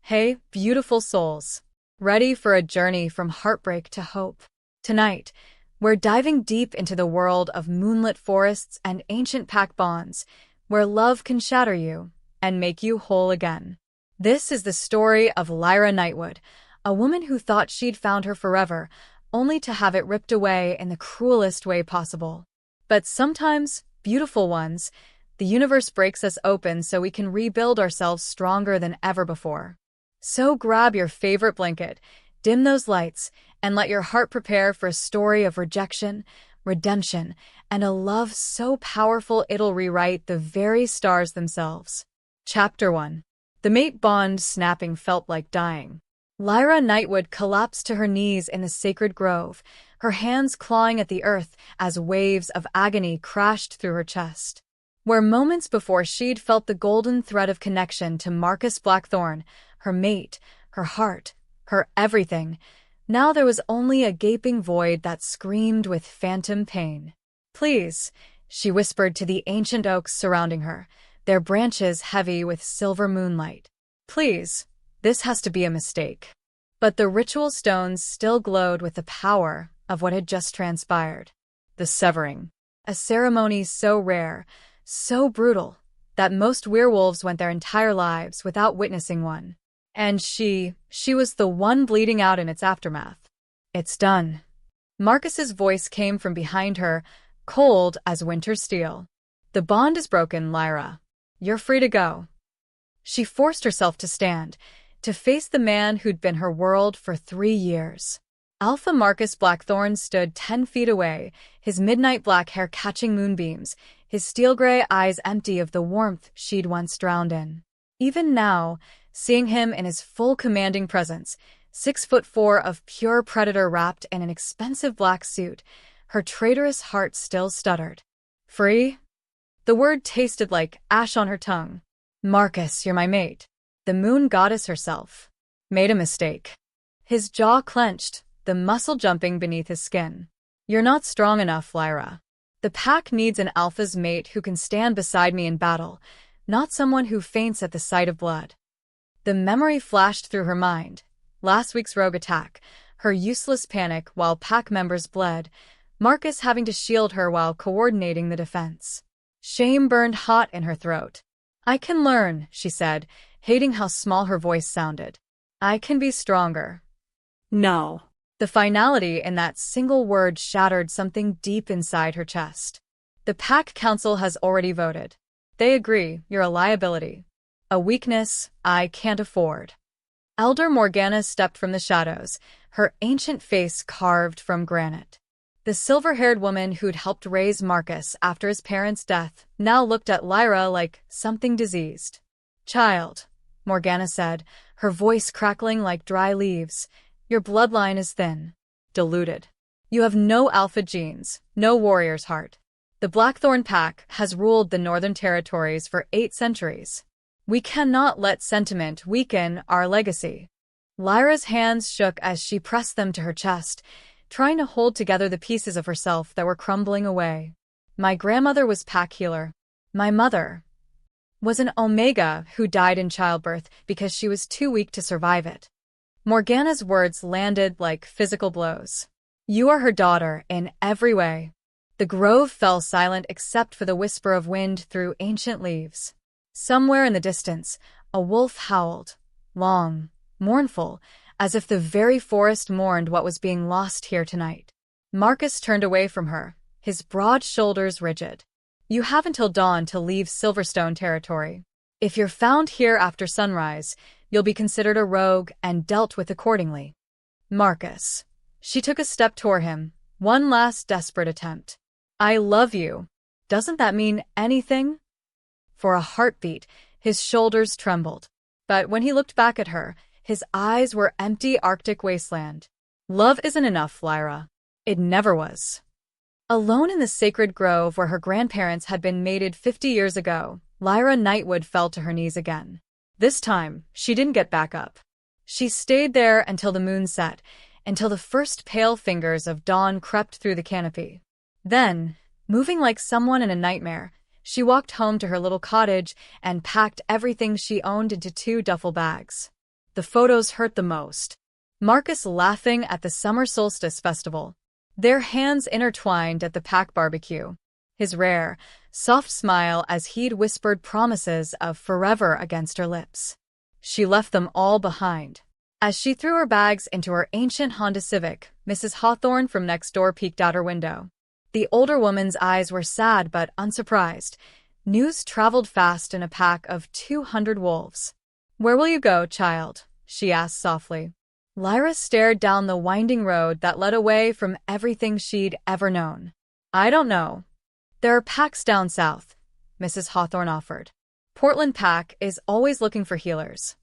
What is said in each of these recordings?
Hey, beautiful souls. Ready for a journey from heartbreak to hope? Tonight, we're diving deep into the world of moonlit forests and ancient pack bonds, where love can shatter you and make you whole again. This is the story of Lyra Nightwood, a woman who thought she'd found her forever, only to have it ripped away in the cruelest way possible. But sometimes, beautiful ones, the universe breaks us open so we can rebuild ourselves stronger than ever before. So grab your favorite blanket, dim those lights, and let your heart prepare for a story of rejection, redemption, and a love so powerful it'll rewrite the very stars themselves. Chapter 1. The mate bond snapping felt like dying. Lyra Nightwood collapsed to her knees in the sacred grove, her hands clawing at the earth as waves of agony crashed through her chest. Where moments before she'd felt the golden thread of connection to Marcus Blackthorn, her mate, her heart, her everything, now there was only a gaping void that screamed with phantom pain. "Please," she whispered to the ancient oaks surrounding her, their branches heavy with silver moonlight. "Please, this has to be a mistake." But the ritual stones still glowed with the power of what had just transpired. The severing. A ceremony so rare, so brutal, that most werewolves went their entire lives without witnessing one. And she was the one bleeding out in its aftermath. "It's done." Marcus's voice came from behind her, cold as winter steel. "The bond is broken, Lyra. You're free to go." She forced herself to stand, to face the man who'd been her world for 3 years. Alpha Marcus Blackthorn stood 10 feet away, his midnight black hair catching moonbeams, his steel-gray eyes empty of the warmth she'd once drowned in. Even now, seeing him in his full commanding presence, 6'4" of pure predator wrapped in an expensive black suit, her traitorous heart still stuttered. "Free?" The word tasted like ash on her tongue. "Marcus, you're my mate. The moon goddess herself. Made a mistake." His jaw clenched, the muscle jumping beneath his skin. "You're not strong enough, Lyra. The pack needs an alpha's mate who can stand beside me in battle, not someone who faints at the sight of blood." The memory flashed through her mind. Last week's rogue attack, her useless panic while pack members bled, Marcus having to shield her while coordinating the defense. Shame burned hot in her throat. "I can learn," she said, hating how small her voice sounded. "I can be stronger." No. The finality in that single word shattered something deep inside her chest. "The Pack Council has already voted. They agree you're a liability. A weakness I can't afford." Elder Morgana stepped from the shadows, her ancient face carved from granite. The silver-haired woman who'd helped raise Marcus after his parents' death now looked at Lyra like something diseased. "Child," Morgana said, her voice crackling like dry leaves, "your bloodline is thin, diluted. You have no alpha genes, no warrior's heart. The Blackthorn Pack has ruled the Northern Territories for 8 centuries. We cannot let sentiment weaken our legacy." Lyra's hands shook as she pressed them to her chest, trying to hold together the pieces of herself that were crumbling away. "My grandmother was pack healer. My mother was an Omega who died in childbirth because she was too weak to survive it." Morgana's words landed like physical blows. "You are her daughter in every way." The grove fell silent except for the whisper of wind through ancient leaves. Somewhere in the distance, a wolf howled, long, mournful, as if the very forest mourned what was being lost here tonight. Marcus turned away from her, his broad shoulders rigid. "You have until dawn to leave Silverstone territory. If you're found here after sunrise, you'll be considered a rogue and dealt with accordingly." "Marcus." She took a step toward him, one last desperate attempt. "I love you. Doesn't that mean anything?" For a heartbeat, his shoulders trembled. But when he looked back at her, his eyes were empty Arctic wasteland. "Love isn't enough, Lyra. It never was." Alone in the sacred grove where her grandparents had been mated 50 years ago, Lyra Nightwood fell to her knees again. This time, she didn't get back up. She stayed there until the moon set, until the first pale fingers of dawn crept through the canopy. Then, moving like someone in a nightmare, she walked home to her little cottage and packed everything she owned into 2 duffel bags. The photos hurt the most. Marcus laughing at the summer solstice festival. Their hands intertwined at the pack barbecue. His rare, soft smile as he'd whispered promises of forever against her lips. She left them all behind. As she threw her bags into her ancient Honda Civic, Mrs. Hawthorne from next door peeked out her window. The older woman's eyes were sad but unsurprised. News traveled fast in a pack of 200 wolves. "Where will you go, child?" she asked softly. Lyra stared down the winding road that led away from everything she'd ever known. "I don't know. There are packs down south," Mrs. Hawthorne offered. "Portland Pack is always looking for healers."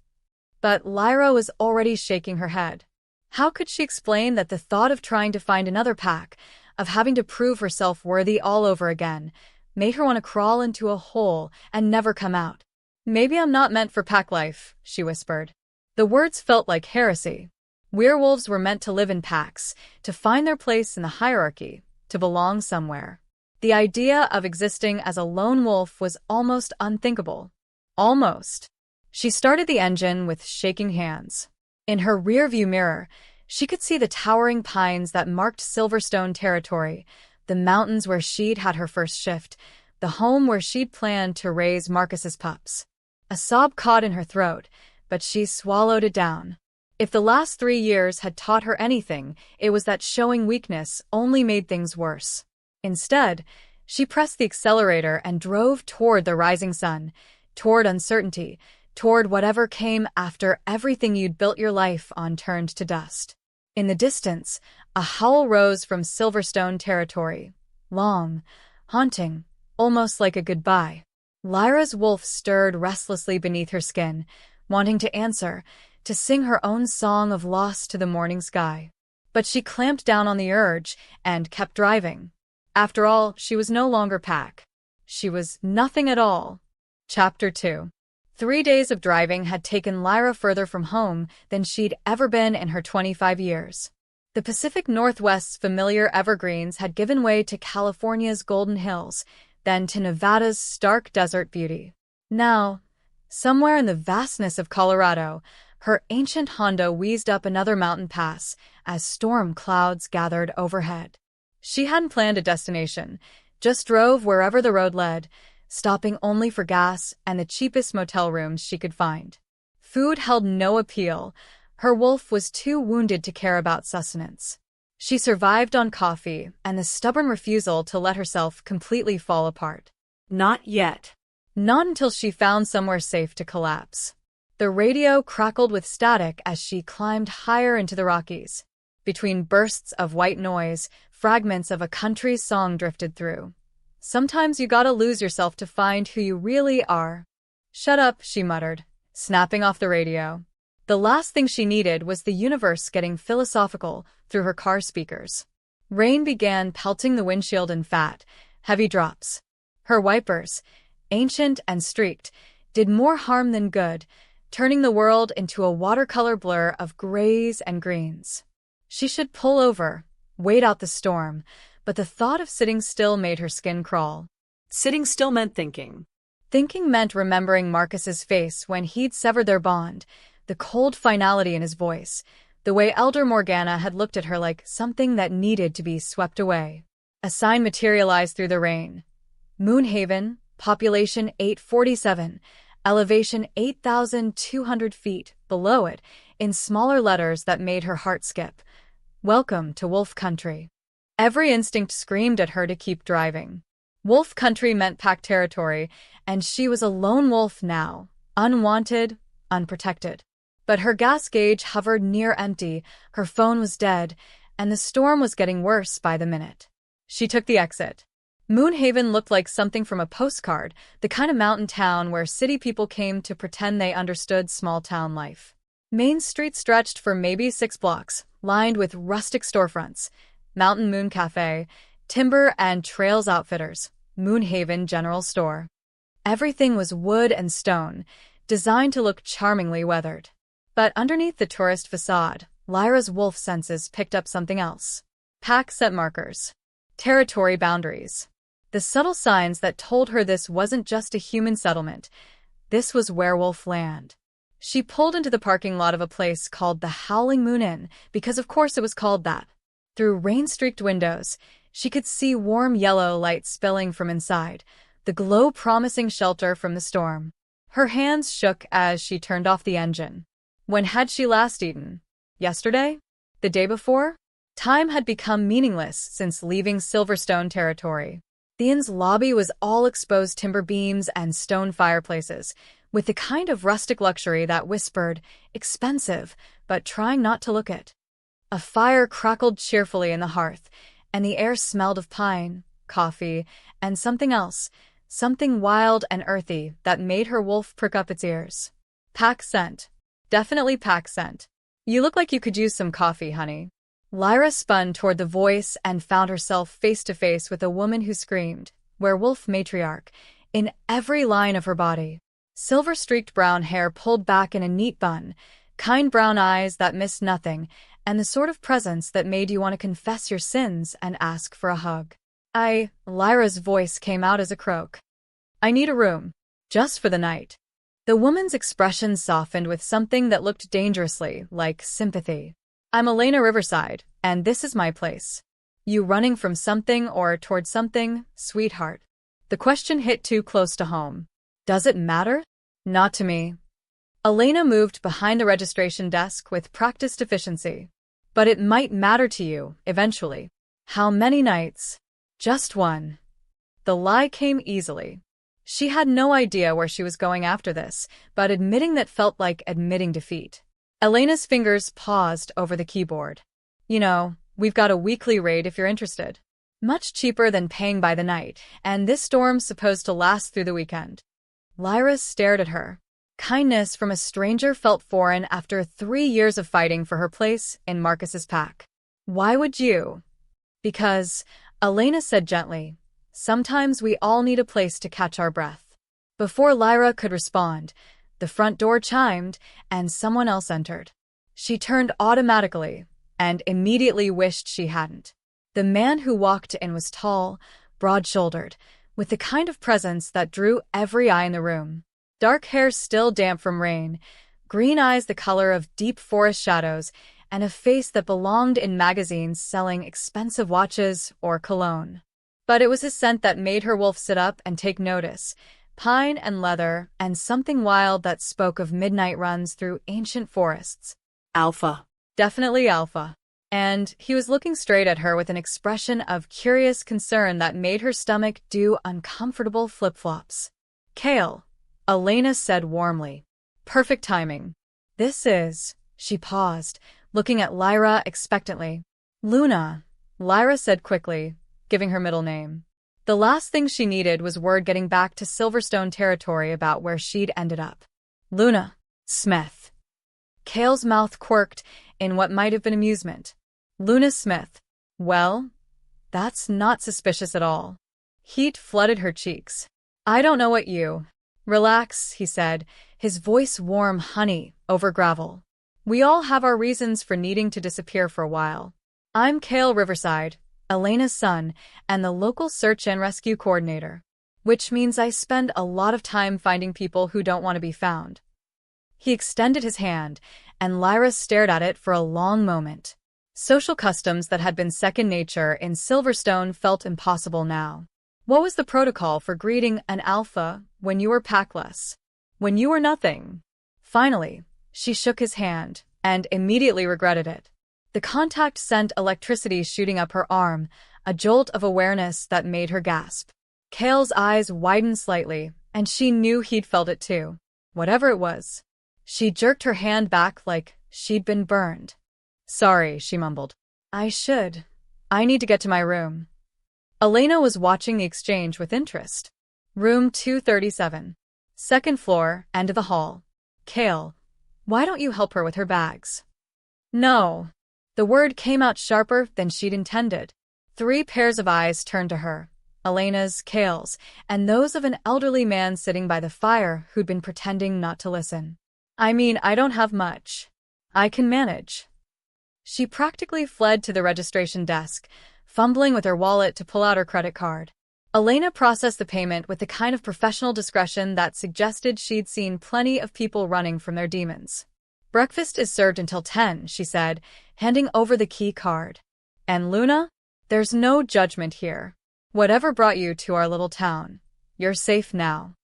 But Lyra was already shaking her head. How could she explain that the thought of trying to find another pack, of having to prove herself worthy all over again, made her want to crawl into a hole and never come out? "Maybe I'm not meant for pack life," she whispered. The words felt like heresy. Werewolves were meant to live in packs, to find their place in the hierarchy, to belong somewhere. The idea of existing as a lone wolf was almost unthinkable. Almost. She started the engine with shaking hands. In her rearview mirror, she could see the towering pines that marked Silverstone territory, the mountains where she'd had her first shift, the home where she'd planned to raise Marcus's pups. A sob caught in her throat, but she swallowed it down. If the last 3 years had taught her anything, it was that showing weakness only made things worse. Instead, she pressed the accelerator and drove toward the rising sun, toward uncertainty, toward whatever came after everything you'd built your life on turned to dust. In the distance, a howl rose from Silverstone territory. Long, haunting, almost like a goodbye. Lyra's wolf stirred restlessly beneath her skin, wanting to answer, to sing her own song of loss to the morning sky. But she clamped down on the urge and kept driving. After all, she was no longer pack. She was nothing at all. Chapter 2. 3 days of driving had taken Lyra further from home than she'd ever been in her 25 years. The Pacific Northwest's familiar evergreens had given way to California's golden hills, then to Nevada's stark desert beauty. Now, somewhere in the vastness of Colorado, her ancient Honda wheezed up another mountain pass as storm clouds gathered overhead. She hadn't planned a destination, just drove wherever the road led, stopping only for gas and the cheapest motel rooms she could find. Food held no appeal. Her wolf was too wounded to care about sustenance. She survived on coffee and the stubborn refusal to let herself completely fall apart. Not yet. Not until she found somewhere safe to collapse. The radio crackled with static as she climbed higher into the Rockies. Between bursts of white noise, fragments of a country song drifted through. "Sometimes you gotta lose yourself to find who you really are." "Shut up," she muttered, snapping off the radio. The last thing she needed was the universe getting philosophical through her car speakers. Rain began pelting the windshield in fat, heavy drops. Her wipers, ancient and streaked, did more harm than good, turning the world into a watercolor blur of grays and greens. She should pull over, wait out the storm, but the thought of sitting still made her skin crawl. Sitting still meant thinking. Thinking meant remembering Marcus's face when he'd severed their bond, the cold finality in his voice, the way Elder Morgana had looked at her like something that needed to be swept away. A sign materialized through the rain. Moonhaven, population 847, elevation 8,200 feet, below it, in smaller letters that made her heart skip. "Welcome to Wolf Country." Every instinct screamed at her to keep driving. Wolf Country meant pack territory, and she was a lone wolf now, unwanted, unprotected. But her gas gauge hovered near empty, her phone was dead, and the storm was getting worse by the minute. She took the exit. Moonhaven looked like something from a postcard, the kind of mountain town where city people came to pretend they understood small-town life. Main Street stretched for maybe 6 blocks, lined with rustic storefronts. Mountain Moon Cafe, Timber and Trails Outfitters, Moonhaven General Store. Everything was wood and stone, designed to look charmingly weathered. But underneath the tourist facade, Lyra's wolf senses picked up something else. Pack set markers. Territory boundaries. The subtle signs that told her this wasn't just a human settlement. This was werewolf land. She pulled into the parking lot of a place called the Howling Moon Inn, because of course it was called that. Through rain-streaked windows, she could see warm yellow light spilling from inside, the glow promising shelter from the storm. Her hands shook as she turned off the engine. When had she last eaten? Yesterday? The day before? Time had become meaningless since leaving Silverstone territory. The inn's lobby was all exposed timber beams and stone fireplaces, with the kind of rustic luxury that whispered, expensive, but trying not to look it. A fire crackled cheerfully in the hearth, and the air smelled of pine, coffee, and something else, something wild and earthy that made her wolf prick up its ears. Pack scent. Definitely pack scent. You look like you could use some coffee, honey. Lyra spun toward the voice and found herself face to face with a woman who screamed, werewolf matriarch, in every line of her body. Silver-streaked brown hair pulled back in a neat bun, kind brown eyes that missed nothing, and the sort of presence that made you want to confess your sins and ask for a hug. Lyra's voice came out as a croak. I need a room. Just for the night. The woman's expression softened with something that looked dangerously like sympathy. I'm Elena Riverside, and this is my place. You running from something or toward something, sweetheart? The question hit too close to home. Does it matter? Not to me. Elena moved behind the registration desk with practiced efficiency. But it might matter to you, eventually. How many nights? Just one. The lie came easily. She had no idea where she was going after this, but admitting that felt like admitting defeat. Elena's fingers paused over the keyboard. You know, we've got a weekly rate if you're interested. Much cheaper than paying by the night, and this storm's supposed to last through the weekend. Lyra stared at her. Kindness from a stranger felt foreign after 3 years of fighting for her place in Marcus's pack. Why would you? Because, Elena said gently, sometimes we all need a place to catch our breath. Before Lyra could respond, the front door chimed, and someone else entered. She turned automatically, and immediately wished she hadn't. The man who walked in was tall, broad-shouldered, with the kind of presence that drew every eye in the room. Dark hair still damp from rain, green eyes the color of deep forest shadows, and a face that belonged in magazines selling expensive watches or cologne. But it was his scent that made her wolf sit up and take notice. Pine and leather, and something wild that spoke of midnight runs through ancient forests. Alpha. Definitely Alpha. And he was looking straight at her with an expression of curious concern that made her stomach do uncomfortable flip-flops. Kael, Elena said warmly. Perfect timing. This is... She paused, looking at Lyra expectantly. Luna, Lyra said quickly, giving her middle name. The last thing she needed was word getting back to Silverstone territory about where she'd ended up. Luna Smith. Kael's mouth quirked in what might have been amusement. Luna Smith. Well, that's not suspicious at all. Heat flooded her cheeks. I don't know what you... Relax, he said, his voice warm honey over gravel. We all have our reasons for needing to disappear for a while. I'm Kael Riverside, Elena's son, and the local search and rescue coordinator. Which means I spend a lot of time finding people who don't want to be found. He extended his hand, and Lyra stared at it for a long moment. Social customs that had been second nature in Silverstone felt impossible now. What was the protocol for greeting an alpha when you were packless? When you were nothing? Finally, she shook his hand, and immediately regretted it. The contact sent electricity shooting up her arm, a jolt of awareness that made her gasp. Kael's eyes widened slightly, and she knew he'd felt it too. Whatever it was. She jerked her hand back like she'd been burned. Sorry, she mumbled. I need to get to my room. Elena was watching the exchange with interest. Room 237. Second floor, end of the hall. Kael, why don't you help her with her bags? No. The word came out sharper than she'd intended. 3 pairs of eyes turned to her, Elena's, Kael's, and those of an elderly man sitting by the fire who'd been pretending not to listen. I mean, I don't have much. I can manage. She practically fled to the registration desk, fumbling with her wallet to pull out her credit card. Elena processed the payment with the kind of professional discretion that suggested she'd seen plenty of people running from their demons. "Breakfast is served until 10, she said, handing over the key card. "And Luna? There's no judgment here. Whatever brought you to our little town, you're safe now."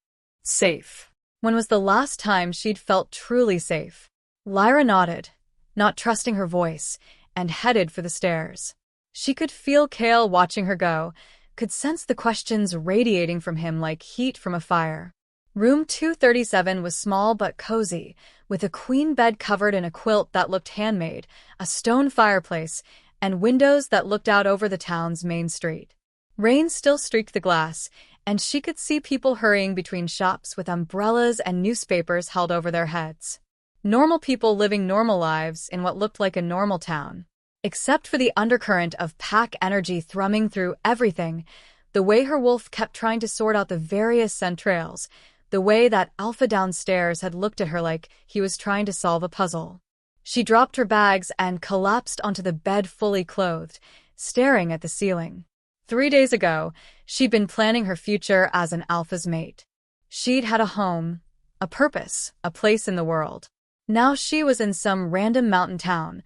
Safe. When was the last time she'd felt truly safe? Lyra nodded, not trusting her voice, and headed for the stairs. She could feel Kael watching her go, could sense the questions radiating from him like heat from a fire. Room 237 was small but cozy, with a queen bed covered in a quilt that looked handmade, a stone fireplace, and windows that looked out over the town's main street. Rain still streaked the glass, and she could see people hurrying between shops with umbrellas and newspapers held over their heads. Normal people living normal lives in what looked like a normal town. Except for the undercurrent of pack energy thrumming through everything, the way her wolf kept trying to sort out the various scent trails, the way that Alpha downstairs had looked at her like he was trying to solve a puzzle. She dropped her bags and collapsed onto the bed fully clothed, staring at the ceiling. 3 days ago, she'd been planning her future as an Alpha's mate. She'd had a home, a purpose, a place in the world. Now she was in some random mountain town,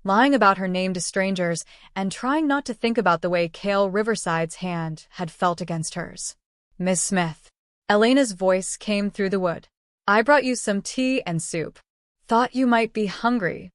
lying about her name to strangers and trying not to think about the way Kael Riverside's hand had felt against hers. "Miss Smith." Elena's voice came through the wood. "I brought you some tea and soup. Thought you might be hungry."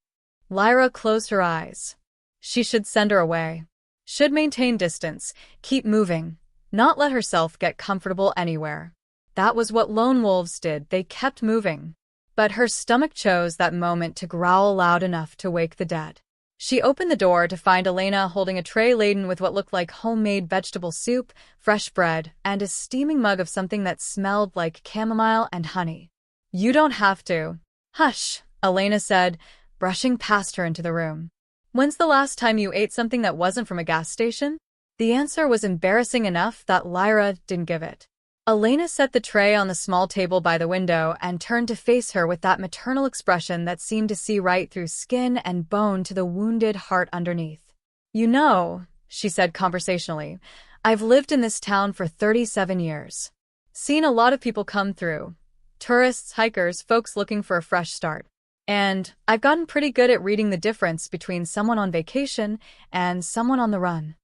Lyra closed her eyes. She should send her away. Should maintain distance, keep moving, not let herself get comfortable anywhere. That was what lone wolves did, they kept moving. But her stomach chose that moment to growl loud enough to wake the dead. She opened the door to find Elena holding a tray laden with what looked like homemade vegetable soup, fresh bread, and a steaming mug of something that smelled like chamomile and honey. "You don't have to." "Hush," Elena said, brushing past her into the room. "When's the last time you ate something that wasn't from a gas station?" The answer was embarrassing enough that Lyra didn't give it. Elena set the tray on the small table by the window and turned to face her with that maternal expression that seemed to see right through skin and bone to the wounded heart underneath. "You know," she said conversationally, "I've lived in this town for 37 years. Seen a lot of people come through. Tourists, hikers, folks looking for a fresh start. And I've gotten pretty good at reading the difference between someone on vacation and someone on the run."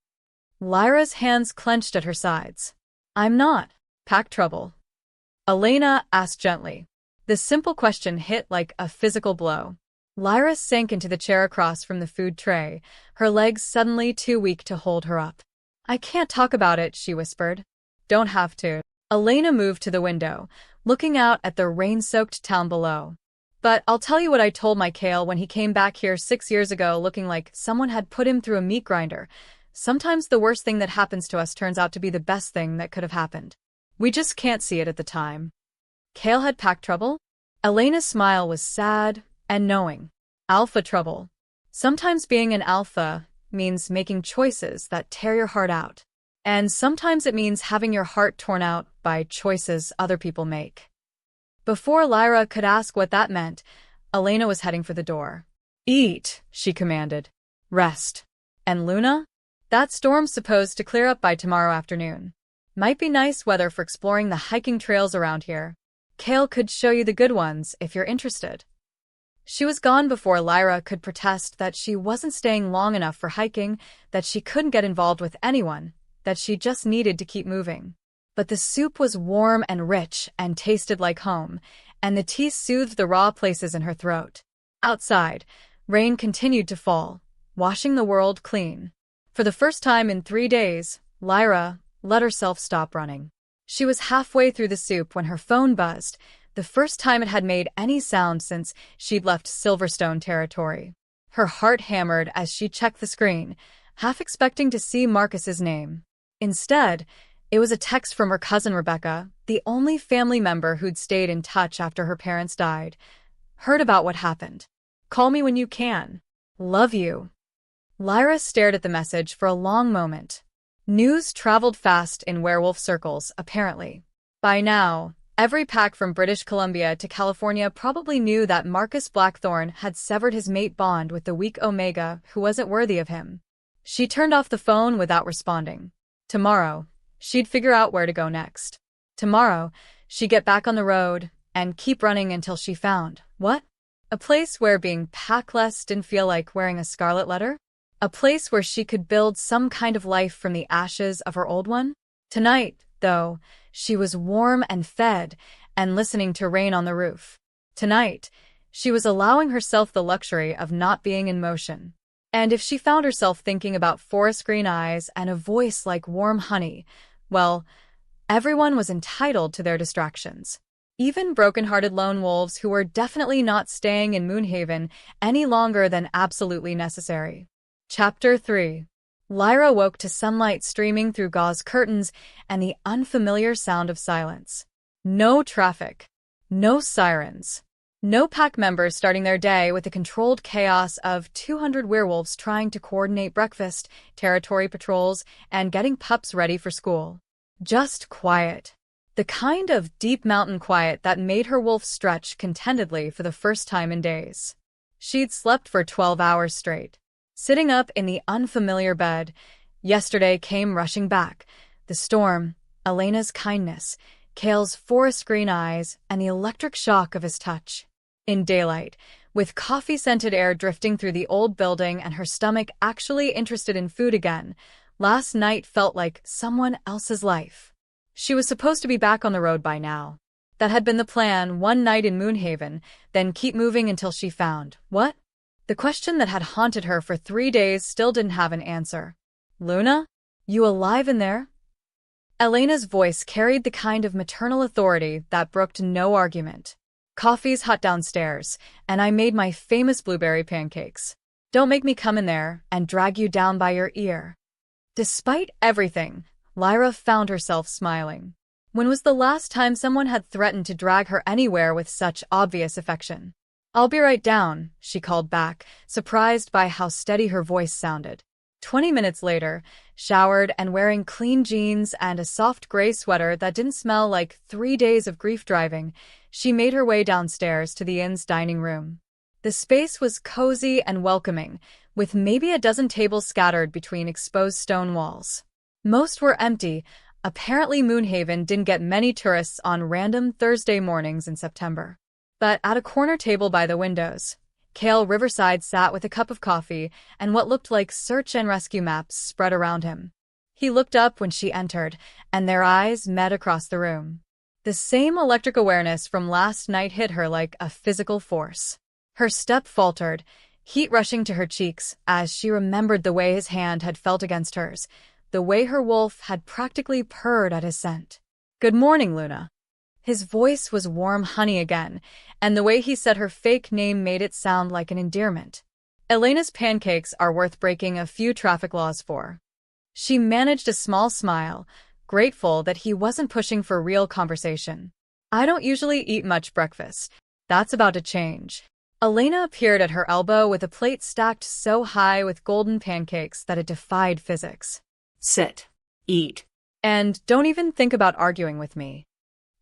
Lyra's hands clenched at her sides. "I'm not. Pack trouble?" Elena asked gently. The simple question hit like a physical blow. Lyra sank into the chair across from the food tray, her legs suddenly too weak to hold her up. "I can't talk about it," she whispered. "Don't have to." Elena moved to the window, looking out at the rain-soaked town below. "But I'll tell you what I told my Kael when he came back here 6 years ago looking like someone had put him through a meat grinder. Sometimes the worst thing that happens to us turns out to be the best thing that could have happened. We just can't see it at the time." Kael had pack trouble? Elena's smile was sad and knowing. Alpha trouble. Sometimes being an alpha means making choices that tear your heart out. And sometimes it means having your heart torn out by choices other people make. Before Lyra could ask what that meant, Elena was heading for the door. "Eat," she commanded. "Rest. And Luna? That storm's supposed to clear up by tomorrow afternoon. Might be nice weather for exploring the hiking trails around here. Kael could show you the good ones if you're interested." She was gone before Lyra could protest that she wasn't staying long enough for hiking, that she couldn't get involved with anyone, that she just needed to keep moving. But the soup was warm and rich and tasted like home, and the tea soothed the raw places in her throat. Outside, rain continued to fall, washing the world clean. For the first time in 3 days, Lyra let herself stop running. She was halfway through the soup when her phone buzzed, the first time it had made any sound since she'd left Silverstone territory. Her heart hammered as she checked the screen, half expecting to see Marcus's name. Instead, it was a text from her cousin Rebecca, the only family member who'd stayed in touch after her parents died. "Heard about what happened. Call me when you can. Love you." Lyra stared at the message for a long moment. News traveled fast in werewolf circles, apparently. By now, every pack from British Columbia to California probably knew that Marcus Blackthorne had severed his mate bond with the weak Omega who wasn't worthy of him. She turned off the phone without responding. Tomorrow, She'd figure out where to go next. Tomorrow, she'd get back on the road and keep running until she found, what? A place where being packless didn't feel like wearing a scarlet letter? A place where she could build some kind of life from the ashes of her old one? Tonight, though, she was warm and fed and listening to rain on the roof. Tonight, she was allowing herself the luxury of not being in motion. And if she found herself thinking about forest green eyes and a voice like warm honey, well, everyone was entitled to their distractions. Even broken-hearted lone wolves who were definitely not staying in Moonhaven any longer than absolutely necessary. Chapter 3. Lyra woke to sunlight streaming through gauze curtains and the unfamiliar sound of silence. No traffic. No sirens. No pack members starting their day with the controlled chaos of 200 werewolves trying to coordinate breakfast, territory patrols, and getting pups ready for school. Just quiet. The kind of deep mountain quiet that made her wolf stretch contentedly for the first time in days. She'd slept for 12 hours straight. Sitting up in the unfamiliar bed, yesterday came rushing back. The storm, Elena's kindness, Kael's forest green eyes, and the electric shock of his touch. In daylight, with coffee-scented air drifting through the old building and her stomach actually interested in food again, last night felt like someone else's life. She was supposed to be back on the road by now. That had been the plan, one night in Moonhaven, then keep moving until she found, what? The question that had haunted her for 3 days still didn't have an answer. Luna? You alive in there? Elena's voice carried the kind of maternal authority that brooked no argument. Coffee's hot downstairs, and I made my famous blueberry pancakes. Don't make me come in there and drag you down by your ear. Despite everything, Lyra found herself smiling. When was the last time someone had threatened to drag her anywhere with such obvious affection? I'll be right down, she called back, surprised by how steady her voice sounded. 20 minutes later, showered and wearing clean jeans and a soft gray sweater that didn't smell like 3 days of grief driving, she made her way downstairs to the inn's dining room. The space was cozy and welcoming, with maybe a dozen tables scattered between exposed stone walls. Most were empty. Apparently Moonhaven didn't get many tourists on random Thursday mornings in September. But at a corner table by the windows, Kael Riverside sat with a cup of coffee and what looked like search and rescue maps spread around him. He looked up when she entered, and their eyes met across the room. The same electric awareness from last night hit her like a physical force. Her step faltered, heat rushing to her cheeks as she remembered the way his hand had felt against hers, the way her wolf had practically purred at his scent. "Good morning, Luna." His voice was warm honey again, and the way he said her fake name made it sound like an endearment. Elena's pancakes are worth breaking a few traffic laws for. She managed a small smile, grateful that he wasn't pushing for real conversation. I don't usually eat much breakfast. That's about to change. Elena appeared at her elbow with a plate stacked so high with golden pancakes that it defied physics. Sit. Eat. And don't even think about arguing with me.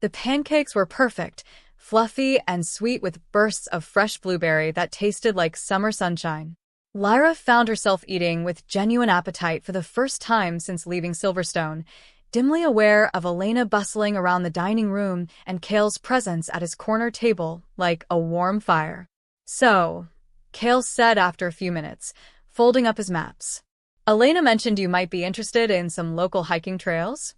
The pancakes were perfect, fluffy and sweet with bursts of fresh blueberry that tasted like summer sunshine. Lyra found herself eating with genuine appetite for the first time since leaving Silverstone, dimly aware of Elena bustling around the dining room and Kael's presence at his corner table like a warm fire. "So," Kael said after a few minutes, folding up his maps. "Elena mentioned you might be interested in some local hiking trails?"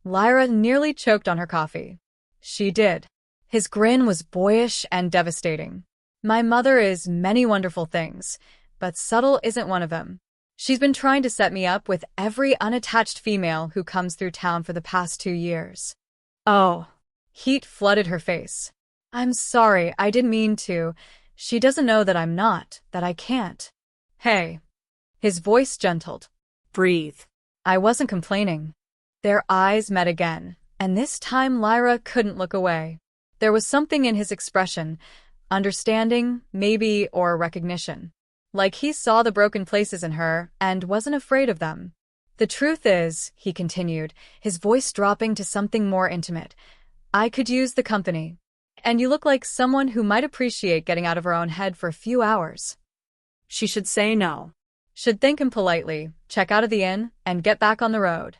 Lyra nearly choked on her coffee. She did. His grin was boyish and devastating. "My mother is many wonderful things, but subtle isn't one of them. She's been trying to set me up with every unattached female who comes through town for the past 2 years. Oh. Heat flooded her face. "I'm sorry, I didn't mean to. She doesn't know that I'm not, that I can't." "Hey." His voice gentled. "Breathe." I wasn't complaining. Their eyes met again, and this time Lyra couldn't look away. There was something in his expression, understanding, maybe, or recognition. Like he saw the broken places in her and wasn't afraid of them. "The truth is," he continued, his voice dropping to something more intimate, "I could use the company. And you look like someone who might appreciate getting out of her own head for a few hours." She should say no. Should thank him politely, check out of the inn, and get back on the road.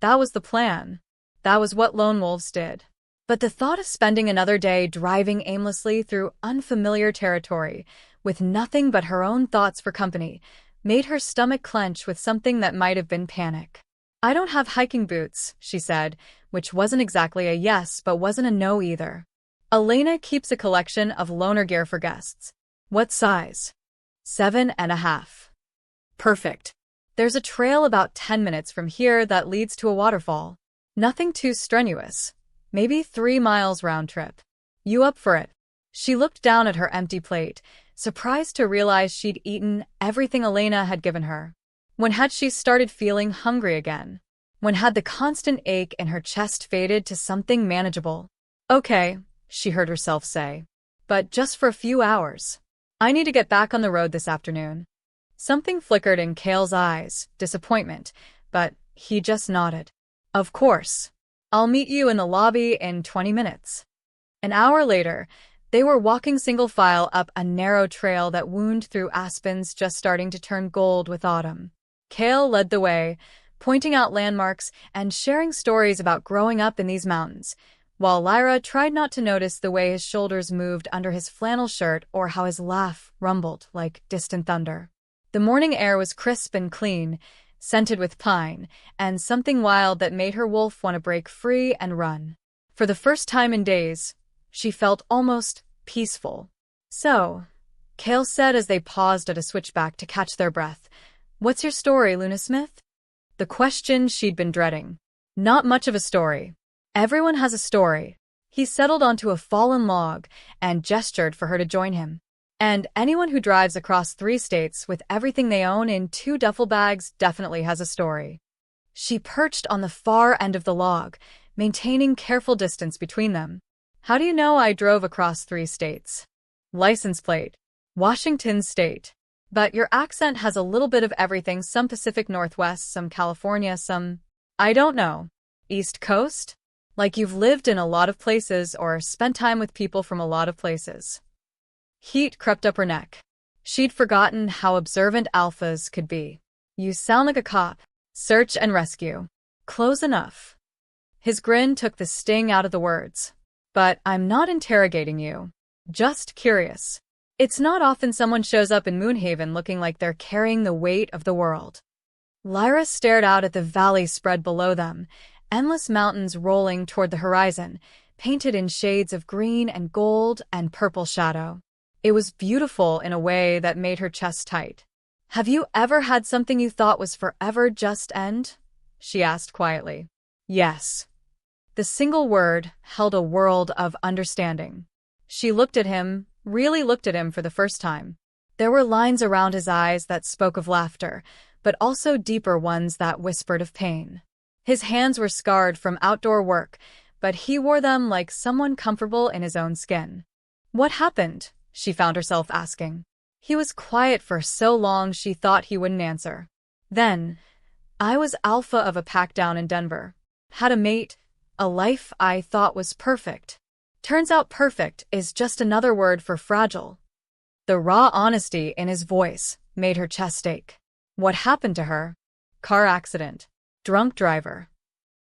That was the plan. That was what lone wolves did. But the thought of spending another day driving aimlessly through unfamiliar territory, with nothing but her own thoughts for company, made her stomach clench with something that might have been panic. "I don't have hiking boots," she said, which wasn't exactly a yes but wasn't a no either. Elena keeps a collection of loaner gear for guests. "What size?" 7.5. Perfect. "There's a trail about 10 minutes from here that leads to a waterfall. Nothing too strenuous. Maybe 3 miles round trip. You up for it?" She looked down at her empty plate, surprised to realize she'd eaten everything Elena had given her. When had she started feeling hungry again? When had the constant ache in her chest faded to something manageable? "Okay," she heard herself say. "But just for a few hours. I need to get back on the road this afternoon." Something flickered in Kael's eyes, disappointment, but he just nodded. "Of course. I'll meet you in the lobby in 20 minutes. An hour later, they were walking single file up a narrow trail that wound through aspens just starting to turn gold with autumn. Kael led the way, pointing out landmarks and sharing stories about growing up in these mountains, while Lyra tried not to notice the way his shoulders moved under his flannel shirt or how his laugh rumbled like distant thunder. The morning air was crisp and clean, scented with pine, and something wild that made her wolf want to break free and run. For the first time in days, she felt almost peaceful. "So," Kael said as they paused at a switchback to catch their breath, "what's your story, Luna Smith?" The question she'd been dreading. "Not much of a story. Everyone has a story." He settled onto a fallen log and gestured for her to join him. "And anyone who drives across 3 states with everything they own in 2 duffel bags definitely has a story." She perched on the far end of the log, maintaining careful distance between them. "How do you know I drove across 3 states?" "License plate. Washington State. But your accent has a little bit of everything, some Pacific Northwest, some California, some, I don't know, East Coast? Like you've lived in a lot of places or spent time with people from a lot of places." Heat crept up her neck. She'd forgotten how observant alphas could be. "You sound like a cop. Search and rescue. Close enough." His grin took the sting out of the words. "But I'm not interrogating you. Just curious. It's not often someone shows up in Moonhaven looking like they're carrying the weight of the world." Lyra stared out at the valley spread below them, endless mountains rolling toward the horizon, painted in shades of green and gold and purple shadow. It was beautiful in a way that made her chest tight. "Have you ever had something you thought was forever just end?" she asked quietly. "Yes." The single word held a world of understanding. She looked at him, really looked at him for the first time. There were lines around his eyes that spoke of laughter, but also deeper ones that whispered of pain. His hands were scarred from outdoor work, but he wore them like someone comfortable in his own skin. "What happened?" she found herself asking. He was quiet for so long she thought he wouldn't answer. "Then, I was alpha of a pack down in Denver. Had a mate, a life I thought was perfect. Turns out perfect is just another word for fragile." The raw honesty in his voice made her chest ache. "What happened to her?" "Car accident. Drunk driver."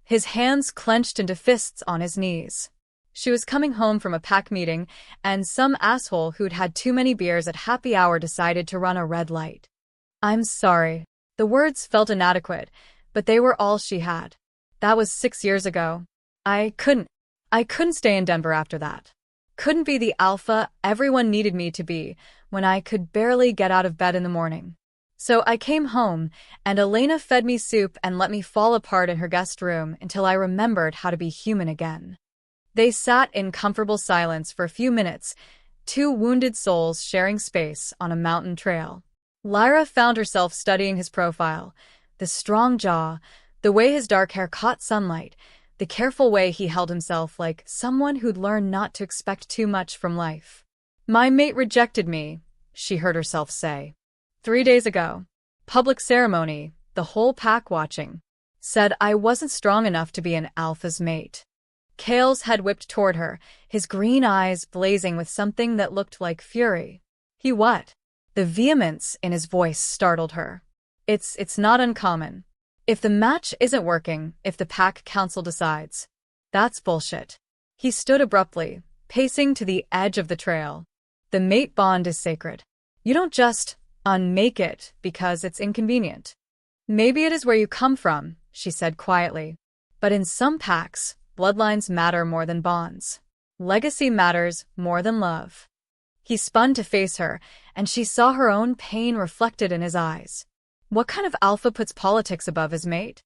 His hands clenched into fists on his knees. She was coming home from a pack meeting, and some asshole who'd had too many beers at happy hour decided to run a red light. "I'm sorry." The words felt inadequate, but they were all she had. "That was 6 years ago. I couldn't stay in Denver after that. Couldn't be the alpha everyone needed me to be when I could barely get out of bed in the morning. So I came home, and Elena fed me soup and let me fall apart in her guest room until I remembered how to be human again." They sat in comfortable silence for a few minutes, 2 wounded souls sharing space on a mountain trail. Lyra found herself studying his profile, the strong jaw, the way his dark hair caught sunlight, the careful way he held himself like someone who'd learned not to expect too much from life. "My mate rejected me," she heard herself say. 3 days ago. Public ceremony, the whole pack watching. Said I wasn't strong enough to be an alpha's mate. Kael's head whipped toward her, his green eyes blazing with something that looked like fury. "He what?" The vehemence in his voice startled her. It's not uncommon. If the match isn't working, if the pack council decides, that's bullshit. He stood abruptly, pacing to the edge of the trail. The mate bond is sacred. You don't just unmake it because it's inconvenient. Maybe it is where you come from, she said quietly. But in some packs, bloodlines matter more than bonds. Legacy matters more than love. He spun to face her, and she saw her own pain reflected in his eyes. What kind of alpha puts politics above his mate?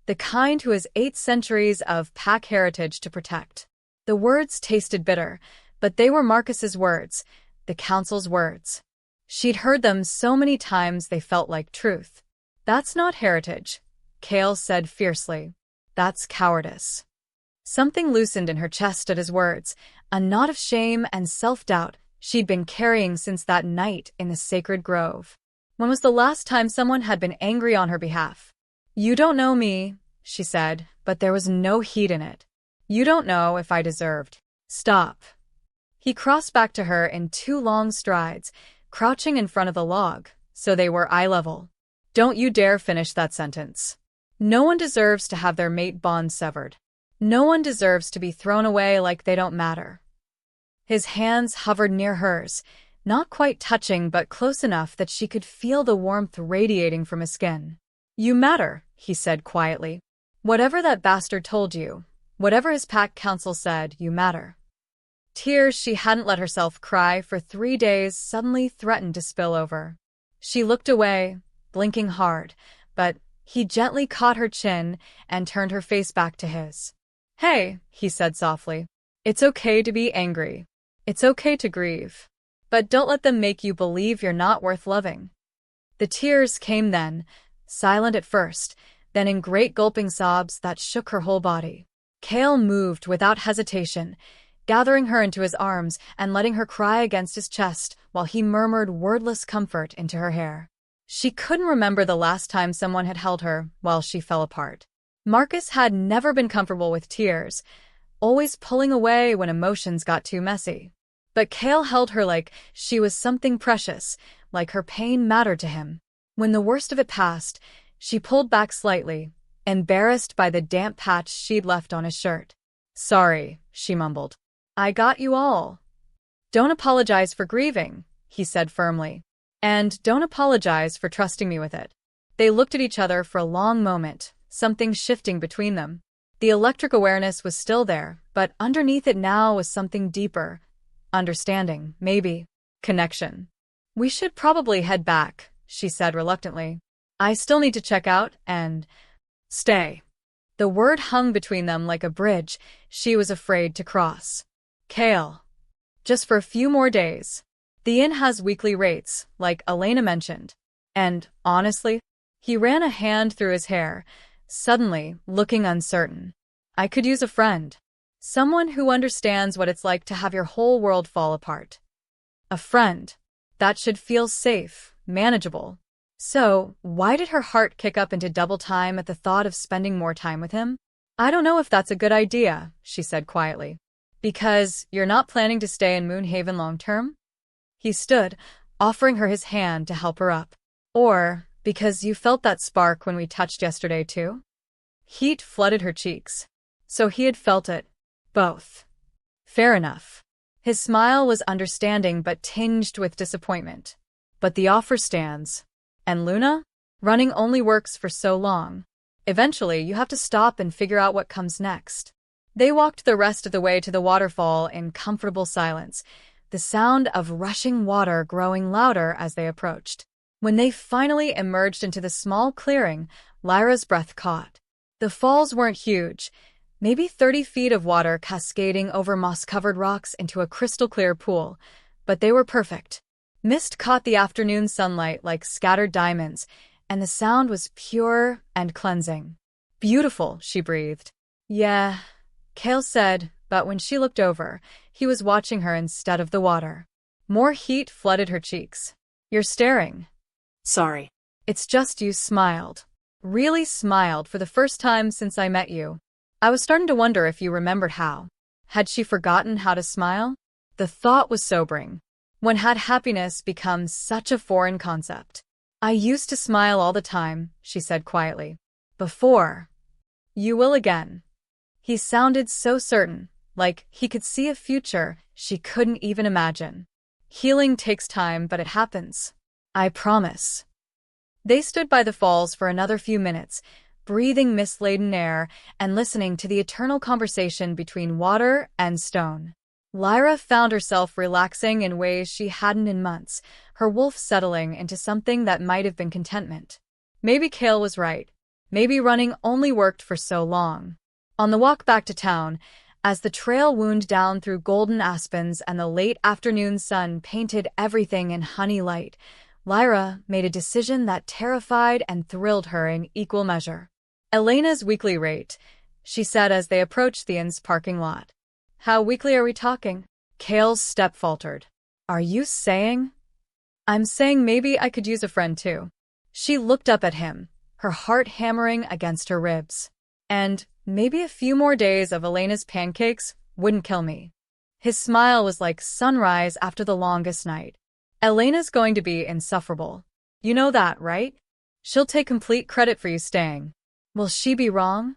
The kind who has 8 centuries of pack heritage to protect. The words tasted bitter, but they were Marcus's words, the council's words. She'd heard them so many times they felt like truth. That's not heritage, Kael said fiercely. That's cowardice. Something loosened in her chest at his words, a knot of shame and self-doubt she'd been carrying since that night in the sacred grove. When was the last time someone had been angry on her behalf? You don't know me, she said, but there was no heat in it. You don't know if I deserved. Stop. He crossed back to her in 2 long strides, crouching in front of the log, so they were eye level. Don't you dare finish that sentence. No one deserves to have their mate bond severed. No one deserves to be thrown away like they don't matter. His hands hovered near hers, not quite touching but close enough that she could feel the warmth radiating from his skin. You matter, he said quietly. Whatever that bastard told you, whatever his pack council said, you matter. Tears she hadn't let herself cry for 3 days suddenly threatened to spill over. She looked away, blinking hard, but he gently caught her chin and turned her face back to his. Hey, he said softly. It's okay to be angry. It's okay to grieve. But don't let them make you believe you're not worth loving. The tears came then, silent at first, then in great gulping sobs that shook her whole body. Kael moved without hesitation, gathering her into his arms and letting her cry against his chest while he murmured wordless comfort into her hair. She couldn't remember the last time someone had held her while she fell apart. Marcus had never been comfortable with tears, always pulling away when emotions got too messy. But Kael held her like she was something precious, like her pain mattered to him. When the worst of it passed, she pulled back slightly, embarrassed by the damp patch she'd left on his shirt. Sorry, she mumbled. I got you all. Don't apologize for grieving, he said firmly. And don't apologize for trusting me with it. They looked at each other for a long moment, something shifting between them. The electric awareness was still there, but underneath it now was something deeper. Understanding, maybe. Connection. We should probably head back, she said reluctantly. I still need to check out and stay. The word hung between them like a bridge she was afraid to cross. Kael. Just for a few more days. The inn has weekly rates, like Elena mentioned. And, honestly, he ran a hand through his hair, suddenly looking uncertain. I could use a friend. Someone who understands what it's like to have your whole world fall apart. A friend. That should feel safe, manageable. So, why did her heart kick up into double time at the thought of spending more time with him? I don't know if that's a good idea, she said quietly. Because you're not planning to stay in Moonhaven long term? He stood, offering her his hand to help her up. Or, because you felt that spark when we touched yesterday too? Heat flooded her cheeks. So he had felt it. Both. Fair enough. His smile was understanding but tinged with disappointment. But the offer stands. And Luna? Running only works for so long. Eventually, you have to stop and figure out what comes next. They walked the rest of the way to the waterfall in comfortable silence, the sound of rushing water growing louder as they approached. When they finally emerged into the small clearing, Lyra's breath caught. The falls weren't huge, maybe 30 feet of water cascading over moss-covered rocks into a crystal-clear pool, but they were perfect. Mist caught the afternoon sunlight like scattered diamonds, and the sound was pure and cleansing. Beautiful, she breathed. Yeah, Kael said, but when she looked over, he was watching her instead of the water. More heat flooded her cheeks. You're staring. Sorry. It's just you smiled. Really smiled for the first time since I met you. I was starting to wonder if you remembered how. Had she forgotten how to smile? The thought was sobering. When had happiness become such a foreign concept? I used to smile all the time, she said quietly. Before. You will again. He sounded so certain, like he could see a future she couldn't even imagine. Healing takes time, but it happens. I promise. They stood by the falls for another few minutes, breathing mist-laden air and listening to the eternal conversation between water and stone. Lyra found herself relaxing in ways she hadn't in months, her wolf settling into something that might have been contentment. Maybe Kael was right. Maybe running only worked for so long. On the walk back to town, as the trail wound down through golden aspens and the late afternoon sun painted everything in honey light, Lyra made a decision that terrified and thrilled her in equal measure. Elena's weekly rate, she said as they approached the inn's parking lot. How weekly are we talking? Kael's step faltered. Are you saying? I'm saying maybe I could use a friend too. She looked up at him, her heart hammering against her ribs. And maybe a few more days of Elena's pancakes wouldn't kill me. His smile was like sunrise after the longest night. Elena's going to be insufferable. You know that, right? She'll take complete credit for you staying. Will she be wrong?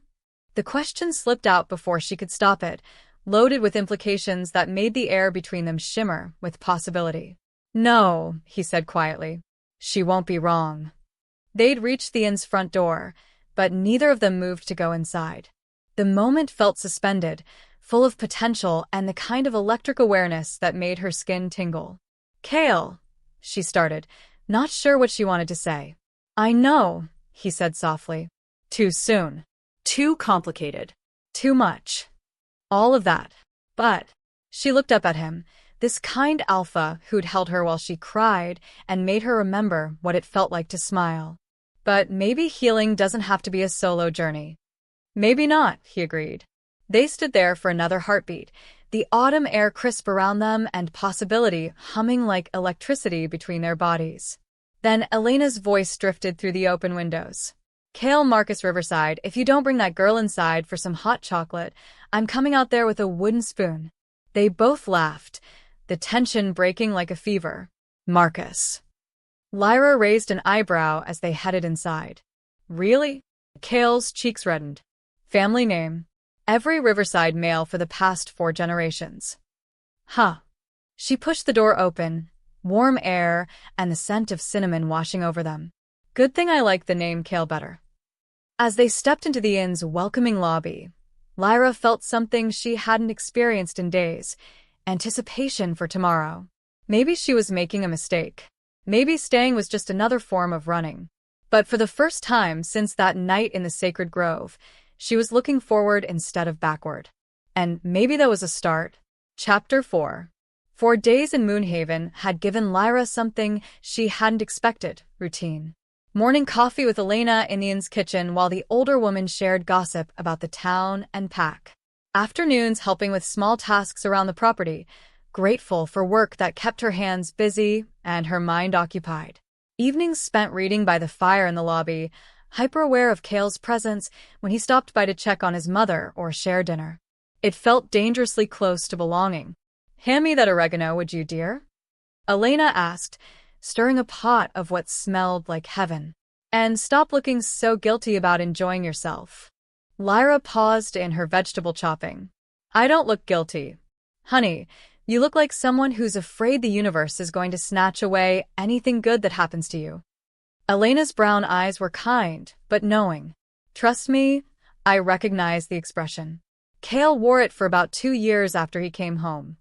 The question slipped out before she could stop it, loaded with implications that made the air between them shimmer with possibility. No, he said quietly. She won't be wrong. They'd reached the inn's front door, but neither of them moved to go inside. The moment felt suspended, full of potential and the kind of electric awareness that made her skin tingle. Kael, she started, not sure what she wanted to say. I know, he said softly. Too soon. Too complicated. Too much. All of that. But, she looked up at him, this kind alpha who'd held her while she cried and made her remember what it felt like to smile. But maybe healing doesn't have to be a solo journey. Maybe not, he agreed. They stood there for another heartbeat, the autumn air crisp around them and possibility humming like electricity between their bodies. Then Elena's voice drifted through the open windows. Kael, Marcus Riverside, if you don't bring that girl inside for some hot chocolate, I'm coming out there with a wooden spoon. They both laughed, the tension breaking like a fever. Marcus. Lyra raised an eyebrow as they headed inside. Really? Kael's cheeks reddened. Family name. Every Riverside male for the past 4 generations. Huh. She pushed the door open, warm air and the scent of cinnamon washing over them. Good thing I like the name Kael better. As they stepped into the inn's welcoming lobby, Lyra felt something she hadn't experienced in days, anticipation for tomorrow. Maybe she was making a mistake. Maybe staying was just another form of running. But for the first time since that night in the sacred grove, she was looking forward instead of backward. And maybe that was a start. Chapter 4. 4 days in Moonhaven had given Lyra something she hadn't expected: routine. Morning coffee with Elena in the inn's kitchen while the older woman shared gossip about the town and pack. Afternoons helping with small tasks around the property, grateful for work that kept her hands busy and her mind occupied. Evenings spent reading by the fire in the lobby, hyper-aware of Kael's presence when he stopped by to check on his mother or share dinner. It felt dangerously close to belonging. Hand me that oregano, would you, dear? Elena asked, stirring a pot of what smelled like heaven. And stop looking so guilty about enjoying yourself. Lyra paused in her vegetable chopping. I don't look guilty. Honey, you look like someone who's afraid the universe is going to snatch away anything good that happens to you. Elena's brown eyes were kind, but knowing. Trust me, I recognize the expression. Kael wore it for about 2 years after he came home.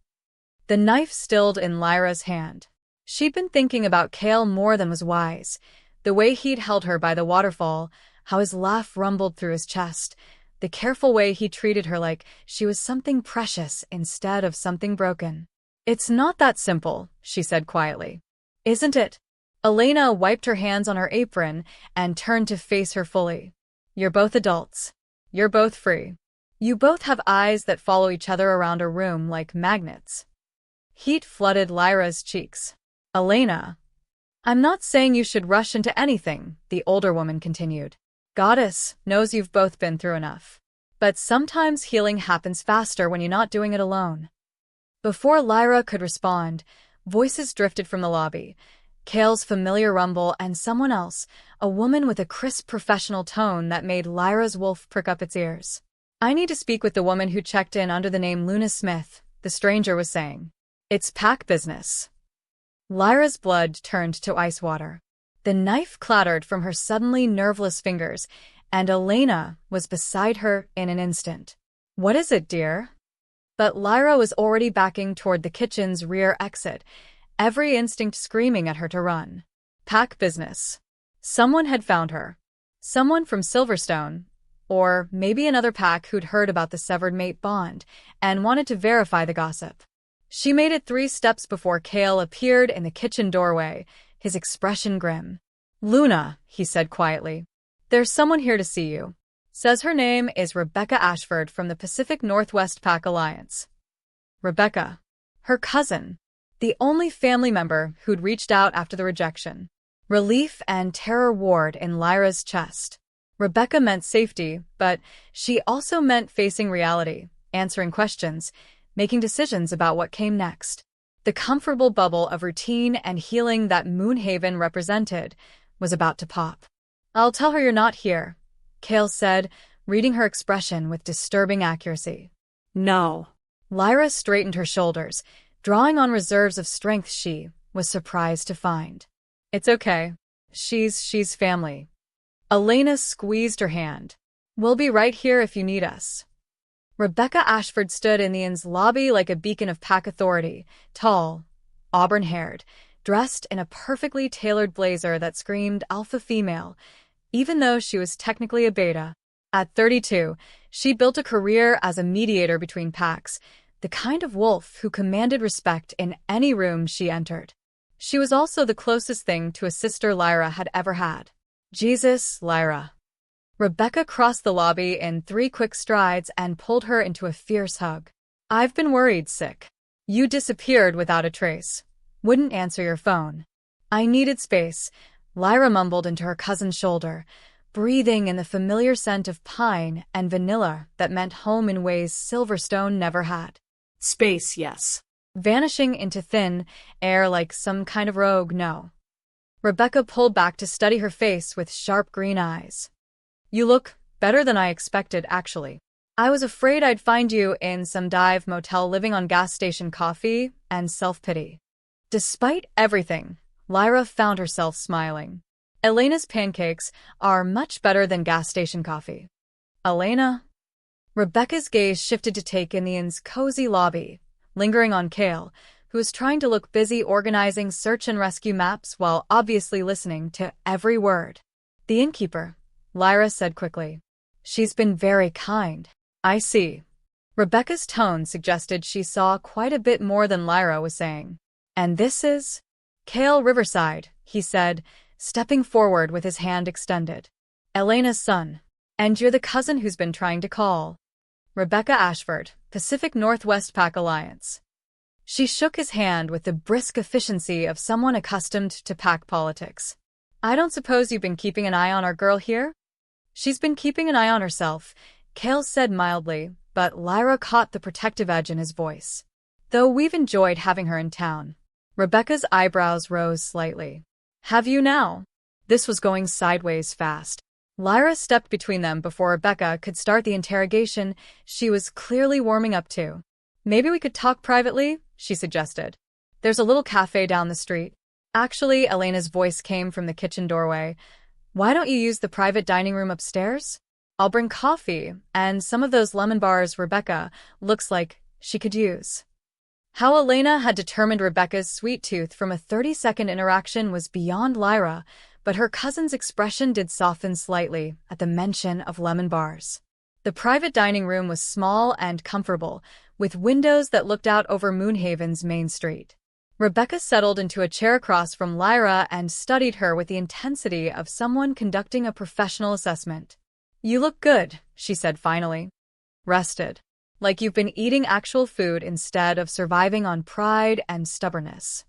The knife stilled in Lyra's hand. She'd been thinking about Kael more than was wise. The way he'd held her by the waterfall, how his laugh rumbled through his chest, the careful way he treated her like she was something precious instead of something broken. It's not that simple, she said quietly. Isn't it? Elena wiped her hands on her apron and turned to face her fully. You're both adults. You're both free. You both have eyes that follow each other around a room like magnets. Heat flooded Lyra's cheeks. Elena. I'm not saying you should rush into anything, the older woman continued. Goddess knows you've both been through enough. But sometimes healing happens faster when you're not doing it alone. Before Lyra could respond, voices drifted from the lobby. Kael's familiar rumble and someone else, a woman with a crisp professional tone that made Lyra's wolf prick up its ears. "I need to speak with the woman who checked in under the name Luna Smith," the stranger was saying. "It's pack business." Lyra's blood turned to ice water. The knife clattered from her suddenly nerveless fingers, and Elena was beside her in an instant. "What is it, dear?" But Lyra was already backing toward the kitchen's rear exit, every instinct screaming at her to run. Pack business. Someone had found her. Someone from Silverstone, or maybe another pack who'd heard about the severed mate bond and wanted to verify the gossip. She made it 3 steps before Kael appeared in the kitchen doorway, his expression grim. "Luna," he said quietly. "There's someone here to see you. Says her name is Rebecca Ashford from the Pacific Northwest Pack Alliance." Rebecca. Her cousin. The only family member who'd reached out after the rejection. Relief and terror warred in Lyra's chest. Rebecca meant safety, but she also meant facing reality, answering questions, making decisions about what came next. The comfortable bubble of routine and healing that Moonhaven represented was about to pop. "I'll tell her you're not here," Kael said, reading her expression with disturbing accuracy. No. Lyra straightened her shoulders, drawing on reserves of strength she was surprised to find. "It's okay. She's family." Elena squeezed her hand. "We'll be right here if you need us." Rebecca Ashford stood in the inn's lobby like a beacon of pack authority, tall, auburn-haired, dressed in a perfectly tailored blazer that screamed alpha female, even though she was technically a beta. At 32, she built a career as a mediator between packs, the kind of wolf who commanded respect in any room she entered. She was also the closest thing to a sister Lyra had ever had. "Jesus, Lyra." Rebecca crossed the lobby in 3 quick strides and pulled her into a fierce hug. "I've been worried, sick. You disappeared without a trace. Wouldn't answer your phone." "I needed space," Lyra mumbled into her cousin's shoulder, breathing in the familiar scent of pine and vanilla that meant home in ways Silverstone never had. Space, yes. Vanishing into thin air like some kind of rogue, no. Rebecca pulled back to study her face with sharp green eyes. "You look better than I expected, actually. I was afraid I'd find you in some dive motel living on gas station coffee and self-pity." Despite everything, Lyra found herself smiling. "Elena's pancakes are much better than gas station coffee." "Elena?" Rebecca's gaze shifted to take in the inn's cozy lobby, lingering on Kael, who was trying to look busy organizing search and rescue maps while obviously listening to every word. "The innkeeper," Lyra said quickly. "She's been very kind." "I see." Rebecca's tone suggested she saw quite a bit more than Lyra was saying. "And this is?" "Kael Riverside," he said, stepping forward with his hand extended. "Elena's son. And you're the cousin who's been trying to call." "Rebecca Ashford, Pacific Northwest Pack Alliance." She shook his hand with the brisk efficiency of someone accustomed to pack politics. "I don't suppose you've been keeping an eye on our girl here?" "She's been keeping an eye on herself," Kael said mildly, but Lyra caught the protective edge in his voice. "Though we've enjoyed having her in town." Rebecca's eyebrows rose slightly. "Have you now?" This was going sideways fast. Lyra stepped between them before Rebecca could start the interrogation she was clearly warming up to. "Maybe we could talk privately," she suggested. "There's a little cafe down the street." "Actually," Elena's voice came from the kitchen doorway, "why don't you use the private dining room upstairs? I'll bring coffee and some of those lemon bars Rebecca looks like she could use." How Elena had determined Rebecca's sweet tooth from a 30-second interaction was beyond Lyra, but her cousin's expression did soften slightly at the mention of lemon bars. The private dining room was small and comfortable, with windows that looked out over Moonhaven's main street. Rebecca settled into a chair across from Lyra and studied her with the intensity of someone conducting a professional assessment. "You look good," she said finally. "Rested. Like you've been eating actual food instead of surviving on pride and stubbornness."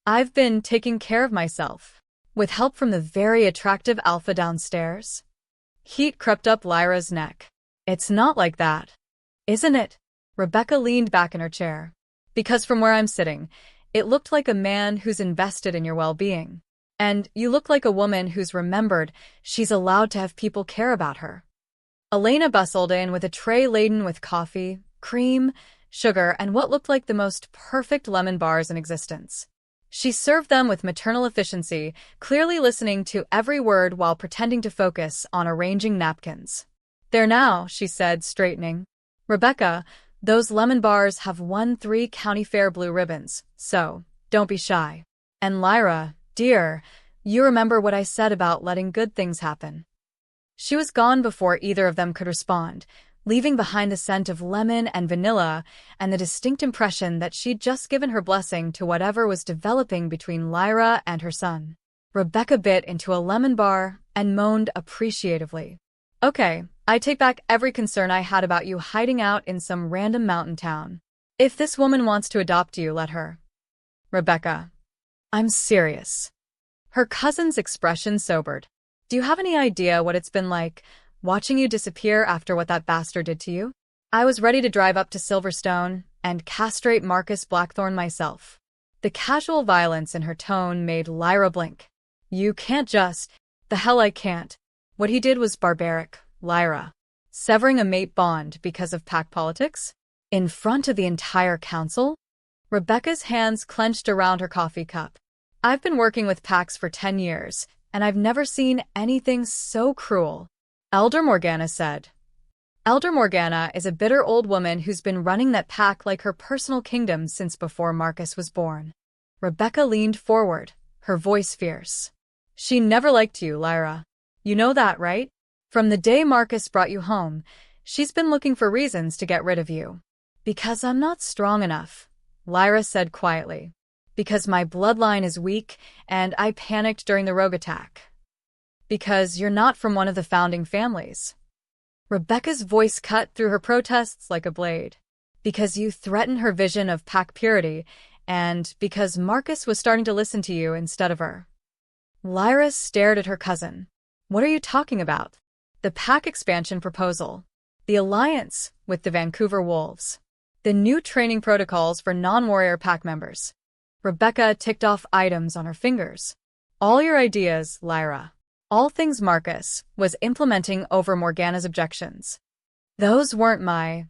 "I've been taking care of myself, with help from the very attractive Alpha downstairs." Heat crept up Lyra's neck. "It's not like that, isn't it?" Rebecca leaned back in her chair. "Because from where I'm sitting, it looked like a man who's invested in your well-being." And you look like a woman who's remembered she's allowed to have people care about her. Elena bustled in with a tray laden with coffee, cream, sugar, and what looked like the most perfect lemon bars in existence. She served them with maternal efficiency, clearly listening to every word while pretending to focus on arranging napkins. "There now," she said, straightening. "Rebecca, those lemon bars have won 3 county fair blue ribbons, so don't be shy. And Lyra, dear, you remember what I said about letting good things happen." She was gone before either of them could respond, leaving behind the scent of lemon and vanilla and the distinct impression that she'd just given her blessing to whatever was developing between Lyra and her son. Rebecca bit into a lemon bar and moaned appreciatively. "Okay, I take back every concern I had about you hiding out in some random mountain town. If this woman wants to adopt you, let her." "Rebecca, I'm serious." Her cousin's expression sobered. "Do you have any idea what it's been like, watching you disappear after what that bastard did to you? I was ready to drive up to Silverstone and castrate Marcus Blackthorne myself." The casual violence in her tone made Lyra blink. "You can't just—" "The hell I can't. What he did was barbaric, Lyra. Severing a mate bond because of pack politics? In front of the entire council?" Rebecca's hands clenched around her coffee cup. "I've been working with packs for 10 years, and I've never seen anything so cruel," Elder Morgana said. Elder Morgana is a bitter old woman who's been running that pack like her personal kingdom since before Marcus was born. Rebecca leaned forward, her voice fierce. "She never liked you, Lyra. You know that, right? From the day Marcus brought you home, she's been looking for reasons to get rid of you." "Because I'm not strong enough," Lyra said quietly. "Because my bloodline is weak, and I panicked during the rogue attack. Because you're not from one of the founding families." Rebecca's voice cut through her protests like a blade. "Because you threaten her vision of pack purity, and because Marcus was starting to listen to you instead of her." Lyra stared at her cousin. "What are you talking about?" "The pack expansion proposal. The alliance with the Vancouver Wolves. The new training protocols for non-warrior pack members." Rebecca ticked off items on her fingers. "All your ideas, Lyra. All things Marcus was implementing over Morgana's objections." "Those weren't my—"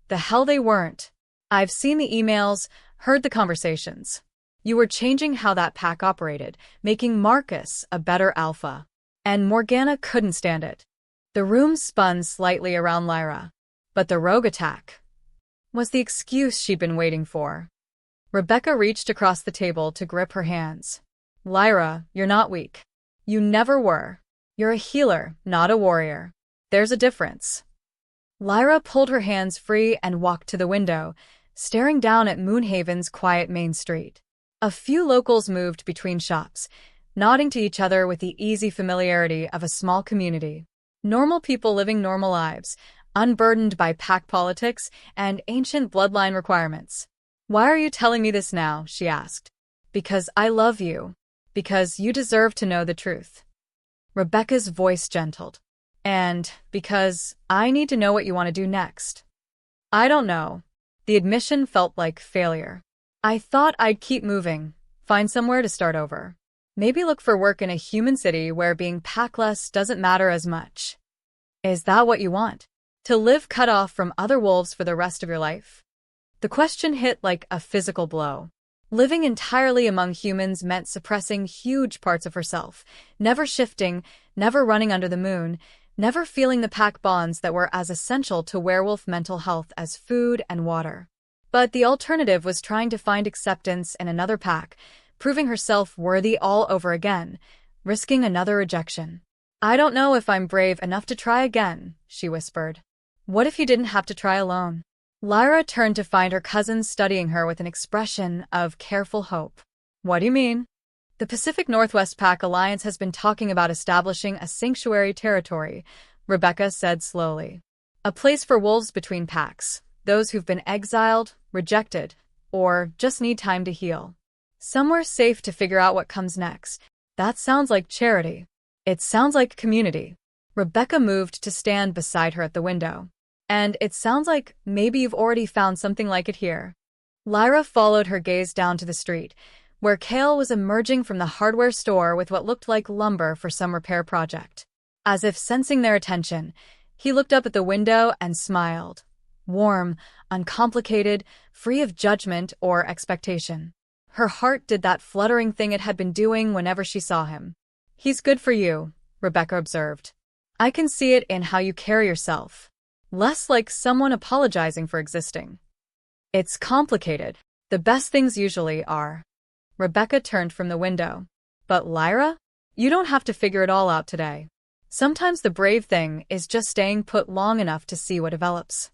"The hell they weren't. I've seen the emails, heard the conversations. You were changing how that pack operated, making Marcus a better alpha. And Morgana couldn't stand it." The room spun slightly around Lyra. But the rogue attack was the excuse she'd been waiting for. Rebecca reached across the table to grip her hands. "Lyra, you're not weak. You never were. You're a healer, not a warrior. There's a difference." Lyra pulled her hands free and walked to the window, staring down at Moonhaven's quiet main street. A few locals moved between shops, nodding to each other with the easy familiarity of a small community. Normal people living normal lives, unburdened by pack politics and ancient bloodline requirements. "Why are you telling me this now?" she asked. "Because I love you. Because you deserve to know the truth." Rebecca's voice gentled. "And because I need to know what you want to do next." "I don't know." The admission felt like failure. "I thought I'd keep moving, find somewhere to start over. Maybe look for work in a human city where being packless doesn't matter as much." "Is that what you want? To live cut off from other wolves for the rest of your life?" The question hit like a physical blow. Living entirely among humans meant suppressing huge parts of herself, never shifting, never running under the moon, never feeling the pack bonds that were as essential to werewolf mental health as food and water. But the alternative was trying to find acceptance in another pack, proving herself worthy all over again, risking another rejection. "I don't know if I'm brave enough to try again," she whispered. "What if you didn't have to try alone?" Lyra turned to find her cousin studying her with an expression of careful hope. "What do you mean?" "The Pacific Northwest Pack Alliance has been talking about establishing a sanctuary territory," Rebecca said slowly. "A place for wolves between packs, those who've been exiled, rejected, or just need time to heal. Somewhere safe to figure out what comes next." "That sounds like charity." "It sounds like community." Rebecca moved to stand beside her at the window. "And it sounds like maybe you've already found something like it here." Lyra followed her gaze down to the street, where Kael was emerging from the hardware store with what looked like lumber for some repair project. As if sensing their attention, he looked up at the window and smiled. Warm, uncomplicated, free of judgment or expectation. Her heart did that fluttering thing it had been doing whenever she saw him. "He's good for you," Rebecca observed. "I can see it in how you carry yourself. Less like someone apologizing for existing." "It's complicated. The best things usually are." Rebecca turned from the window. "But Lyra? You don't have to figure it all out today. Sometimes the brave thing is just staying put long enough to see what develops."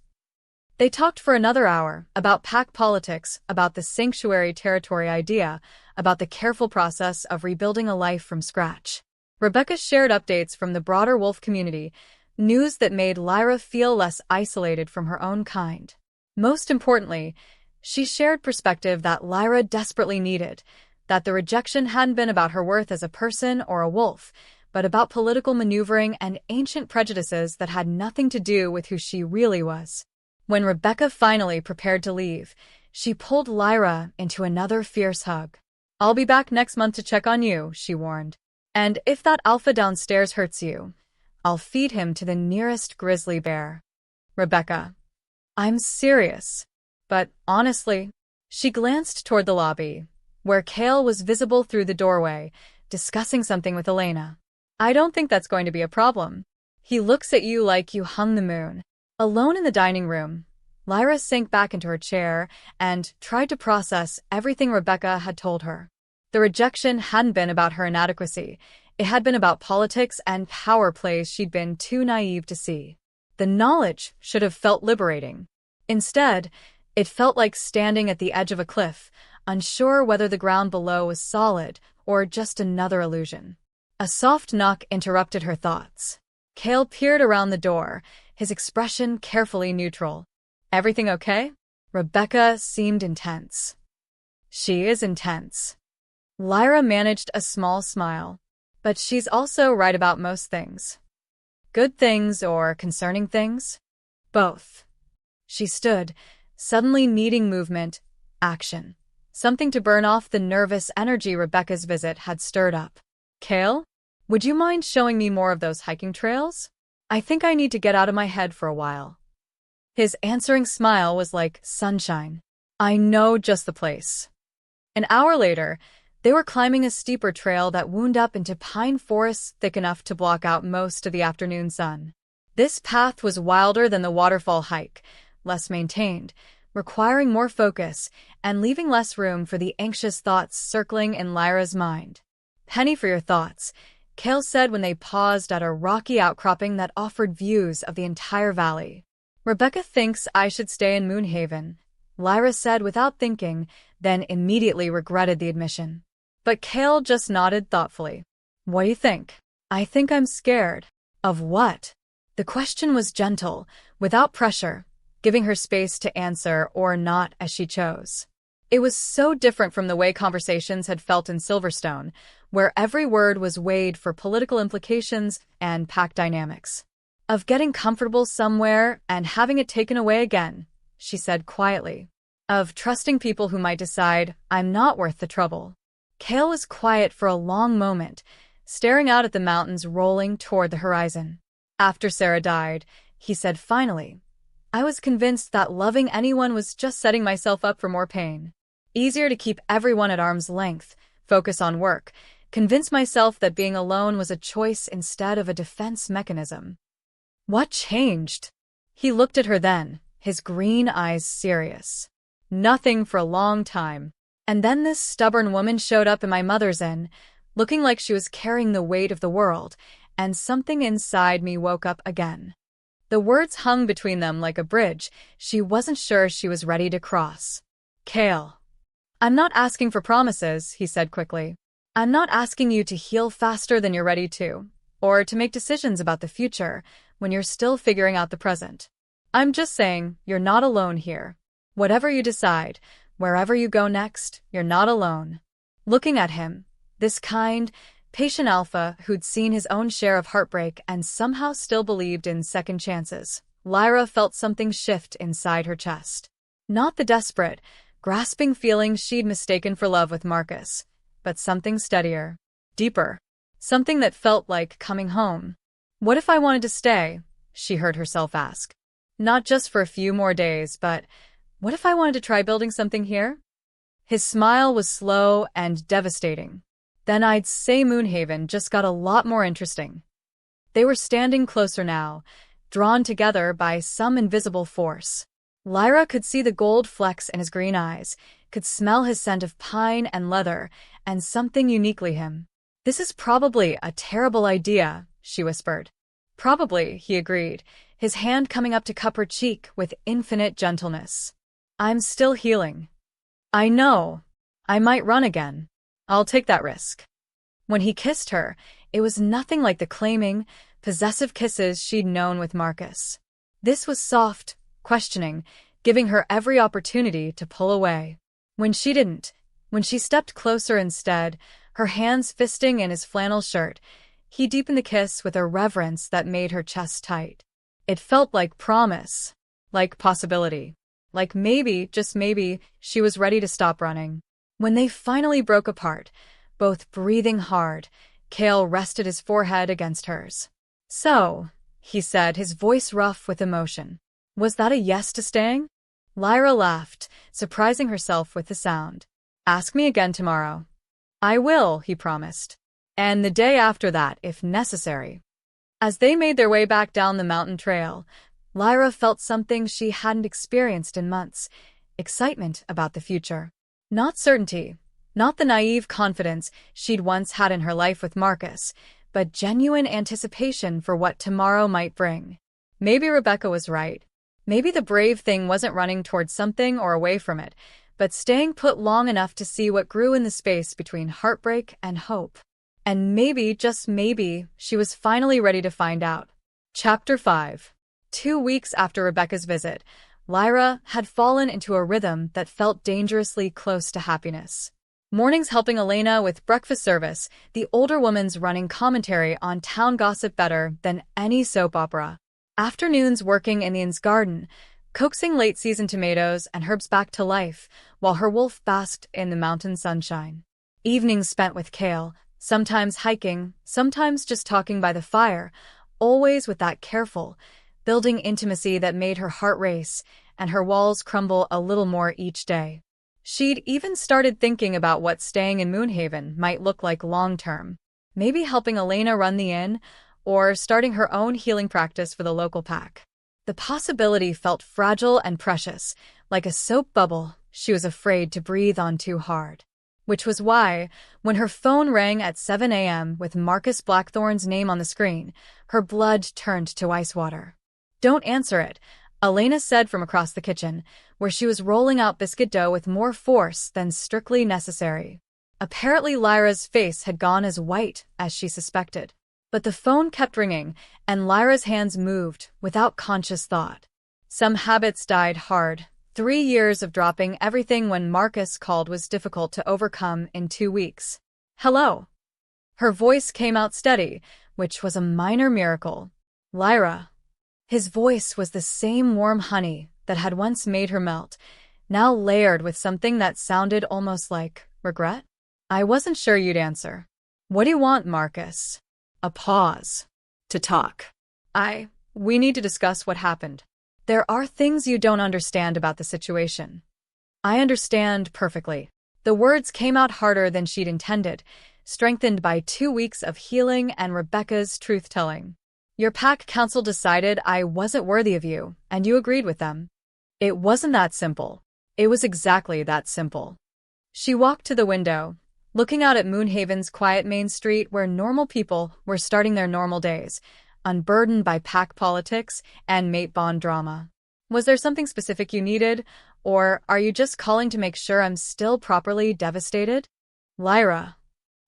They talked for another hour about pack politics, about the sanctuary territory idea, about the careful process of rebuilding a life from scratch. Rebecca shared updates from the broader wolf community, news that made Lyra feel less isolated from her own kind. Most importantly, she shared perspective that Lyra desperately needed, that the rejection hadn't been about her worth as a person or a wolf, but about political maneuvering and ancient prejudices that had nothing to do with who she really was. When Rebecca finally prepared to leave, she pulled Lyra into another fierce hug. "I'll be back next month to check on you," she warned. "And if that alpha downstairs hurts you, I'll feed him to the nearest grizzly bear." "Rebecca, I'm serious. But honestly," she glanced toward the lobby, where Kael was visible through the doorway, discussing something with Elena. "I don't think that's going to be a problem. He looks at you like you hung the moon." Alone in the dining room, Lyra sank back into her chair and tried to process everything Rebecca had told her. The rejection hadn't been about her inadequacy. It had been about politics and power plays she'd been too naive to see. The knowledge should have felt liberating. Instead, it felt like standing at the edge of a cliff, unsure whether the ground below was solid or just another illusion. A soft knock interrupted her thoughts. Kael peered around the door, his expression carefully neutral. "Everything okay?" Rebecca seemed intense. "She is intense." Lyra managed a small smile. "But she's also right about most things." "Good things or concerning things?" "Both." She stood, suddenly needing movement, action. Something to burn off the nervous energy Rebecca's visit had stirred up. "Kael, would you mind showing me more of those hiking trails? I think I need to get out of my head for a while." His answering smile was like sunshine. "I know just the place." An hour later, they were climbing a steeper trail that wound up into pine forests thick enough to block out most of the afternoon sun. This path was wilder than the waterfall hike, less maintained, requiring more focus and leaving less room for the anxious thoughts circling in Lyra's mind. "Penny for your thoughts," Kael said when they paused at a rocky outcropping that offered views of the entire valley. "Rebecca thinks I should stay in Moonhaven," Lyra said without thinking, then immediately regretted the admission. But Kael just nodded thoughtfully. "What do you think?" "I think I'm scared." "Of what?" The question was gentle, without pressure, giving her space to answer or not as she chose. It was so different from the way conversations had felt in Silverstone, where every word was weighed for political implications and pack dynamics. "Of getting comfortable somewhere and having it taken away again," she said quietly. "Of trusting people who might decide I'm not worth the trouble." Kael was quiet for a long moment, staring out at the mountains rolling toward the horizon. "After Sarah died," he said finally, "I was convinced that loving anyone was just setting myself up for more pain. Easier to keep everyone at arm's length, focus on work, convince myself that being alone was a choice instead of a defense mechanism." "What changed?" He looked at her then, his green eyes serious. "Nothing for a long time. And then this stubborn woman showed up in my mother's inn, looking like she was carrying the weight of the world, and something inside me woke up again." The words hung between them like a bridge she wasn't sure she was ready to cross. "Kael, I'm not asking for promises," he said quickly. "I'm not asking you to heal faster than you're ready to, or to make decisions about the future when you're still figuring out the present. I'm just saying you're not alone here. Whatever you decide, wherever you go next, you're not alone." Looking at him, this kind, patient alpha who'd seen his own share of heartbreak and somehow still believed in second chances, Lyra felt something shift inside her chest. Not the desperate, grasping feelings she'd mistaken for love with Marcus, but something steadier, deeper, something that felt like coming home. What if I wanted to stay? She heard herself ask. Not just for a few more days, but what if I wanted to try building something here? His smile was slow and devastating. Then I'd say Moonhaven just got a lot more interesting. They were standing closer now, drawn together by some invisible force. Lyra could see the gold flecks in his green eyes, could smell his scent of pine and leather, and something uniquely him. This is probably a terrible idea, she whispered. Probably, he agreed, his hand coming up to cup her cheek with infinite gentleness. I'm still healing. I know. I might run again. I'll take that risk. When he kissed her, it was nothing like the claiming, possessive kisses she'd known with Marcus. This was soft, questioning, giving her every opportunity to pull away. When she didn't, when she stepped closer instead, her hands fisting in his flannel shirt, he deepened the kiss with a reverence that made her chest tight. It felt like promise, like possibility, like maybe, just maybe, she was ready to stop running. When they finally broke apart, both breathing hard, Kael rested his forehead against hers. So, he said, his voice rough with emotion, was that a yes to staying? Lyra laughed, surprising herself with the sound. Ask me again tomorrow. I will, he promised. And the day after that, if necessary. As they made their way back down the mountain trail, Lyra felt something she hadn't experienced in months, excitement about the future. Not certainty, not the naive confidence she'd once had in her life with Marcus, but genuine anticipation for what tomorrow might bring. Maybe Rebecca was right. Maybe the brave thing wasn't running towards something or away from it, but staying put long enough to see what grew in the space between heartbreak and hope. And maybe, just maybe, she was finally ready to find out. Chapter 5. 2 weeks after Rebecca's visit, Lyra had fallen into a rhythm that felt dangerously close to happiness. Mornings helping Elena with breakfast service, the older woman's running commentary on town gossip better than any soap opera. Afternoons working in the inn's garden, coaxing late-season tomatoes and herbs back to life, while her wolf basked in the mountain sunshine. Evenings spent with Kael, sometimes hiking, sometimes just talking by the fire, always with that careful, building intimacy that made her heart race and her walls crumble a little more each day. She'd even started thinking about what staying in Moonhaven might look like long-term. Maybe helping Elena run the inn, or starting her own healing practice for the local pack. The possibility felt fragile and precious, like a soap bubble she was afraid to breathe on too hard. Which was why, when her phone rang at 7 a.m. with Marcus Blackthorn's name on the screen, her blood turned to ice water. Don't answer it, Elena said from across the kitchen, where she was rolling out biscuit dough with more force than strictly necessary. Apparently Lyra's face had gone as white as she suspected. But the phone kept ringing, and Lyra's hands moved without conscious thought. Some habits died hard. 3 years of dropping everything when Marcus called was difficult to overcome in 2 weeks. Hello. Her voice came out steady, which was a minor miracle. Lyra. His voice was the same warm honey that had once made her melt, now layered with something that sounded almost like regret. I wasn't sure you'd answer. What do you want, Marcus? A pause. To talk. We need to discuss what happened. There are things you don't understand about the situation. I understand perfectly. The words came out harder than she'd intended, strengthened by 2 weeks of healing and Rebecca's truth-telling. Your pack council decided I wasn't worthy of you, and you agreed with them. It wasn't that simple. It was exactly that simple. She walked to the window, looking out at Moonhaven's quiet main street where normal people were starting their normal days, unburdened by pack politics and mate bond drama. Was there something specific you needed, or are you just calling to make sure I'm still properly devastated? Lyra.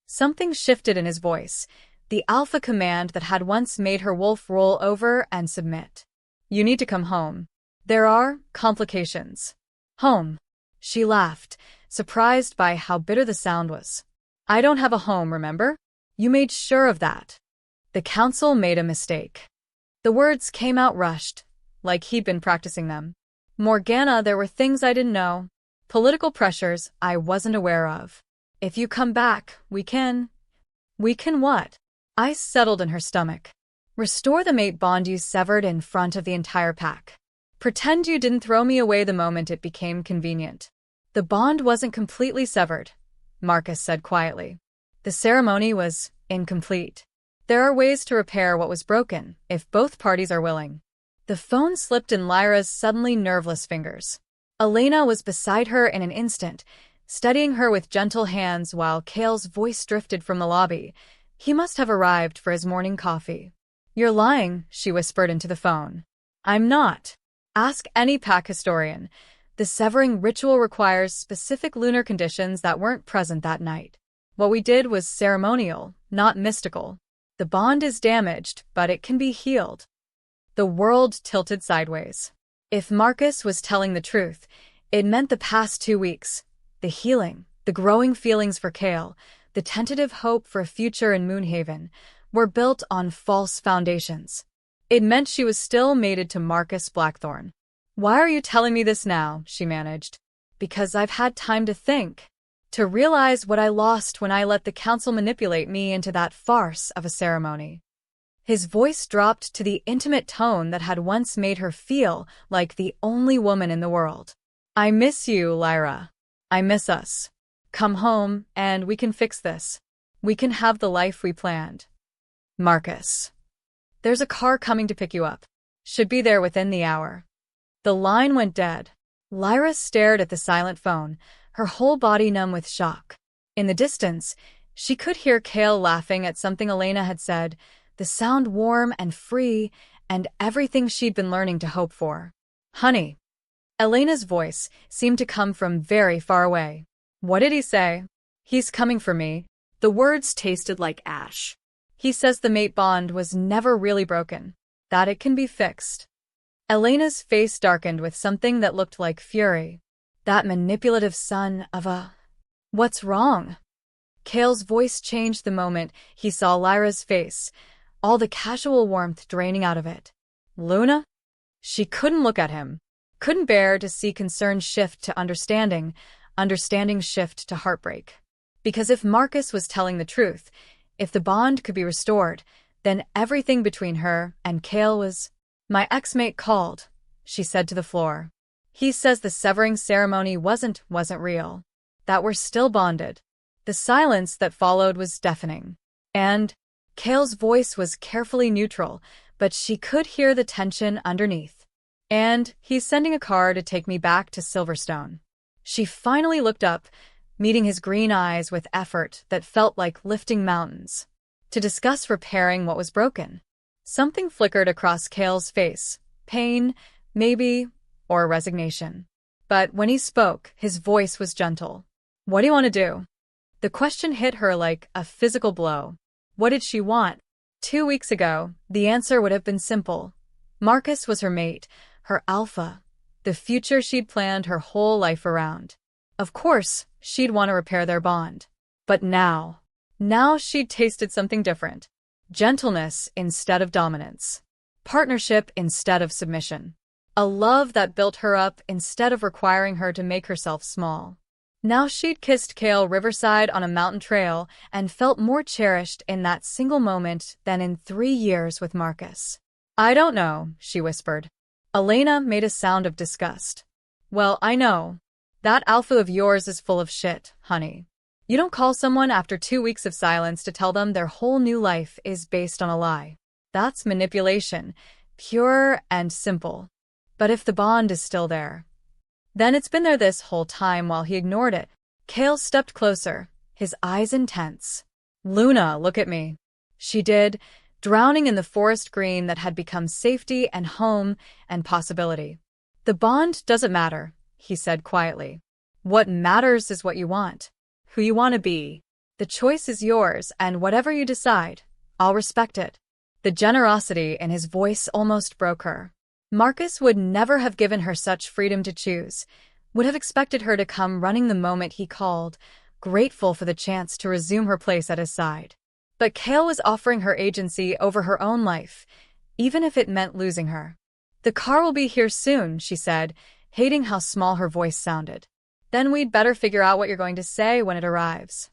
Something shifted in his voice, the alpha command that had once made her wolf roll over and submit. You need to come home. There are complications. Home. She laughed, surprised by how bitter the sound was. I don't have a home, remember? You made sure of that. The council made a mistake. The words came out rushed, like he'd been practicing them. Morgana, there were things I didn't know. Political pressures I wasn't aware of. If you come back, we can… We can what? Ice settled in her stomach. Restore the mate bond you severed in front of the entire pack. Pretend you didn't throw me away the moment it became convenient. The bond wasn't completely severed, Marcus said quietly. The ceremony was incomplete. There are ways to repair what was broken, if both parties are willing. The phone slipped in Lyra's suddenly nerveless fingers. Elena was beside her in an instant, steadying her with gentle hands while Kael's voice drifted from the lobby. He must have arrived for his morning coffee. You're lying, she whispered into the phone. I'm not. Ask any pack historian. The severing ritual requires specific lunar conditions that weren't present that night. What we did was ceremonial, not mystical. The bond is damaged, but it can be healed. The world tilted sideways. If Marcus was telling the truth, it meant the past 2 weeks. The healing, the growing feelings for Kael, the tentative hope for a future in Moonhaven, were built on false foundations. It meant she was still mated to Marcus Blackthorn. Why are you telling me this now? She managed. Because I've had time to think. To realize what I lost when I let the council manipulate me into that farce of a ceremony. His voice dropped to the intimate tone that had once made her feel like the only woman in the world. I miss you, Lyra. I miss us. Come home, and we can fix this. We can have the life we planned. Marcus. There's a car coming to pick you up. Should be there within the hour. The line went dead. Lyra stared at the silent phone, her whole body numb with shock. In the distance, she could hear Kael laughing at something Elena had said, the sound warm and free, and everything she'd been learning to hope for. Honey. Elena's voice seemed to come from very far away. What did he say? He's coming for me. The words tasted like ash. He says the mate bond was never really broken, that it can be fixed. Elena's face darkened with something that looked like fury. That manipulative son of a… What's wrong? Kael's voice changed the moment he saw Lyra's face, all the casual warmth draining out of it. Luna? She couldn't look at him, couldn't bear to see concern shift to understanding, understanding shift to heartbreak. Because if Marcus was telling the truth, if the bond could be restored, then everything between her and Kael was… My ex-mate called, she said to the floor. He says the severing ceremony wasn't real. That we're still bonded. The silence that followed was deafening. And Kael's voice was carefully neutral, but she could hear the tension underneath. And he's sending a car to take me back to Silverstone. She finally looked up, meeting his green eyes with effort that felt like lifting mountains. To discuss repairing what was broken. Something flickered across Kael's face. Pain, maybe, or resignation. But when he spoke, his voice was gentle. What do you want to do? The question hit her like a physical blow. What did she want? 2 weeks ago, the answer would have been simple. Marcus was her mate, her alpha, the future she'd planned her whole life around. Of course, she'd want to repair their bond. But now she'd tasted something different. Gentleness instead of dominance. Partnership instead of submission. A love that built her up instead of requiring her to make herself small. Now she'd kissed Kael riverside on a mountain trail and felt more cherished in that single moment than in 3 years with Marcus. I don't know, she whispered. Elena made a sound of disgust. Well, I know. That alpha of yours is full of shit, honey. You don't call someone after 2 weeks of silence to tell them their whole new life is based on a lie. That's manipulation, pure and simple. But if the bond is still there, then it's been there this whole time while he ignored it. Kael stepped closer, his eyes intense. Luna, look at me. She did, drowning in the forest green that had become safety and home and possibility. The bond doesn't matter, he said quietly. What matters is what you want. Who you want to be. The choice is yours, and whatever you decide, I'll respect it. The generosity in his voice almost broke her. Marcus would never have given her such freedom to choose, would have expected her to come running the moment he called, grateful for the chance to resume her place at his side. But Kael was offering her agency over her own life, even if it meant losing her. The car will be here soon, she said, hating how small her voice sounded. Then we'd better figure out what you're going to say when it arrives.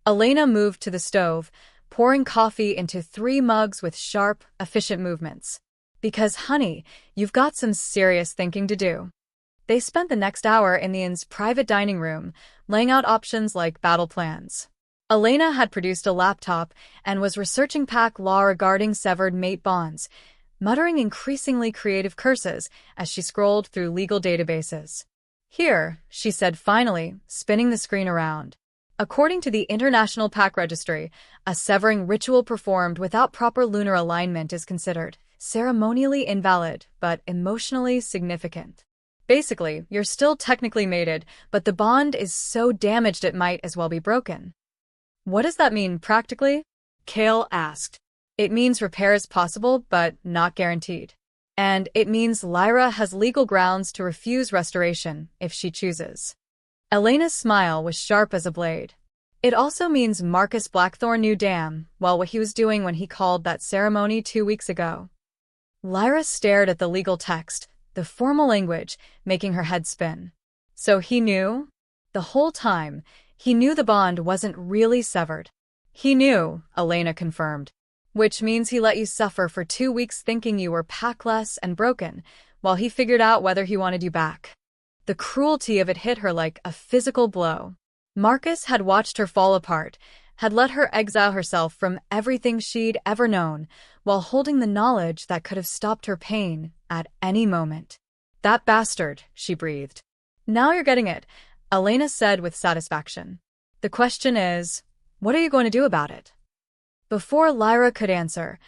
Elena moved to the stove, pouring coffee into 3 mugs with sharp, efficient movements. Because, honey, you've got some serious thinking to do. They spent the next hour in the inn's private dining room, laying out options like battle plans. Elena had produced a laptop and was researching pack law regarding severed mate bonds, muttering increasingly creative curses as she scrolled through legal databases. Here, she said finally, spinning the screen around. According to the International Pack Registry, a severing ritual performed without proper lunar alignment is considered ceremonially invalid, but emotionally significant. Basically, you're still technically mated, but the bond is so damaged it might as well be broken. What does that mean practically? Kael asked. It means repair is possible, but not guaranteed. And it means Lyra has legal grounds to refuse restoration if she chooses. Elena's smile was sharp as a blade. It also means Marcus Blackthorne knew damn well what he was doing when he called that ceremony 2 weeks ago. Lyra stared at the legal text, the formal language, making her head spin. So he knew? The whole time, he knew the bond wasn't really severed. He knew, Elena confirmed. Which means he let you suffer for 2 weeks thinking you were packless and broken, while he figured out whether he wanted you back. The cruelty of it hit her like a physical blow. Marcus had watched her fall apart, had let her exile herself from everything she'd ever known, while holding the knowledge that could have stopped her pain at any moment. That bastard, she breathed. Now you're getting it, Elena said with satisfaction. The question is, what are you going to do about it? Before Lyra could answer,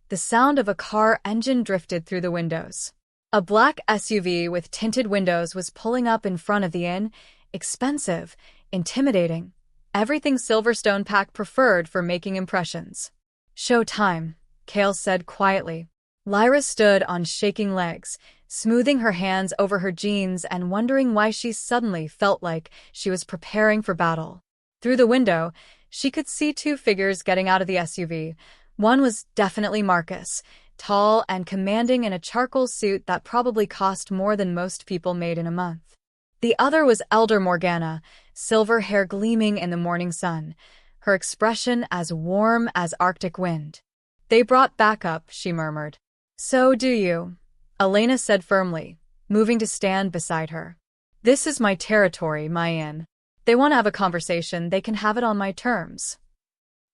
the sound of a car engine drifted through the windows. A black SUV with tinted windows was pulling up in front of the inn, expensive, intimidating, everything Silverstone Pack preferred for making impressions. Show time, Kael said quietly. Lyra stood on shaking legs, smoothing her hands over her jeans and wondering why she suddenly felt like she was preparing for battle. Through the window, she could see 2 figures getting out of the SUV. One was definitely Marcus, tall and commanding in a charcoal suit that probably cost more than most people made in a month. The other was Elder Morgana, silver hair gleaming in the morning sun, her expression as warm as Arctic wind. They brought backup, she murmured. So do you, Elena said firmly, moving to stand beside her. This is my territory, my inn. They want to have a conversation, they can have it on my terms.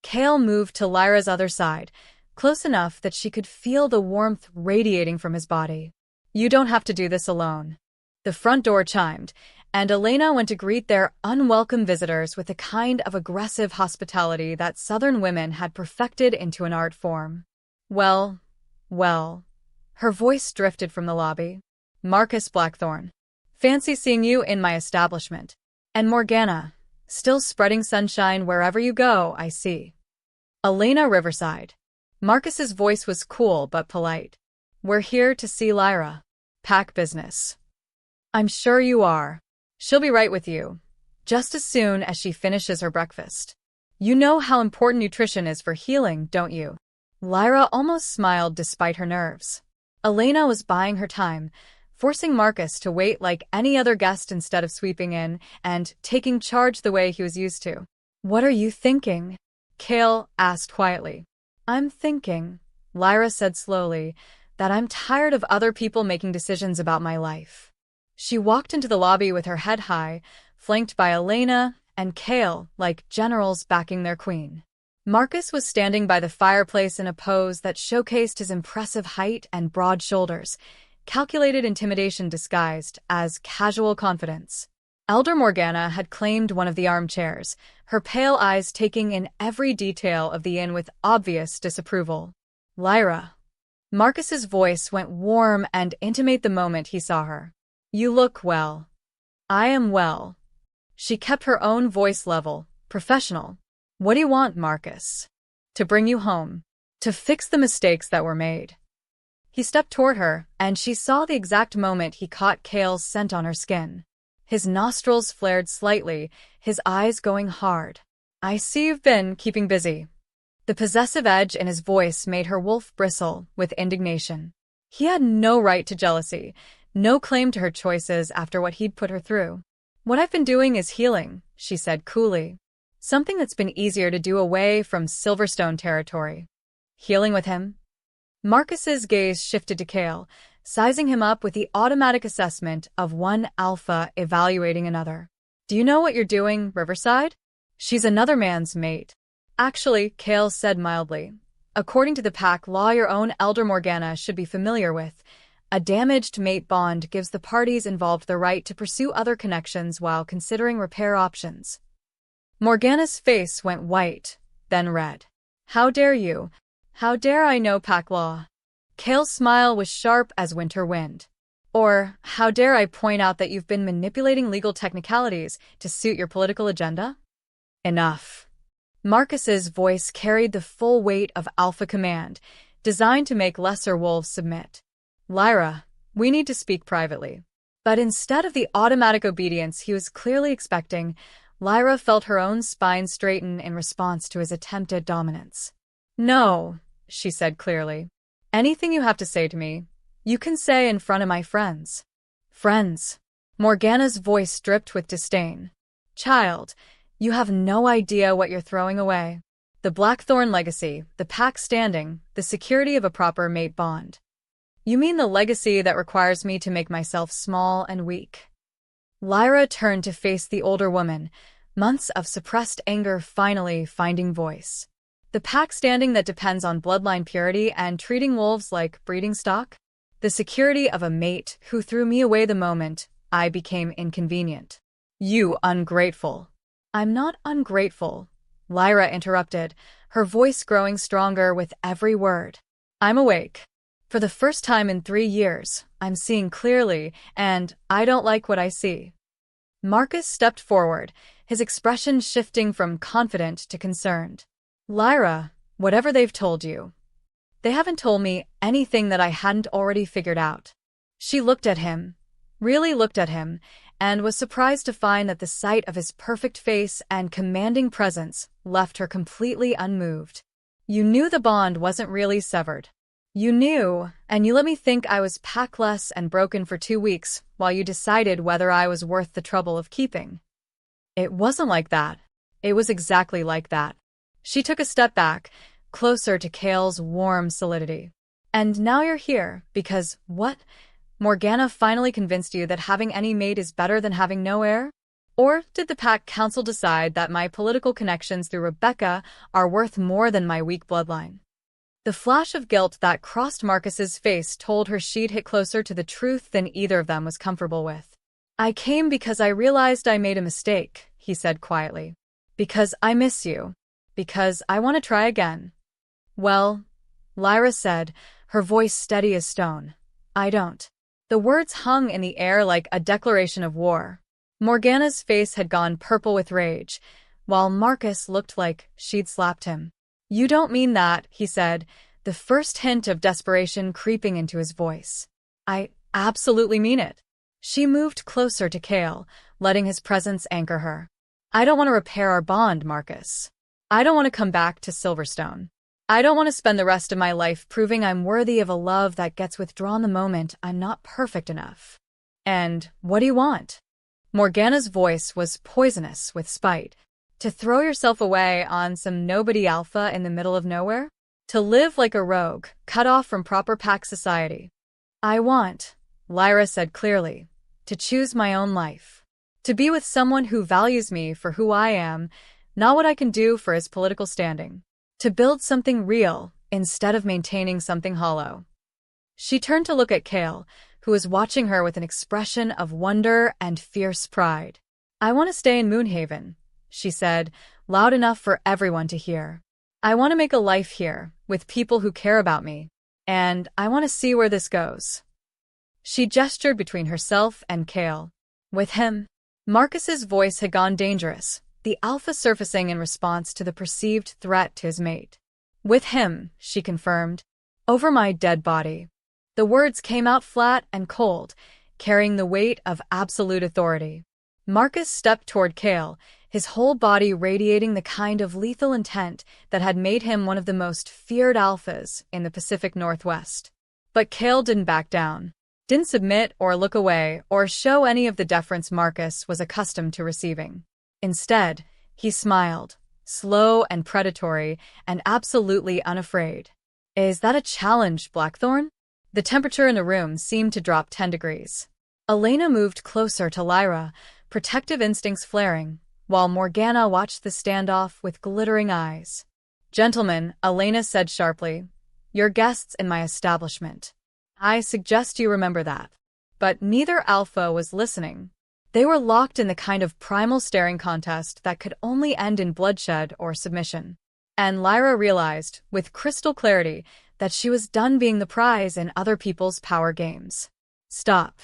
Kael moved to Lyra's other side, close enough that she could feel the warmth radiating from his body. You don't have to do this alone. The front door chimed, and Elena went to greet their unwelcome visitors with a kind of aggressive hospitality that Southern women had perfected into an art form. Well, her voice drifted from the lobby. Marcus Blackthorne. Fancy seeing you in my establishment. And Morgana, still spreading sunshine wherever you go, I see. Elena Riverside. Marcus's voice was cool but polite. We're here to see Lyra. Pack business. I'm sure you are. She'll be right with you, just as soon as she finishes her breakfast. You know how important nutrition is for healing, don't you? Lyra almost smiled despite her nerves. Elena was buying her time, forcing Marcus to wait like any other guest instead of sweeping in and taking charge the way he was used to. What are you thinking? Kael asked quietly. I'm thinking, Lyra said slowly, that I'm tired of other people making decisions about my life. She walked into the lobby with her head high, flanked by Elena and Kael like generals backing their queen. Marcus was standing by the fireplace in a pose that showcased his impressive height and broad shoulders, calculated intimidation disguised as casual confidence. Elder Morgana had claimed one of the armchairs, her pale eyes taking in every detail of the inn with obvious disapproval. Lyra. Marcus's voice went warm and intimate the moment he saw her. You look well. I am well. She kept her own voice level, professional. What do you want, Marcus? To bring you home. To fix the mistakes that were made. He stepped toward her, and she saw the exact moment he caught Kael's scent on her skin. His nostrils flared slightly, his eyes going hard. I see you've been keeping busy. The possessive edge in his voice made her wolf bristle with indignation. He had no right to jealousy, no claim to her choices after what he'd put her through. What I've been doing is healing, she said coolly. Something that's been easier to do away from Silverstone territory. Healing with him? Marcus's gaze shifted to Kael, sizing him up with the automatic assessment of one alpha evaluating another. Do you know what you're doing, Riverside? She's another man's mate. Actually, Kael said mildly. According to the pack law your own elder Morgana should be familiar with, a damaged mate bond gives the parties involved the right to pursue other connections while considering repair options. Morgana's face went white, then red. How dare you? How dare I know pack law? Kael's smile was sharp as winter wind. Or, how dare I point out that you've been manipulating legal technicalities to suit your political agenda? Enough. Marcus's voice carried the full weight of alpha command, designed to make lesser wolves submit. Lyra, we need to speak privately. But instead of the automatic obedience he was clearly expecting, Lyra felt her own spine straighten in response to his attempted dominance. No, she said clearly. Anything you have to say to me, you can say in front of my friends. Friends? Morgana's voice dripped with disdain. Child, you have no idea what you're throwing away. The Blackthorn legacy, the pack standing, the security of a proper mate bond. You mean the legacy that requires me to make myself small and weak? Lyra turned to face the older woman, months of suppressed anger finally finding voice. The pack standing that depends on bloodline purity and treating wolves like breeding stock? The security of a mate who threw me away the moment I became inconvenient. You ungrateful. I'm not ungrateful, Lyra interrupted, her voice growing stronger with every word. I'm awake. For the first time in 3 years, I'm seeing clearly, and I don't like what I see. Marcus stepped forward, his expression shifting from confident to concerned. Lyra, whatever they've told you, they haven't told me anything that I hadn't already figured out. She looked at him, really looked at him, and was surprised to find that the sight of his perfect face and commanding presence left her completely unmoved. You knew the bond wasn't really severed. You knew, and you let me think I was packless and broken for 2 weeks while you decided whether I was worth the trouble of keeping. It wasn't like that. It was exactly like that. She took a step back, closer to Kael's warm solidity. And now you're here, because, what? Morgana finally convinced you that having any mate is better than having no heir? Or did the Pack Council decide that my political connections through Rebecca are worth more than my weak bloodline? The flash of guilt that crossed Marcus's face told her she'd hit closer to the truth than either of them was comfortable with. I came because I realized I made a mistake, he said quietly. Because I miss you. Because I want to try again. Well, Lyra said, her voice steady as stone. I don't. The words hung in the air like a declaration of war. Morgana's face had gone purple with rage, while Marcus looked like she'd slapped him. You don't mean that, he said, the first hint of desperation creeping into his voice. I absolutely mean it. She moved closer to Kael, letting his presence anchor her. I don't want to repair our bond, Marcus. I don't want to come back to Silverstone. I don't want to spend the rest of my life proving I'm worthy of a love that gets withdrawn the moment I'm not perfect enough. And what do you want? Morgana's voice was poisonous with spite. To throw yourself away on some nobody alpha in the middle of nowhere? To live like a rogue, cut off from proper pack society? I want, Lyra said clearly, to choose my own life. To be with someone who values me for who I am, not what I can do for his political standing. To build something real instead of maintaining something hollow. She turned to look at Kael, who was watching her with an expression of wonder and fierce pride. I want to stay in Moonhaven, she said, loud enough for everyone to hear. I want to make a life here, with people who care about me. And I want to see where this goes. She gestured between herself and Kael. With him. Marcus's voice had gone dangerous, the alpha surfacing in response to the perceived threat to his mate. With him, she confirmed. Over my dead body. The words came out flat and cold, carrying the weight of absolute authority. Marcus stepped toward Kael, his whole body radiating the kind of lethal intent that had made him one of the most feared alphas in the Pacific Northwest. But Kael didn't back down. Didn't submit or look away or show any of the deference Marcus was accustomed to receiving. Instead, he smiled, slow and predatory and absolutely unafraid. Is that a challenge, Blackthorn? The temperature in the room seemed to drop 10 degrees. Elena moved closer to Lyra, protective instincts flaring, while Morgana watched the standoff with glittering eyes. Gentlemen, Elena said sharply, you're guests in my establishment. I suggest you remember that. But neither alpha was listening. They were locked in the kind of primal staring contest that could only end in bloodshed or submission. And Lyra realized, with crystal clarity, that she was done being the prize in other people's power games. Stop.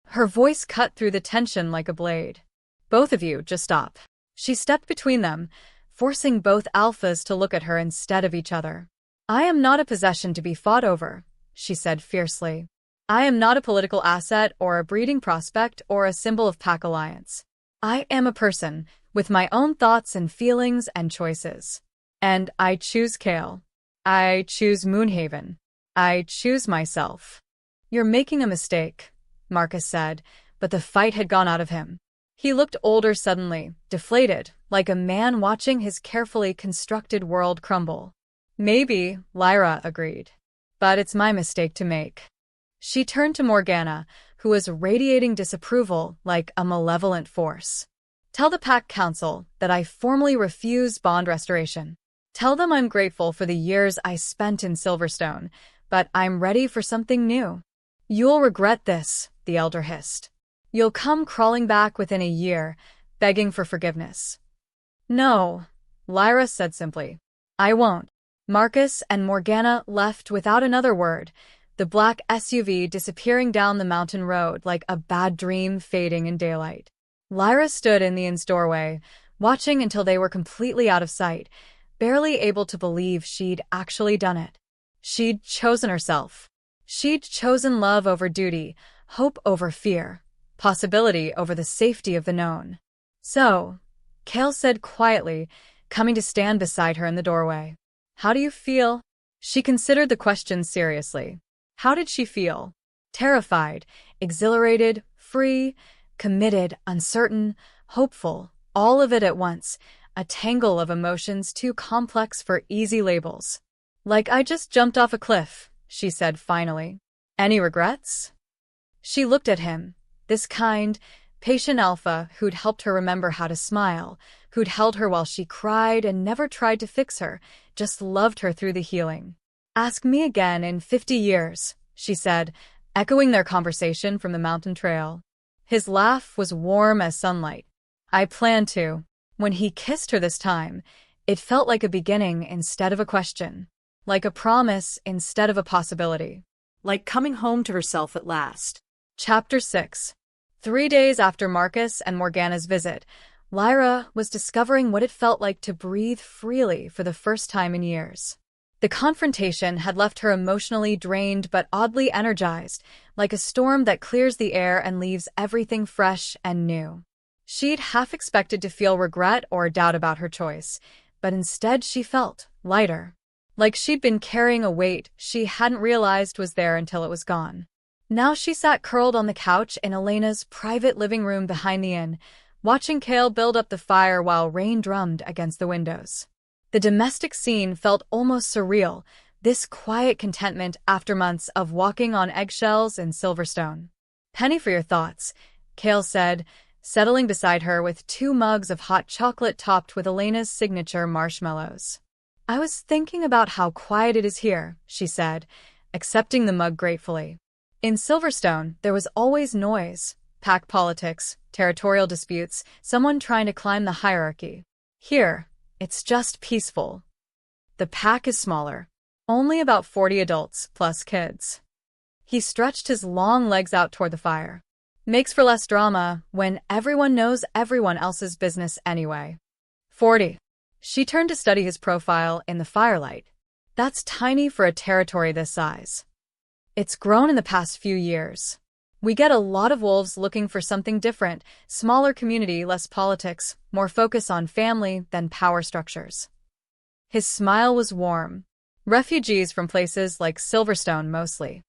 Her voice cut through the tension like a blade. Both of you, just stop. She stepped between them, forcing both alphas to look at her instead of each other. I am not a possession to be fought over, she said fiercely. I am not a political asset or a breeding prospect or a symbol of pack alliance. I am a person, with my own thoughts and feelings and choices. And I choose Kael. I choose Moonhaven. I choose myself. You're making a mistake, Marcus said, but the fight had gone out of him. He looked older suddenly, deflated, like a man watching his carefully constructed world crumble. Maybe, Lyra agreed. But it's my mistake to make. She turned to Morgana, who was radiating disapproval like a malevolent force. Tell the Pack Council that I formally refuse bond restoration. Tell them I'm grateful for the years I spent in Silverstone, but I'm ready for something new. You'll regret this, the elder hissed. You'll come crawling back within a year, begging for forgiveness. No, Lyra said simply. I won't. Marcus and Morgana left without another word, the black SUV disappearing down the mountain road like a bad dream fading in daylight. Lyra stood in the inn's doorway, watching until they were completely out of sight, barely able to believe she'd actually done it. She'd chosen herself. She'd chosen love over duty, hope over fear, possibility over the safety of the known. So, Kael said quietly, coming to stand beside her in the doorway. How do you feel? She considered the question seriously. How did she feel? Terrified, exhilarated, free, committed, uncertain, hopeful, all of it at once, a tangle of emotions too complex for easy labels. Like I just jumped off a cliff, she said finally. Any regrets? She looked at him, this kind, patient alpha who'd helped her remember how to smile, who'd held her while she cried and never tried to fix her, just loved her through the healing. Ask me again in 50 years, she said, echoing their conversation from the mountain trail. His laugh was warm as sunlight. I plan to. When he kissed her this time, it felt like a beginning instead of a question, like a promise instead of a possibility. Like coming home to herself at last. Chapter 6. 3 days after Marcus and Morgana's visit, Lyra was discovering what it felt like to breathe freely for the first time in years. The confrontation had left her emotionally drained but oddly energized, like a storm that clears the air and leaves everything fresh and new. She'd half expected to feel regret or doubt about her choice, but instead she felt lighter. Like she'd been carrying a weight she hadn't realized was there until it was gone. Now she sat curled on the couch in Elena's private living room behind the inn, watching Kael build up the fire while rain drummed against the windows. The domestic scene felt almost surreal, this quiet contentment after months of walking on eggshells in Silverstone. Penny for your thoughts, Kael said, settling beside her with 2 mugs of hot chocolate topped with Elena's signature marshmallows. I was thinking about how quiet it is here, she said, accepting the mug gratefully. In Silverstone, there was always noise, pack politics, territorial disputes, someone trying to climb the hierarchy. Here, it's just peaceful. The pack is smaller, only about 40 adults plus kids. He stretched his long legs out toward the fire. Makes for less drama when everyone knows everyone else's business anyway. 40. She turned to study his profile in the firelight. That's tiny for a territory this size. It's grown in the past few years. We get a lot of wolves looking for something different, smaller community, less politics, more focus on family than power structures. His smile was warm. Refugees from places like Silverstone mostly.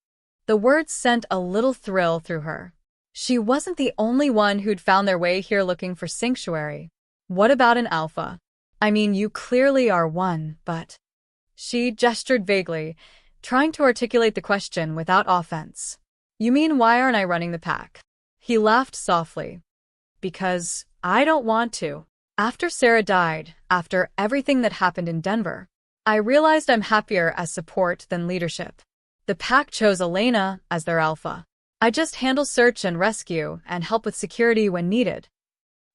The words sent a little thrill through her. She wasn't the only one who'd found their way here looking for sanctuary. What about an alpha? I mean, you clearly are one, but… She gestured vaguely, trying to articulate the question without offense. You mean why aren't I running the pack? He laughed softly. Because I don't want to. After Sarah died, after everything that happened in Denver, I realized I'm happier as support than leadership. The pack chose Elena as their alpha. I just handle search and rescue and help with security when needed.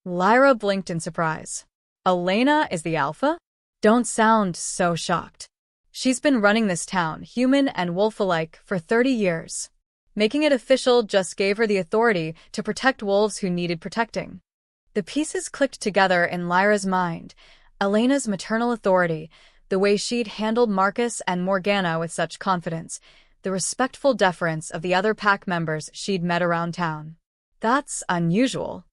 Lyra blinked in surprise. Elena is the alpha? Don't sound so shocked. She's been running this town, human and wolf alike, for 30 years. Making it official just gave her the authority to protect wolves who needed protecting. The pieces clicked together in Lyra's mind. Elena's maternal authority, the way she'd handled Marcus and Morgana with such confidence, the respectful deference of the other pack members she'd met around town. That's unusual.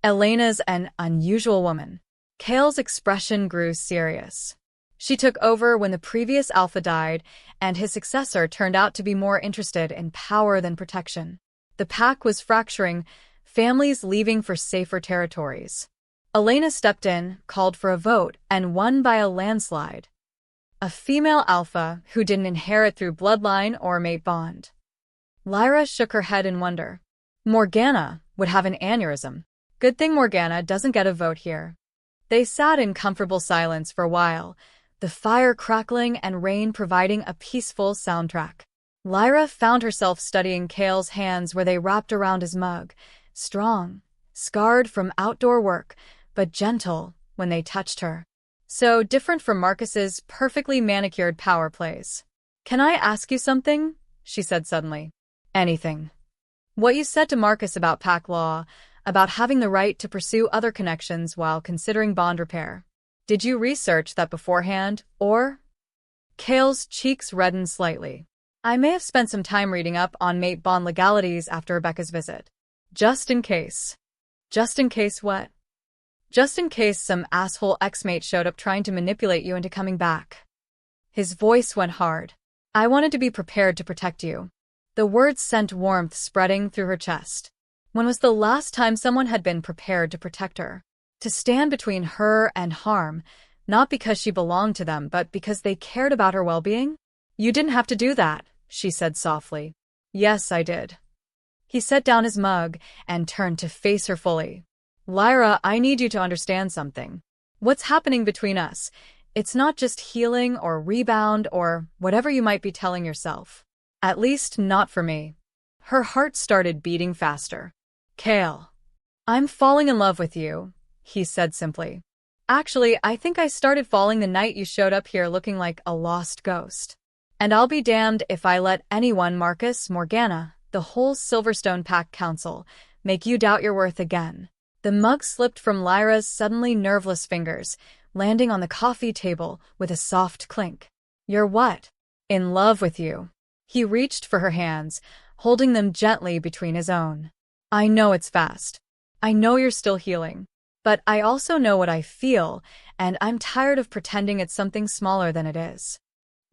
Elena's an unusual woman. Kael's expression grew serious. She took over when the previous alpha died, and his successor turned out to be more interested in power than protection. The pack was fracturing, families leaving for safer territories. Elena stepped in, called for a vote, and won by a landslide. A female alpha who didn't inherit through bloodline or mate bond. Lyra shook her head in wonder. Morgana would have an aneurysm. Good thing Morgana doesn't get a vote here. They sat in comfortable silence for a while, the fire crackling and rain providing a peaceful soundtrack. Lyra found herself studying Kael's hands where they wrapped around his mug, strong, scarred from outdoor work, but gentle when they touched her. So different from Marcus's perfectly manicured power plays. Can I ask you something? She said suddenly. Anything. What you said to Marcus about pack law, about having the right to pursue other connections while considering bond repair. Did you research that beforehand, or? Kael's cheeks reddened slightly. I may have spent some time reading up on mate bond legalities after Rebecca's visit. Just in case. Just in case what? Just in case some asshole ex-mate showed up trying to manipulate you into coming back. His voice went hard. I wanted to be prepared to protect you. The words sent warmth spreading through her chest. When was the last time someone had been prepared to protect her? To stand between her and harm, not because she belonged to them, but because they cared about her well-being? You didn't have to do that, she said softly. Yes, I did. He set down his mug and turned to face her fully. Lyra, I need you to understand something. What's happening between us? It's not just healing or rebound or whatever you might be telling yourself. At least not for me. Her heart started beating faster. Kael. I'm falling in love with you, he said simply. Actually, I think I started falling the night you showed up here looking like a lost ghost. And I'll be damned if I let anyone, Marcus, Morgana, the whole Silverstone Pack Council, make you doubt your worth again. The mug slipped from Lyra's suddenly nerveless fingers, landing on the coffee table with a soft clink. You're what? In love with you. He reached for her hands, holding them gently between his own. I know it's fast. I know you're still healing. But I also know what I feel, and I'm tired of pretending it's something smaller than it is.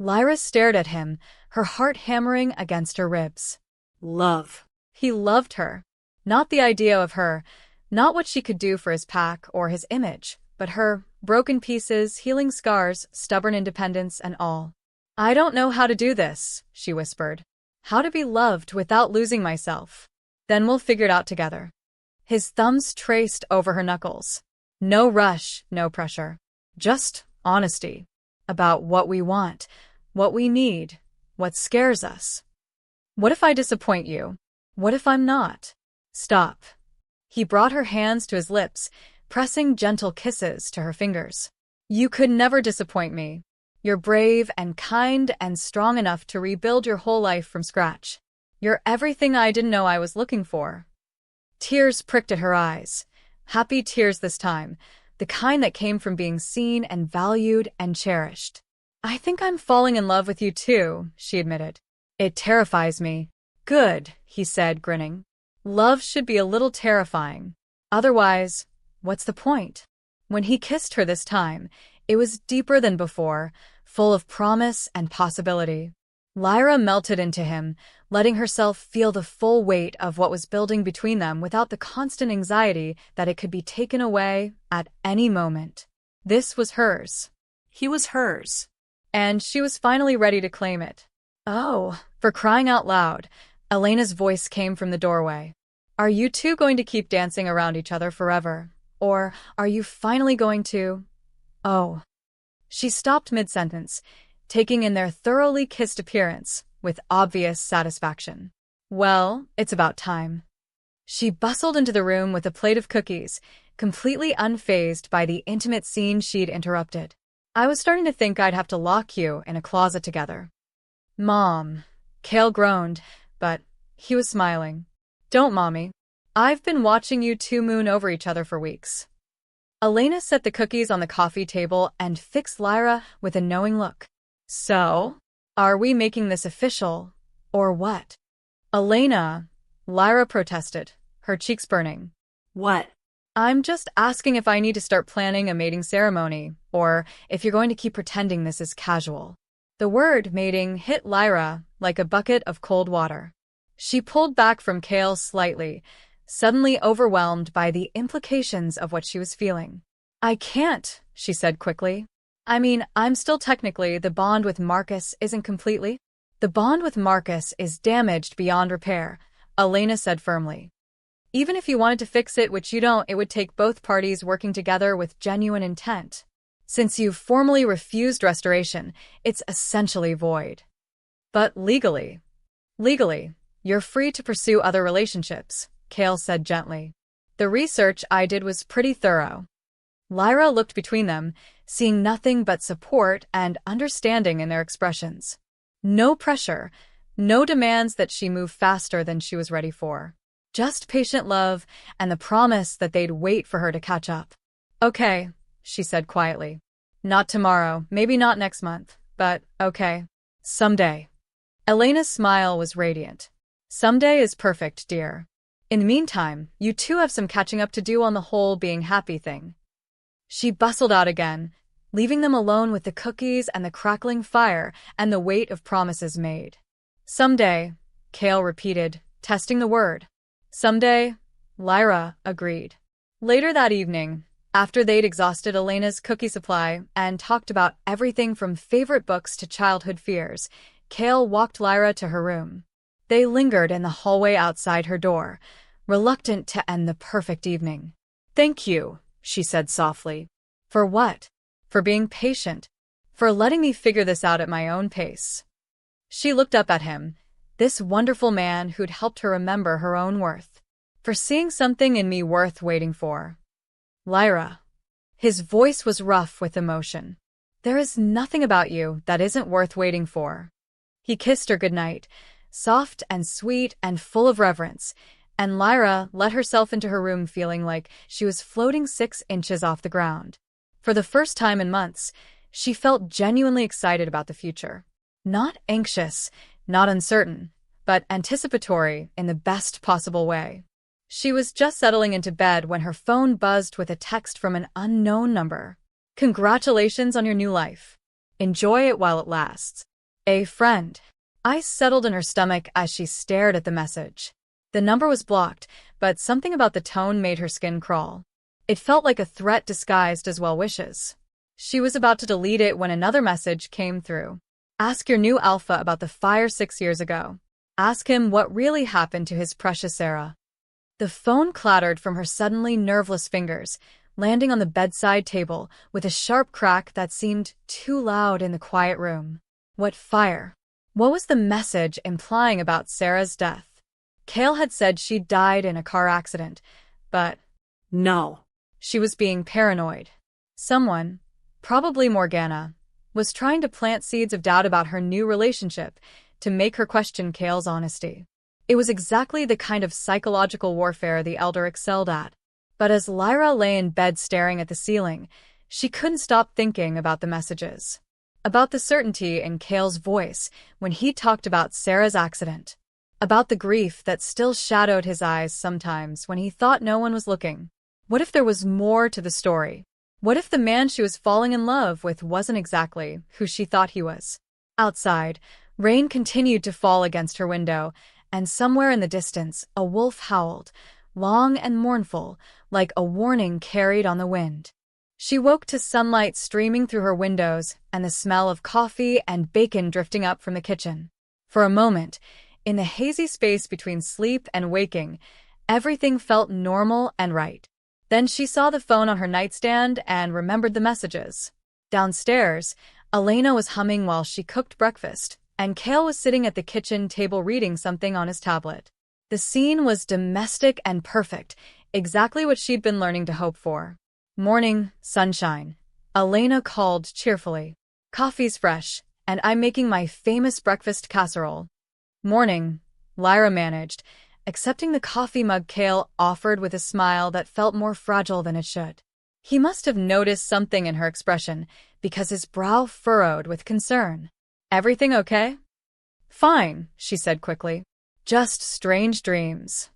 Lyra stared at him, her heart hammering against her ribs. Love. He loved her. Not the idea of her, not what she could do for his pack or his image, but her broken pieces, healing scars, stubborn independence, and all. I don't know how to do this, she whispered. How to be loved without losing myself. Then we'll figure it out together. His thumbs traced over her knuckles. No rush, no pressure. Just honesty. About what we want, what we need, what scares us. What if I disappoint you? What if I'm not? Stop. He brought her hands to his lips, pressing gentle kisses to her fingers. You could never disappoint me. You're brave and kind and strong enough to rebuild your whole life from scratch. You're everything I didn't know I was looking for. Tears pricked at her eyes. Happy tears this time, the kind that came from being seen and valued and cherished. I think I'm falling in love with you too, she admitted. It terrifies me. Good, he said, grinning. Love should be a little terrifying. Otherwise, what's the point? When he kissed her this time, it was deeper than before, full of promise and possibility. Lyra melted into him, letting herself feel the full weight of what was building between them without the constant anxiety that it could be taken away at any moment. This was hers. He was hers. And she was finally ready to claim it. Oh, for crying out loud, Elena's voice came from the doorway. Are you two going to keep dancing around each other forever? Or are you finally going to… Oh. She stopped mid-sentence, taking in their thoroughly kissed appearance with obvious satisfaction. Well, it's about time. She bustled into the room with a plate of cookies, completely unfazed by the intimate scene she'd interrupted. I was starting to think I'd have to lock you in a closet together. Mom, Kael groaned, but he was smiling. Don't, Mommy. I've been watching you two moon over each other for weeks. Elena set the cookies on the coffee table and fixed Lyra with a knowing look. So, are we making this official, or what? Elena, Lyra protested, her cheeks burning. What? I'm just asking if I need to start planning a mating ceremony, or if you're going to keep pretending this is casual. The word mating hit Lyra like a bucket of cold water. She pulled back from Kael slightly, suddenly overwhelmed by the implications of what she was feeling. I can't, she said quickly. I mean, I'm still technically, the bond with Marcus isn't completely. The bond with Marcus is damaged beyond repair, Elena said firmly. Even if you wanted to fix it, which you don't, it would take both parties working together with genuine intent. Since you've formally refused restoration, it's essentially void. But legally, you're free to pursue other relationships, Kael said gently. The research I did was pretty thorough. Lyra looked between them, seeing nothing but support and understanding in their expressions. No pressure, no demands that she move faster than she was ready for. Just patient love and the promise that they'd wait for her to catch up. Okay, she said quietly. Not tomorrow, maybe not next month, but okay. Someday. Elena's smile was radiant. Someday is perfect, dear. In the meantime, you two have some catching up to do on the whole being happy thing. She bustled out again, leaving them alone with the cookies and the crackling fire and the weight of promises made. Someday, Kael repeated, testing the word. Someday, Lyra agreed. Later that evening, after they'd exhausted Elena's cookie supply and talked about everything from favorite books to childhood fears, Kael walked Lyra to her room. They lingered in the hallway outside her door, reluctant to end the perfect evening. Thank you, she said softly. For what? For being patient. For letting me figure this out at my own pace. She looked up at him, this wonderful man who'd helped her remember her own worth. For seeing something in me worth waiting for. Lyra. His voice was rough with emotion. There is nothing about you that isn't worth waiting for. He kissed her goodnight, soft and sweet and full of reverence, and Lyra let herself into her room feeling like she was floating 6 inches off the ground. For the first time in months, she felt genuinely excited about the future. Not anxious, not uncertain, but anticipatory in the best possible way. She was just settling into bed when her phone buzzed with a text from an unknown number. Congratulations on your new life. Enjoy it while it lasts. A friend. Ice settled in her stomach as she stared at the message. The number was blocked, but something about the tone made her skin crawl. It felt like a threat disguised as well wishes. She was about to delete it when another message came through. Ask your new alpha about the fire 6 years ago. Ask him what really happened to his precious Sarah. The phone clattered from her suddenly nerveless fingers, landing on the bedside table with a sharp crack that seemed too loud in the quiet room. What fire? What was the message implying about Sarah's death? Kael had said she died in a car accident, but… No. She was being paranoid. Someone, probably Morgana, was trying to plant seeds of doubt about her new relationship to make her question Kael's honesty. It was exactly the kind of psychological warfare the Elder excelled at. But as Lyra lay in bed staring at the ceiling, she couldn't stop thinking about the messages. About the certainty in Kael's voice when he talked about Sarah's accident. About the grief that still shadowed his eyes sometimes when he thought no one was looking. What if there was more to the story? What if the man she was falling in love with wasn't exactly who she thought he was? Outside, Rain continued to fall against her window, and somewhere in the distance, a wolf howled, long and mournful, like a warning carried on the wind. She woke to sunlight streaming through her windows and the smell of coffee and bacon drifting up from the kitchen. For a moment, in the hazy space between sleep and waking, everything felt normal and right. Then she saw the phone on her nightstand and remembered the messages. Downstairs, Elena was humming while she cooked breakfast, and Kael was sitting at the kitchen table reading something on his tablet. The scene was domestic and perfect, exactly what she'd been learning to hope for. Morning, sunshine. Elena called cheerfully. Coffee's fresh, and I'm making my famous breakfast casserole. Morning, Lyra managed, accepting the coffee mug Kael offered with a smile that felt more fragile than it should. He must have noticed something in her expression, because his brow furrowed with concern. Everything okay? Fine, she said quickly. Just strange dreams.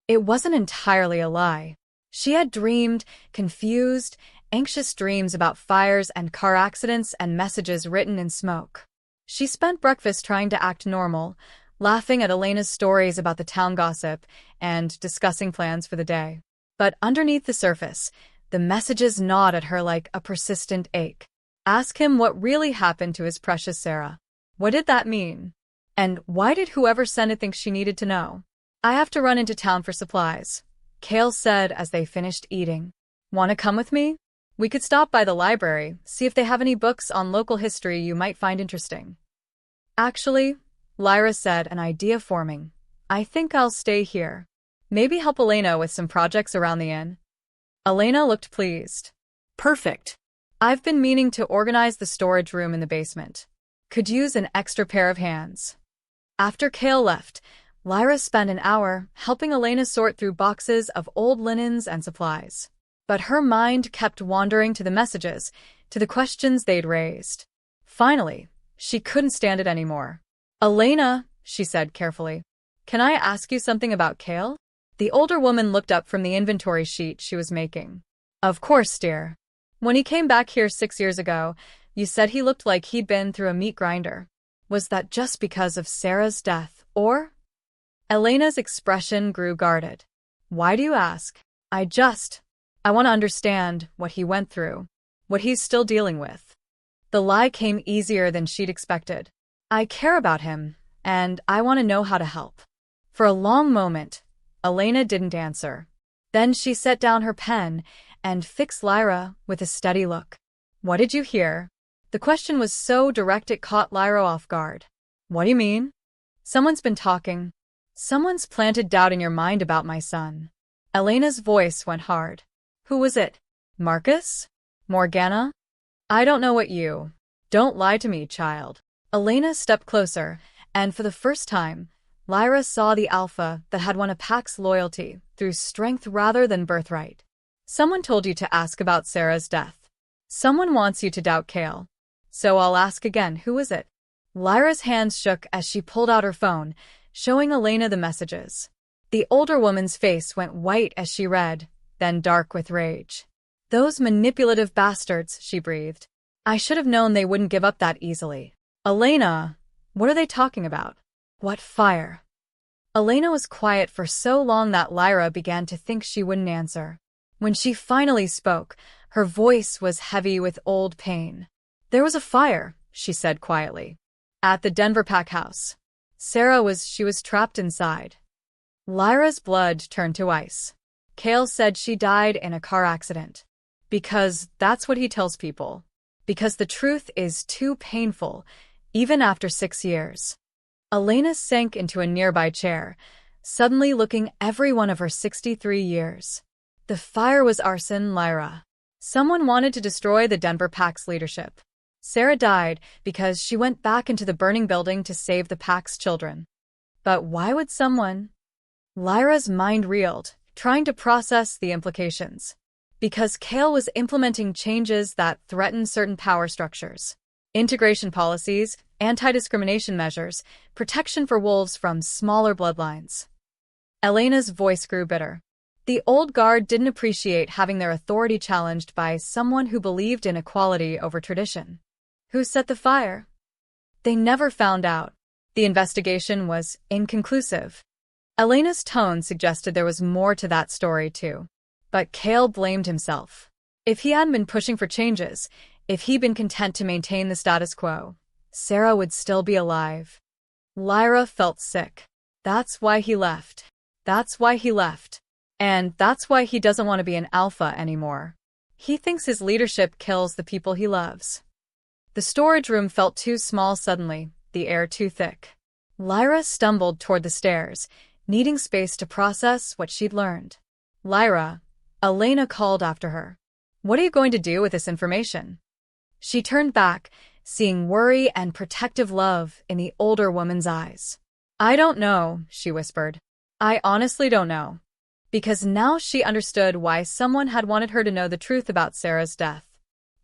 It wasn't entirely a lie. She had dreamed, confused, anxious dreams about fires and car accidents and messages written in smoke. She spent breakfast trying to act normal, laughing at Elena's stories about the town gossip and discussing plans for the day. But underneath the surface, the messages gnawed at her like a persistent ache. Ask him what really happened to his precious Sarah. What did that mean? And why did whoever sent it think she needed to know? I have to run into town for supplies, Kael said as they finished eating. Want to come with me? We could stop by the library, see if they have any books on local history you might find interesting. Actually, Lyra said, an idea forming. I think I'll stay here. Maybe help Elena with some projects around the inn. Elena looked pleased. Perfect. I've been meaning to organize the storage room in the basement. Could use an extra pair of hands. After Kael left, Lyra spent an hour helping Elena sort through boxes of old linens and supplies. But her mind kept wandering to the messages, to the questions they'd raised. Finally, she couldn't stand it anymore. Elena, she said carefully, can I ask you something about Kael? The older woman looked up from the inventory sheet she was making. Of course, dear. When he came back here 6 years ago, you said he looked like he'd been through a meat grinder. Was that just because of Sarah's death, or? Elena's expression grew guarded. Why do you ask? I want to understand what he went through, what he's still dealing with. The lie came easier than she'd expected. I care about him, and I want to know how to help. For a long moment, Elena didn't answer. Then she set down her pen and fixed Lyra with a steady look. What did you hear? The question was so direct it caught Lyra off guard. What do you mean? Someone's been talking. Someone's planted doubt in your mind about my son. Elena's voice went hard. Who was it? Marcus? Morgana? I don't know what you. Don't lie to me, child. Elena stepped closer, and for the first time, Lyra saw the alpha that had won a pack's loyalty through strength rather than birthright. Someone told you to ask about Sarah's death. Someone wants you to doubt Kael. So I'll ask again, who is it? Lyra's hands shook as she pulled out her phone, showing Elena the messages. The older woman's face went white as she read, then dark with rage. Those manipulative bastards, she breathed. I should have known they wouldn't give up that easily. Elena, what are they talking about? What fire? Elena was quiet for so long that Lyra began to think she wouldn't answer. When she finally spoke, her voice was heavy with old pain. There was a fire, she said quietly. At the Denver Pack house. She was trapped inside. Lyra's blood turned to ice. Kael said she died in a car accident. Because that's what he tells people. Because the truth is too painful, even after 6 years. Elena sank into a nearby chair, suddenly looking every one of her 63 years. The fire was arson, Lyra. Someone wanted to destroy the Denver Pack's leadership. Sarah died because she went back into the burning building to save the Pack's children. But why would someone? Lyra's mind reeled, trying to process the implications. Because Kael was implementing changes that threatened certain power structures. Integration policies, anti-discrimination measures, protection for wolves from smaller bloodlines. Elena's voice grew bitter. The old guard didn't appreciate having their authority challenged by someone who believed in equality over tradition. Who set the fire? They never found out. The investigation was inconclusive. Elena's tone suggested there was more to that story, too. But Kael blamed himself. If he hadn't been pushing for changes, if he'd been content to maintain the status quo, Sarah would still be alive. Lyra felt sick. That's why he left. That's why he left. And that's why he doesn't want to be an alpha anymore. He thinks his leadership kills the people he loves. The storage room felt too small suddenly, the air too thick. Lyra stumbled toward the stairs, needing space to process what she'd learned. Lyra, Elena called after her. What are you going to do with this information? She turned back, seeing worry and protective love in the older woman's eyes. I don't know, she whispered. I honestly don't know. Because now she understood why someone had wanted her to know the truth about Sarah's death.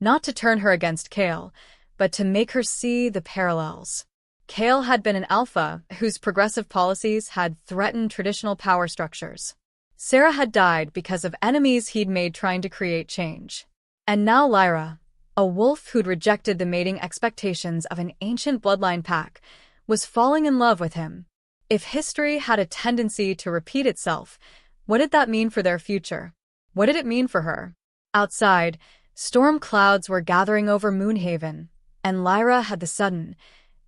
Not to turn her against Kael, but to make her see the parallels. Kael had been an alpha whose progressive policies had threatened traditional power structures. Sarah had died because of enemies he'd made trying to create change. And now Lyra, a wolf who'd rejected the mating expectations of an ancient bloodline pack, was falling in love with him. If history had a tendency to repeat itself, what did that mean for their future? What did it mean for her? Outside, storm clouds were gathering over Moonhaven, and Lyra had the sudden,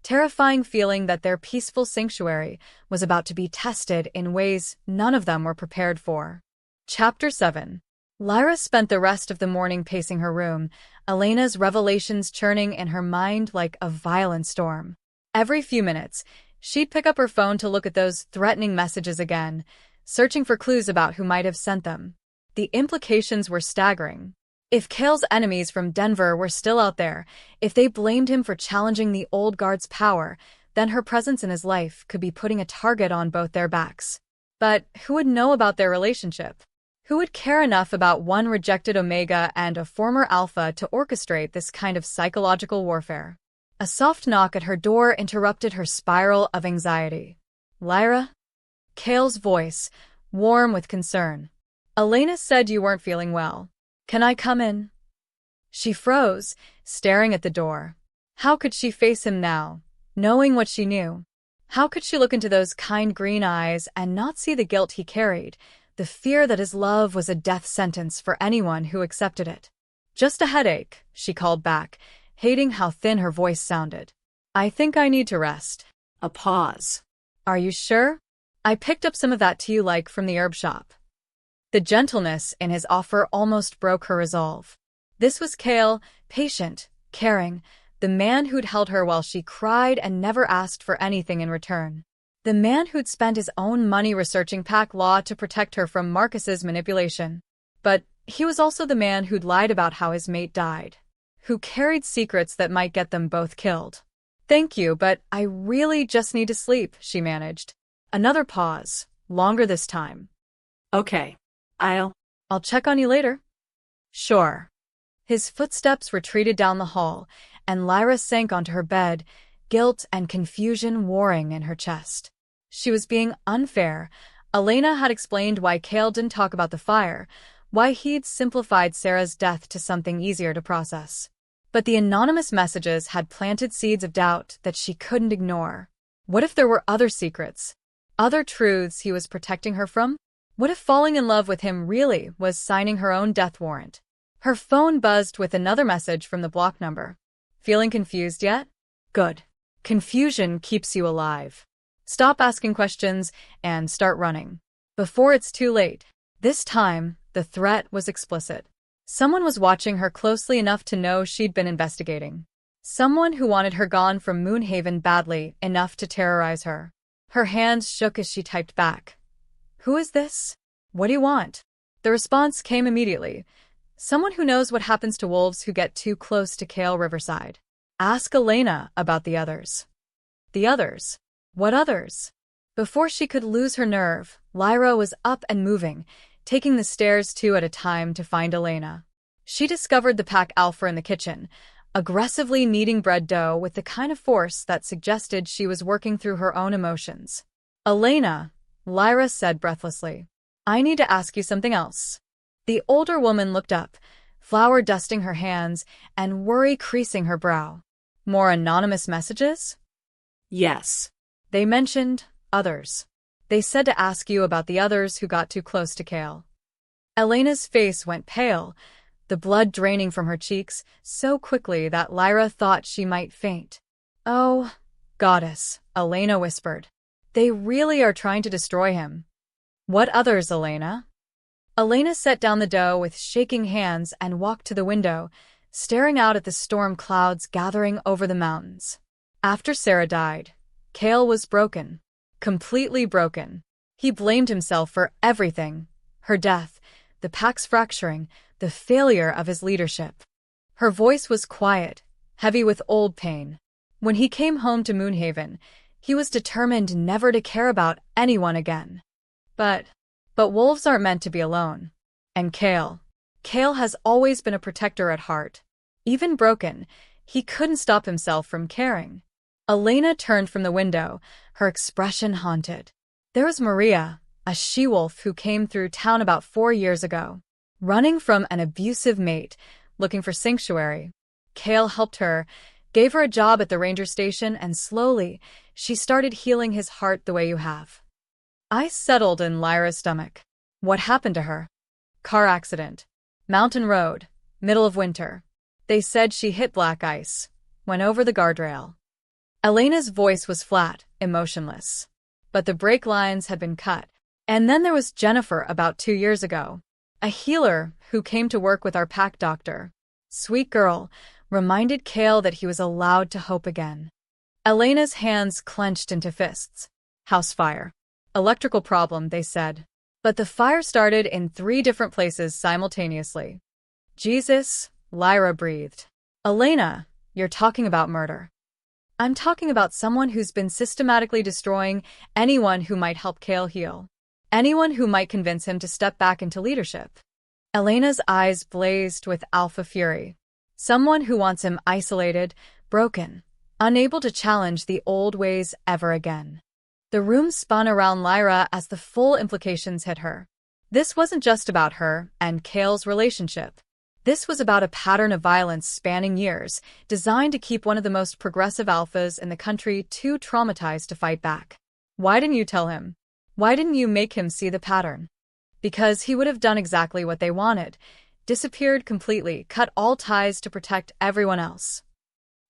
terrifying feeling that their peaceful sanctuary was about to be tested in ways none of them were prepared for. Chapter 7. Lyra spent the rest of the morning pacing her room, Elena's revelations churning in her mind like a violent storm. Every few minutes, she'd pick up her phone to look at those threatening messages again, searching for clues about who might have sent them. The implications were staggering. If Kael's enemies from Denver were still out there, if they blamed him for challenging the old guard's power, then her presence in his life could be putting a target on both their backs. But who would know about their relationship? Who would care enough about one rejected Omega and a former Alpha to orchestrate this kind of psychological warfare? A soft knock at her door interrupted her spiral of anxiety. Lyra? Kael's voice, warm with concern. Elena said you weren't feeling well. Can I come in? She froze, staring at the door. How could she face him now, knowing what she knew? How could she look into those kind green eyes and not see the guilt he carried, the fear that his love was a death sentence for anyone who accepted it? Just a headache, she called back, hating how thin her voice sounded. I think I need to rest. A pause. Are you sure? I picked up some of that tea you like from the herb shop. The gentleness in his offer almost broke her resolve. This was Kael, patient, caring, the man who'd held her while she cried and never asked for anything in return. The man who'd spent his own money researching pack law to protect her from Marcus's manipulation. But he was also the man who'd lied about how his mate died, who carried secrets that might get them both killed. Thank you, but I really just need to sleep, she managed. Another pause, longer this time. Okay. I'll check on you later. Sure. His footsteps retreated down the hall, and Lyra sank onto her bed, guilt and confusion warring in her chest. She was being unfair. Elena had explained why Kael didn't talk about the fire, why he'd simplified Sarah's death to something easier to process. But the anonymous messages had planted seeds of doubt that she couldn't ignore. What if there were other secrets? Other truths he was protecting her from? What if falling in love with him really was signing her own death warrant? Her phone buzzed with another message from the block number. Feeling confused yet? Good. Confusion keeps you alive. Stop asking questions and start running. Before it's too late. This time, the threat was explicit. Someone was watching her closely enough to know she'd been investigating. Someone who wanted her gone from Moonhaven badly enough to terrorize her. Her hands shook as she typed back. Who is this? What do you want? The response came immediately. Someone who knows what happens to wolves who get too close to Kael Riverside. Ask Elena about the others. The others? What others? Before she could lose her nerve, Lyra was up and moving, taking the stairs two at a time to find Elena. She discovered the pack Alpha in the kitchen, aggressively kneading bread dough with the kind of force that suggested she was working through her own emotions. Elena, Lyra said breathlessly. I need to ask you something else. The older woman looked up, flour dusting her hands and worry creasing her brow. More anonymous messages? Yes. They mentioned others. They said to ask you about the others who got too close to Kael. Elena's face went pale, the blood draining from her cheeks so quickly that Lyra thought she might faint. Oh, goddess, Elena whispered. They really are trying to destroy him. What others, Elena? Elena set down the dough with shaking hands and walked to the window, staring out at the storm clouds gathering over the mountains. After Sarah died, Kael was broken. Completely broken. He blamed himself for everything. Her death, the pack's fracturing, the failure of his leadership. Her voice was quiet, heavy with old pain. When he came home to Moonhaven, he was determined never to care about anyone again. But wolves aren't meant to be alone. And Kael has always been a protector at heart. Even broken, he couldn't stop himself from caring. Elena turned from the window, her expression haunted. There was Maria, a she-wolf who came through town about 4 years ago, running from an abusive mate, looking for sanctuary. Kael helped her, gave her a job at the ranger station, and slowly, she started healing his heart the way you have. Ice settled in Lyra's stomach. What happened to her? Car accident. Mountain road. Middle of winter. They said she hit black ice. Went over the guardrail. Elena's voice was flat, emotionless. But the brake lines had been cut. And then there was Jennifer about 2 years ago. A healer who came to work with our pack doctor. Sweet girl, reminded Kael that he was allowed to hope again. Elena's hands clenched into fists. House fire. Electrical problem, they said. But the fire started in 3 different places simultaneously. Jesus, Lyra breathed. Elena, you're talking about murder. I'm talking about someone who's been systematically destroying anyone who might help Kael heal. Anyone who might convince him to step back into leadership. Elena's eyes blazed with alpha fury. Someone who wants him isolated, broken, unable to challenge the old ways ever again. The room spun around Lyra as the full implications hit her. This wasn't just about her and Kael's relationship. This was about a pattern of violence spanning years, designed to keep one of the most progressive alphas in the country too traumatized to fight back. Why didn't you tell him? Why didn't you make him see the pattern? Because he would have done exactly what they wanted, disappeared completely, cut all ties to protect everyone else.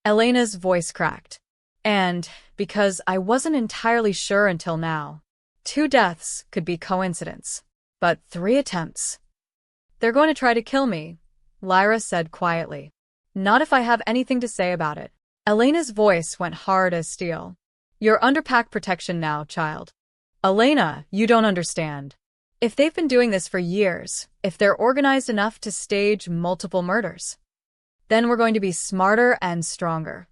Elena's voice cracked. And because I wasn't entirely sure until now. 2 deaths could be coincidence, but 3 attempts. They're going to try to kill me, Lyra said quietly. Not if I have anything to say about it. Elena's voice went hard as steel. You're under pack protection now, child. Elena, you don't understand. If they've been doing this for years, if they're organized enough to stage multiple murders, then we're going to be smarter and stronger.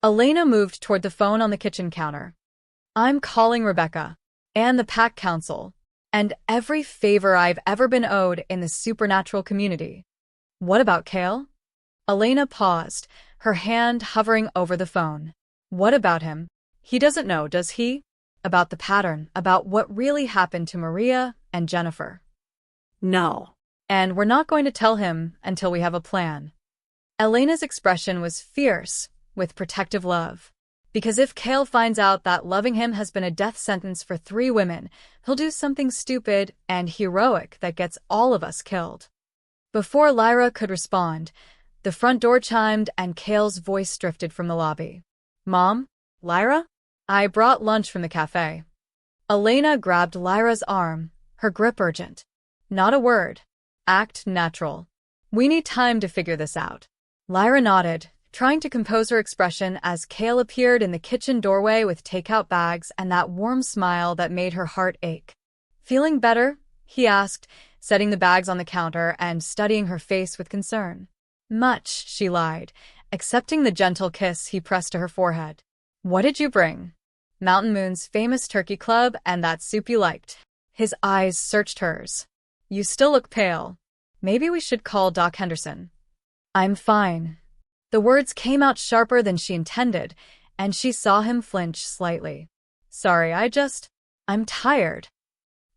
Elena moved toward the phone on the kitchen counter. I'm calling Rebecca, and the pack council, and every favor I've ever been owed in the supernatural community. What about Kael? Elena paused, her hand hovering over the phone. What about him? He doesn't know, does he? About the pattern, about what really happened to Maria and Jennifer. No. And we're not going to tell him until we have a plan. Elena's expression was fierce, with protective love. Because if Kael finds out that loving him has been a death sentence for 3 women, he'll do something stupid and heroic that gets all of us killed. Before Lyra could respond, the front door chimed and Kael's voice drifted from the lobby. Mom? Lyra? I brought lunch from the cafe. Elena grabbed Lyra's arm, her grip urgent. Not a word. Act natural. We need time to figure this out. Lyra nodded, trying to compose her expression as Kael appeared in the kitchen doorway with takeout bags and that warm smile that made her heart ache. Feeling better? He asked, setting the bags on the counter and studying her face with concern. Much, she lied, accepting the gentle kiss he pressed to her forehead. What did you bring? Mountain Moon's famous turkey club and that soup you liked. His eyes searched hers. You still look pale. Maybe we should call Doc Henderson. I'm fine. The words came out sharper than she intended, and she saw him flinch slightly. Sorry, I'm tired.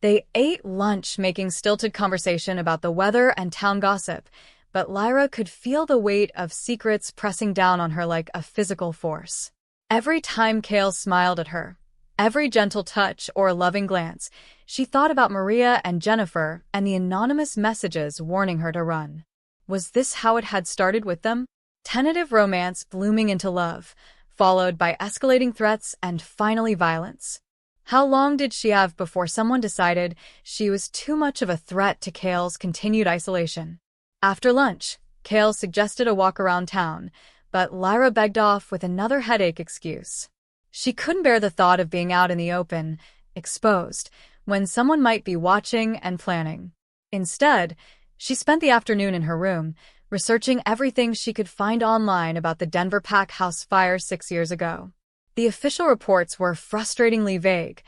They ate lunch, making stilted conversation about the weather and town gossip, but Lyra could feel the weight of secrets pressing down on her like a physical force. Every time Kael smiled at her, Every gentle touch or loving glance, she thought about Maria and Jennifer and the anonymous messages warning her to run. Was this how it had started with them? Tentative romance blooming into love, followed by escalating threats and finally violence. How long did she have before someone decided she was too much of a threat to Kael's continued isolation? After lunch, Kael suggested a walk around town, but Lyra begged off with another headache excuse. She couldn't bear the thought of being out in the open, exposed, when someone might be watching and planning. Instead, she spent the afternoon in her room, researching everything she could find online about the Denver Pack House fire 6 years ago. The official reports were frustratingly vague.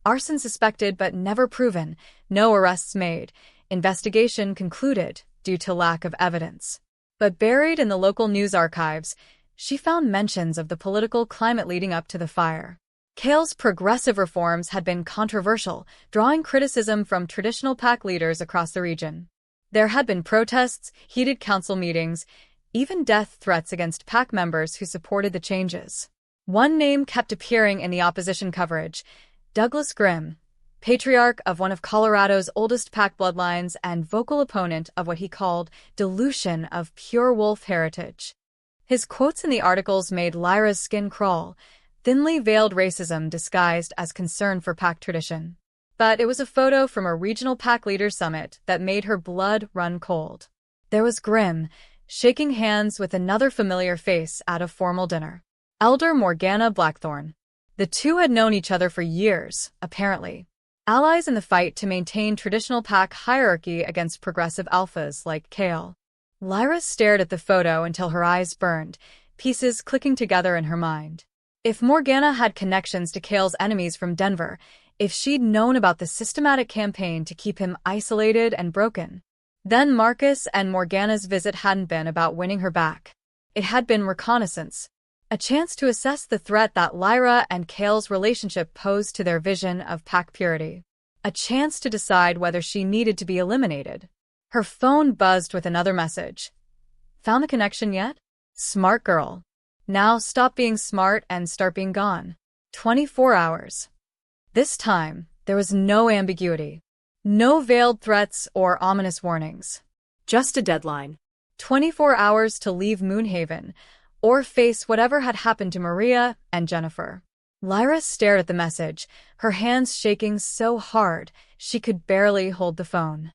Arson suspected but never proven, no arrests made, investigation concluded due to lack of evidence. But buried in the local news archives, she found mentions of the political climate leading up to the fire. Kael's progressive reforms had been controversial, drawing criticism from traditional pack leaders across the region. There had been protests, heated council meetings, even death threats against pack members who supported the changes. One name kept appearing in the opposition coverage: Douglas Grimm, patriarch of one of Colorado's oldest pack bloodlines and vocal opponent of what he called dilution of pure wolf heritage. His quotes in the articles made Lyra's skin crawl, thinly veiled racism disguised as concern for pack tradition. But it was a photo from a regional pack leaders summit that made her blood run cold. There was Grimm, shaking hands with another familiar face at a formal dinner. Elder Morgana Blackthorn. The two had known each other for years, apparently. Allies in the fight to maintain traditional pack hierarchy against progressive alphas like Kael. Lyra stared at the photo until her eyes burned, pieces clicking together in her mind. If Morgana had connections to Kael's enemies from Denver, if she'd known about the systematic campaign to keep him isolated and broken, then Marcus and Morgana's visit hadn't been about winning her back. It had been reconnaissance, a chance to assess the threat that Lyra and Kael's relationship posed to their vision of pack purity, a chance to decide whether she needed to be eliminated. Her phone buzzed with another message. Found the connection yet? Smart girl. Now stop being smart and start being gone. 24 hours. This time, there was no ambiguity. No veiled threats or ominous warnings. Just a deadline. 24 hours to leave Moonhaven, or face whatever had happened to Maria and Jennifer. Lyra stared at the message, her hands shaking so hard she could barely hold the phone.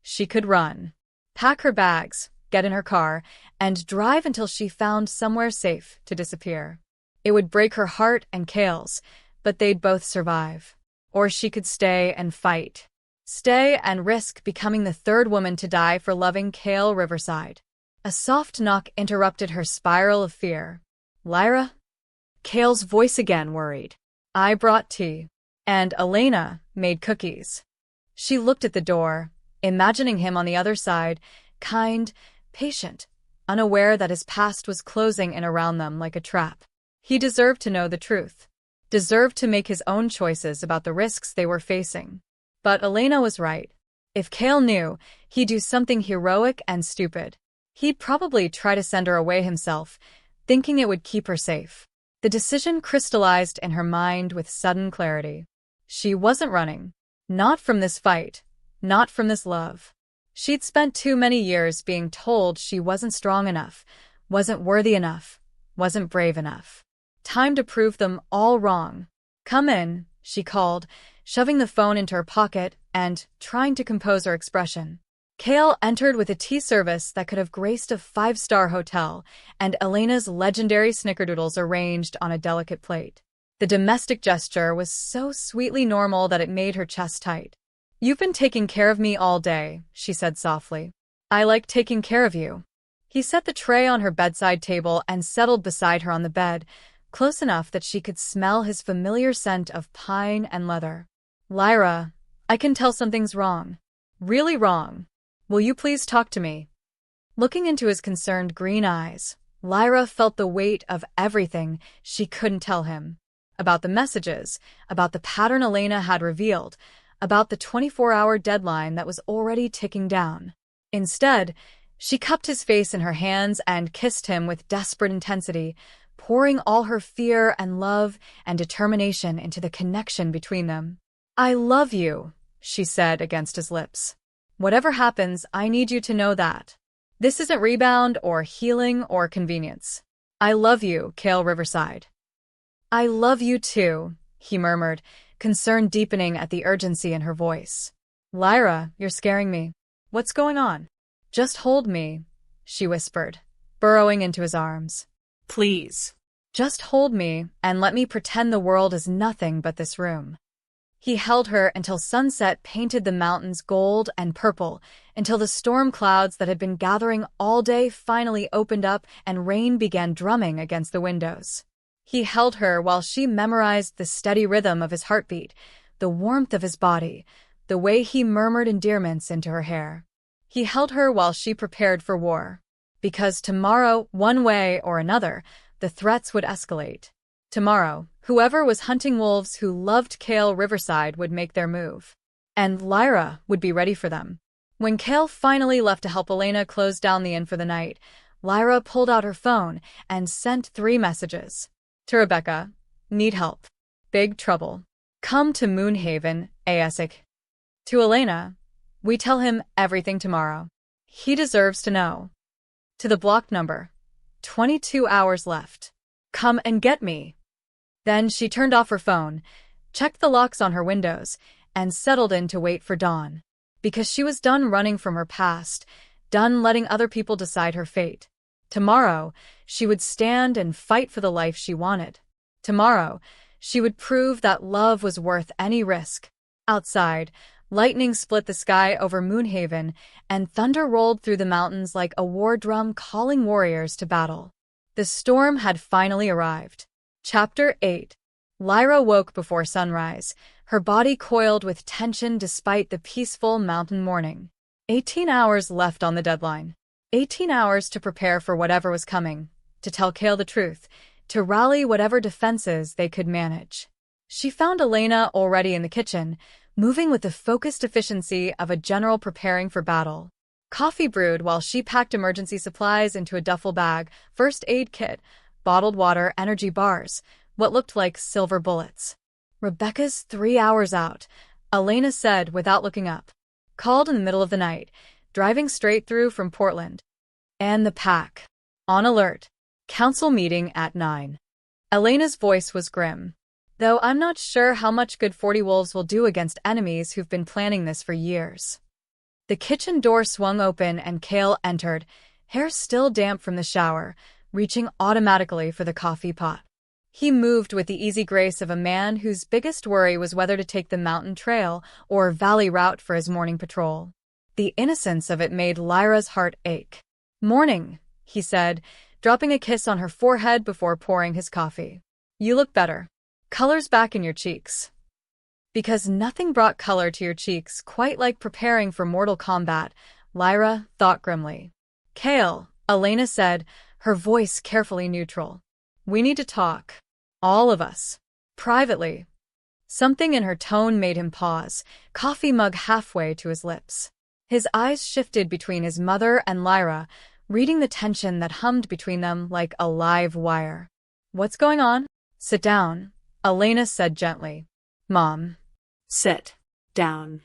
She could run, pack her bags, get in her car, and drive until she found somewhere safe to disappear. It would break her heart and Kael's, but they'd both survive. Or she could stay and fight. Stay and risk becoming the third woman to die for loving Kael Riverside. A soft knock interrupted her spiral of fear. Lyra? Kael's voice again, worried. I brought tea. And Elena made cookies. She looked at the door, imagining him on the other side, kind, patient, unaware that his past was closing in around them like a trap. He deserved to know the truth. Deserved to make his own choices about the risks they were facing. But Elena was right. If Kael knew, he'd do something heroic and stupid. He'd probably try to send her away himself, thinking it would keep her safe. The decision crystallized in her mind with sudden clarity. She wasn't running. Not from this fight. Not from this love. She'd spent too many years being told she wasn't strong enough, wasn't worthy enough, wasn't brave enough. Time to prove them all wrong. Come in, she called, shoving the phone into her pocket and trying to compose her expression. Kael entered with a tea service that could have graced a 5-star hotel, and Elena's legendary snickerdoodles arranged on a delicate plate. The domestic gesture was so sweetly normal that it made her chest tight. You've been taking care of me all day, she said softly. I like taking care of you. He set the tray on her bedside table and settled beside her on the bed, close enough that she could smell his familiar scent of pine and leather. Lyra, I can tell something's wrong. Really wrong. Will you please talk to me? Looking into his concerned green eyes, Lyra felt the weight of everything she couldn't tell him. About the messages, about the pattern Elena had revealed, about the 24-hour deadline that was already ticking down. Instead, she cupped his face in her hands and kissed him with desperate intensity, pouring all her fear and love and determination into the connection between them. "I love you," she said against his lips. "Whatever happens, I need you to know that. This isn't rebound or healing or convenience. I love you, Kael Riverside." "I love you too," he murmured, concern deepening at the urgency in her voice. "Lyra, you're scaring me. What's going on?" "Just hold me," she whispered, burrowing into his arms. Please. "Just hold me and let me pretend the world is nothing but this room." He held her until sunset painted the mountains gold and purple, until the storm clouds that had been gathering all day finally opened up and rain began drumming against the windows. He held her while she memorized the steady rhythm of his heartbeat, the warmth of his body, the way he murmured endearments into her hair. He held her while she prepared for war. Because tomorrow, one way or another, the threats would escalate. Tomorrow, whoever was hunting wolves who loved Kael Riverside would make their move. And Lyra would be ready for them. When Kael finally left to help Elena close down the inn for the night, Lyra pulled out her phone and sent 3 messages. To Rebecca, "Need help. Big trouble. Come to Moonhaven, ASIC." To Elena, "We tell him everything tomorrow. He deserves to know." To the blocked number, 22 hours left. Come and get me. Then she turned off her phone, checked the locks on her windows, and settled in to wait for dawn. Because she was done running from her past, done letting other people decide her fate. Tomorrow, she would stand and fight for the life she wanted. Tomorrow, she would prove that love was worth any risk. Outside, lightning split the sky over Moonhaven, and thunder rolled through the mountains like a war drum calling warriors to battle. The storm had finally arrived. Chapter 8. Lyra woke before sunrise, her body coiled with tension despite the peaceful mountain morning. 18 hours left on the deadline. 18 hours to prepare for whatever was coming, to tell Kael the truth, to rally whatever defenses they could manage. She found Elena already in the kitchen, moving with the focused efficiency of a general preparing for battle. Coffee brewed while she packed emergency supplies into a duffel bag, first aid kit, bottled water, energy bars, what looked like silver bullets. "Rebecca's 3 hours out," Elena said without looking up. "Called in the middle of the night, driving straight through from Portland. And the pack. On alert. Council meeting at 9. Elena's voice was grim. "Though I'm not sure how much good 40 wolves will do against enemies who've been planning this for years." The kitchen door swung open and Kael entered, hair still damp from the shower, reaching automatically for the coffee pot. He moved with the easy grace of a man whose biggest worry was whether to take the mountain trail or valley route for his morning patrol. The innocence of it made Lyra's heart ache. "Morning," he said, dropping a kiss on her forehead before pouring his coffee. "You look better. Color's back in your cheeks." Because nothing brought color to your cheeks quite like preparing for mortal combat, Lyra thought grimly. "Kael," Elena said, her voice carefully neutral. "We need to talk. All of us. Privately." Something in her tone made him pause, coffee mug halfway to his lips. His eyes shifted between his mother and Lyra, reading the tension that hummed between them like a live wire. "What's going on?" "Sit down," Elena said gently. "Mom." Sit down.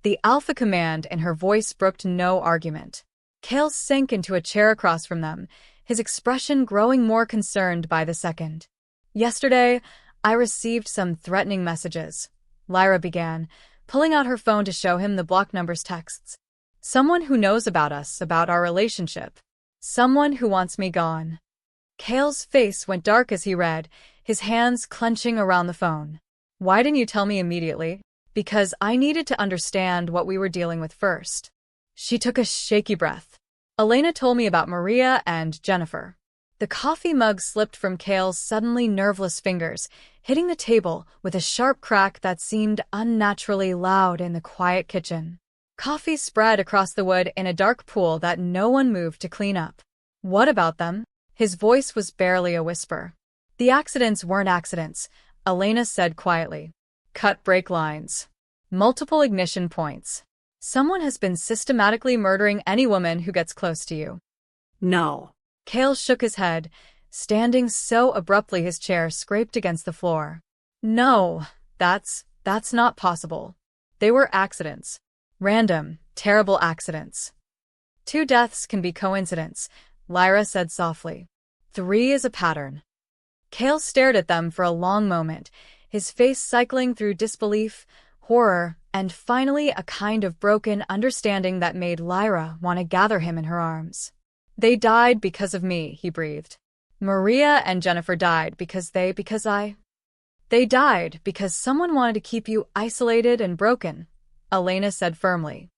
The alpha command in her voice brooked no argument. Kael sank into a chair across from them, his expression growing more concerned by the second. "Yesterday, I received some threatening messages," Lyra began, pulling out her phone to show him the block number's texts. "Someone who knows about us, about our relationship. Someone who wants me gone." Kael's face went dark as he read, his hands clenching around the phone. "Why didn't you tell me immediately?" "Because I needed to understand what we were dealing with first." She took a shaky breath. "Elena told me about Maria and Jennifer." The coffee mug slipped from Kael's suddenly nerveless fingers, hitting the table with a sharp crack that seemed unnaturally loud in the quiet kitchen. Coffee spread across the wood in a dark pool that no one moved to clean up. "What about them?" His voice was barely a whisper. "The accidents weren't accidents," Elena said quietly. "Cut brake lines. Multiple ignition points. Someone has been systematically murdering any woman who gets close to you." No. Kael shook his head, standing so abruptly his chair scraped against the floor. No, that's not possible. They were accidents. Random, terrible accidents. 2 deaths can be coincidence, Lyra said softly. 3 is a pattern. Kael stared at them for a long moment, his face cycling through disbelief, horror, and finally a kind of broken understanding that made Lyra want to gather him in her arms. They died because of me, he breathed. Maria and Jennifer died because I... They died because someone wanted to keep you isolated and broken, Elena said firmly.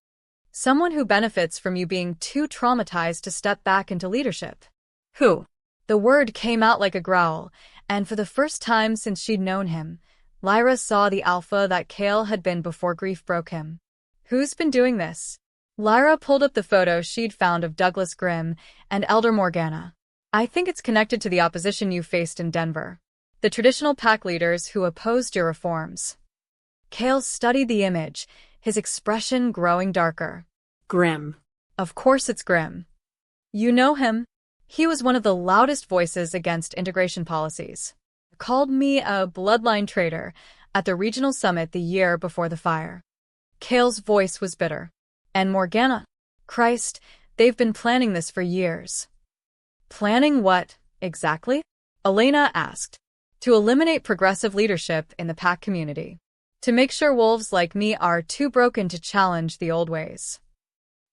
Someone who benefits from you being too traumatized to step back into leadership. Who? The word came out like a growl, and for the first time since she'd known him, Lyra saw the alpha that Kael had been before grief broke him. Who's been doing this? Lyra pulled up the photo she'd found of Douglas Grimm and Elder Morgana. I think it's connected to the opposition you faced in Denver. The traditional pack leaders who opposed your reforms. Kael studied the image, his expression growing darker. Grimm. Of course it's Grimm. You know him? He was one of the loudest voices against integration policies. Called me a bloodline traitor at the regional summit the year before the fire. Kael's voice was bitter. And Morgana? Christ, they've been planning this for years. Planning what, exactly? Elena asked. To eliminate progressive leadership in the pack community. To make sure wolves like me are too broken to challenge the old ways.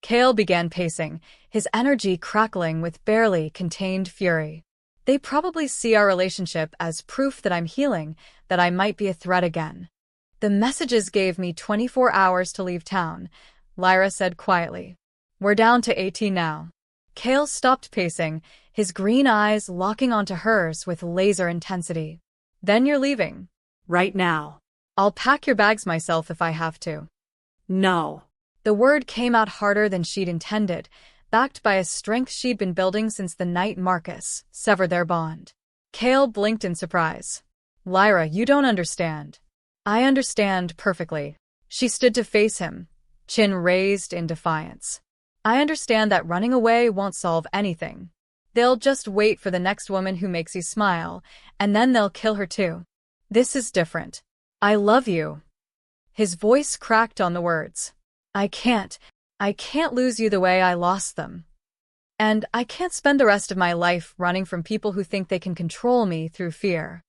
Kael began pacing, his energy crackling with barely contained fury. They probably see our relationship as proof that I'm healing, that I might be a threat again. The messages gave me 24 hours to leave town, Lyra said quietly. We're down to 18 now. Kael stopped pacing, his green eyes locking onto hers with laser intensity. Then you're leaving. Right now. I'll pack your bags myself if I have to. No. The word came out harder than she'd intended, backed by a strength she'd been building since the night Marcus severed their bond. Kael blinked in surprise. Lyra, you don't understand. I understand perfectly. She stood to face him, chin raised in defiance. I understand that running away won't solve anything. They'll just wait for the next woman who makes you smile, and then they'll kill her too. This is different. I love you. His voice cracked on the words. I can't lose you the way I lost them. And I can't spend the rest of my life running from people who think they can control me through fear.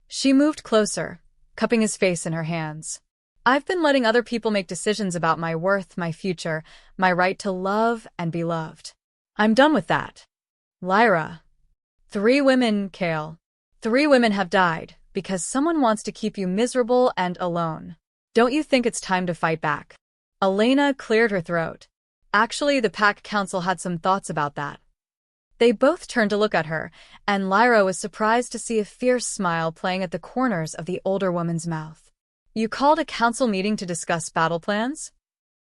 She moved closer, cupping his face in her hands. I've been letting other people make decisions about my worth, my future, my right to love and be loved. I'm done with that. Lyra. 3 women, Kael. 3 women have died because someone wants to keep you miserable and alone. Don't you think it's time to fight back? Elena cleared her throat. Actually, the Pack Council had some thoughts about that. They both turned to look at her, and Lyra was surprised to see a fierce smile playing at the corners of the older woman's mouth. You called a council meeting to discuss battle plans?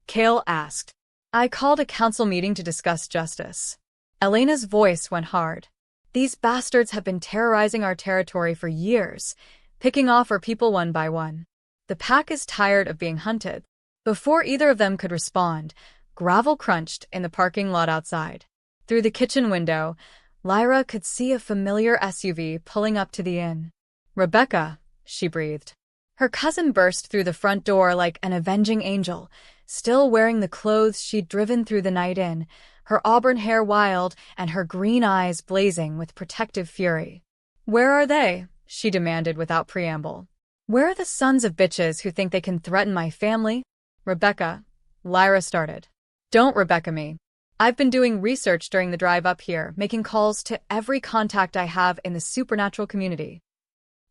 Kael asked. I called a council meeting to discuss justice. Elena's voice went hard. These bastards have been terrorizing our territory for years, picking off our people one by one. The pack is tired of being hunted. Before either of them could respond, gravel crunched in the parking lot outside. Through the kitchen window, Lyra could see a familiar SUV pulling up to the inn. Rebecca, she breathed. Her cousin burst through the front door like an avenging angel, still wearing the clothes she'd driven through the night in, her auburn hair wild and her green eyes blazing with protective fury. Where are they? She demanded without preamble. Where are the sons of bitches who think they can threaten my family? Rebecca, Lyra started. Don't Rebecca me. I've been doing research during the drive up here, making calls to every contact I have in the supernatural community.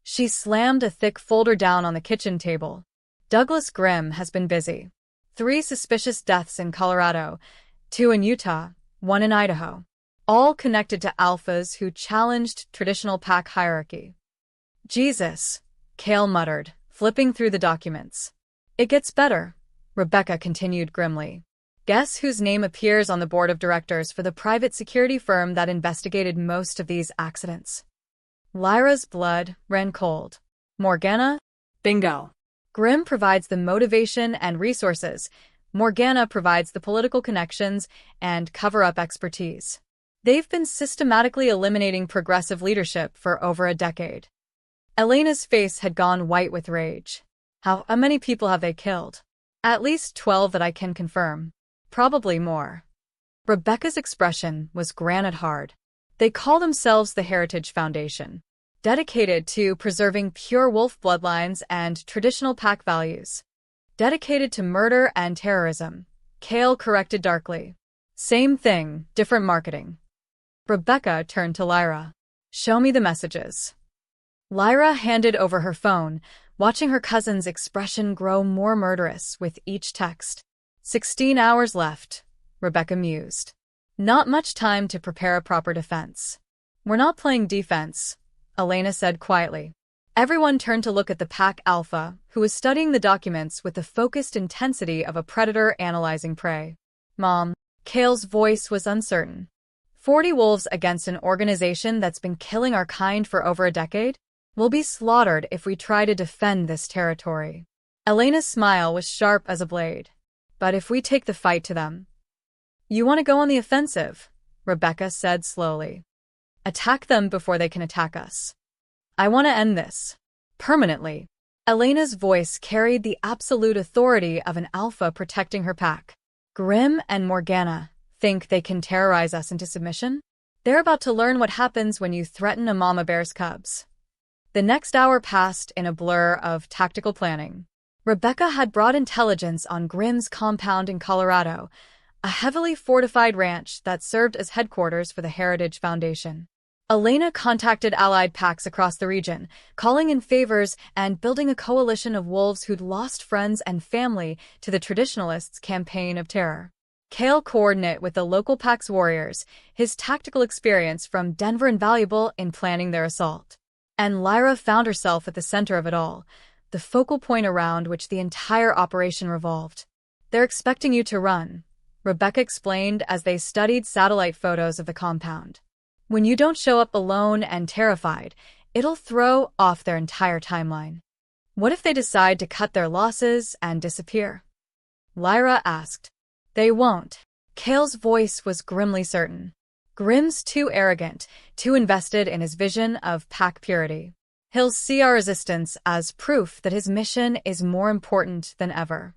She slammed a thick folder down on the kitchen table. Douglas Grimm has been busy. 3 suspicious deaths in Colorado, 2 in Utah, 1 in Idaho. All connected to alphas who challenged traditional pack hierarchy. Jesus, Kael muttered, flipping through the documents. It gets better, Rebecca continued grimly. Guess whose name appears on the board of directors for the private security firm that investigated most of these accidents? Lyra's blood ran cold. Morgana? Bingo. Grimm provides the motivation and resources. Morgana provides the political connections and cover-up expertise. They've been systematically eliminating progressive leadership for over a decade. Elena's face had gone white with rage. How many people have they killed? At least 12 that I can confirm. Probably more. Rebecca's expression was granite hard. They call themselves the Heritage Foundation, dedicated to preserving pure wolf bloodlines and traditional pack values. Dedicated to murder and terrorism, Kael corrected darkly. Same thing, different marketing. Rebecca turned to Lyra. Show me the messages. Lyra handed over her phone, watching her cousin's expression grow more murderous with each text. 16 hours left, Rebecca mused. Not much time to prepare a proper defense. We're not playing defense, Elena said quietly. Everyone turned to look at the pack alpha, who was studying the documents with the focused intensity of a predator analyzing prey. Mom, Kael's voice was uncertain. 40 wolves against an organization that's been killing our kind for over a decade? We'll be slaughtered if we try to defend this territory. Elena's smile was sharp as a blade. But if we take the fight to them... You want to go on the offensive, Rebecca said slowly. Attack them before they can attack us. I want to end this. Permanently. Elena's voice carried the absolute authority of an alpha protecting her pack. Grim and Morgana think they can terrorize us into submission? They're about to learn what happens when you threaten a mama bear's cubs. The next hour passed in a blur of tactical planning. Rebecca had brought intelligence on Grimm's compound in Colorado, a heavily fortified ranch that served as headquarters for the Heritage Foundation. Elena contacted allied packs across the region, calling in favors and building a coalition of wolves who'd lost friends and family to the traditionalists' campaign of terror. Kael coordinated with the local pack's warriors, his tactical experience from Denver invaluable in planning their assault. And Lyra found herself at the center of it all, the focal point around which the entire operation revolved. They're expecting you to run, Rebecca explained as they studied satellite photos of the compound. When you don't show up alone and terrified, it'll throw off their entire timeline. What if they decide to cut their losses and disappear? Lyra asked. They won't. Kael's voice was grimly certain. Grimm's too arrogant, too invested in his vision of pack purity. He'll see our resistance as proof that his mission is more important than ever.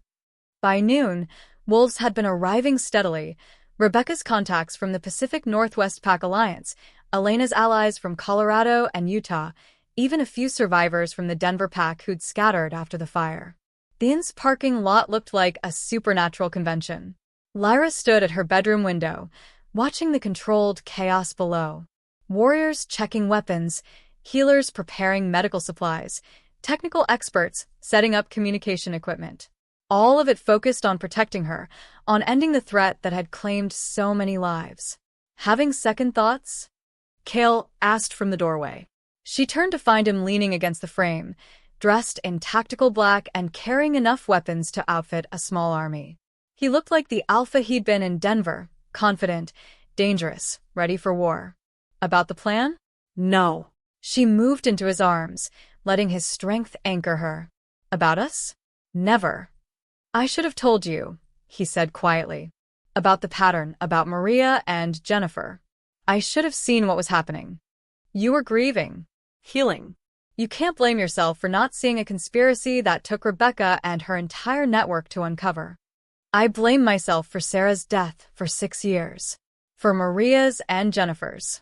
By noon, wolves had been arriving steadily. Rebecca's contacts from the Pacific Northwest Pack Alliance, Elena's allies from Colorado and Utah, even a few survivors from the Denver pack who'd scattered after the fire. The inn's parking lot looked like a supernatural convention. Lyra stood at her bedroom window, watching the controlled chaos below. Warriors checking weapons, healers preparing medical supplies, technical experts setting up communication equipment. All of it focused on protecting her, on ending the threat that had claimed so many lives. Having second thoughts? Kael asked from the doorway. She turned to find him leaning against the frame, dressed in tactical black and carrying enough weapons to outfit a small army. He looked like the alpha he'd been in Denver, confident, dangerous, ready for war. About the plan? No. She moved into his arms, letting his strength anchor her. About us? Never. I should have told you, he said quietly. About the pattern, about Maria and Jennifer. I should have seen what was happening. You were grieving. Healing. You can't blame yourself for not seeing a conspiracy that took Rebecca and her entire network to uncover. I blame myself for Sarah's death for 6 years. For Maria's and Jennifer's.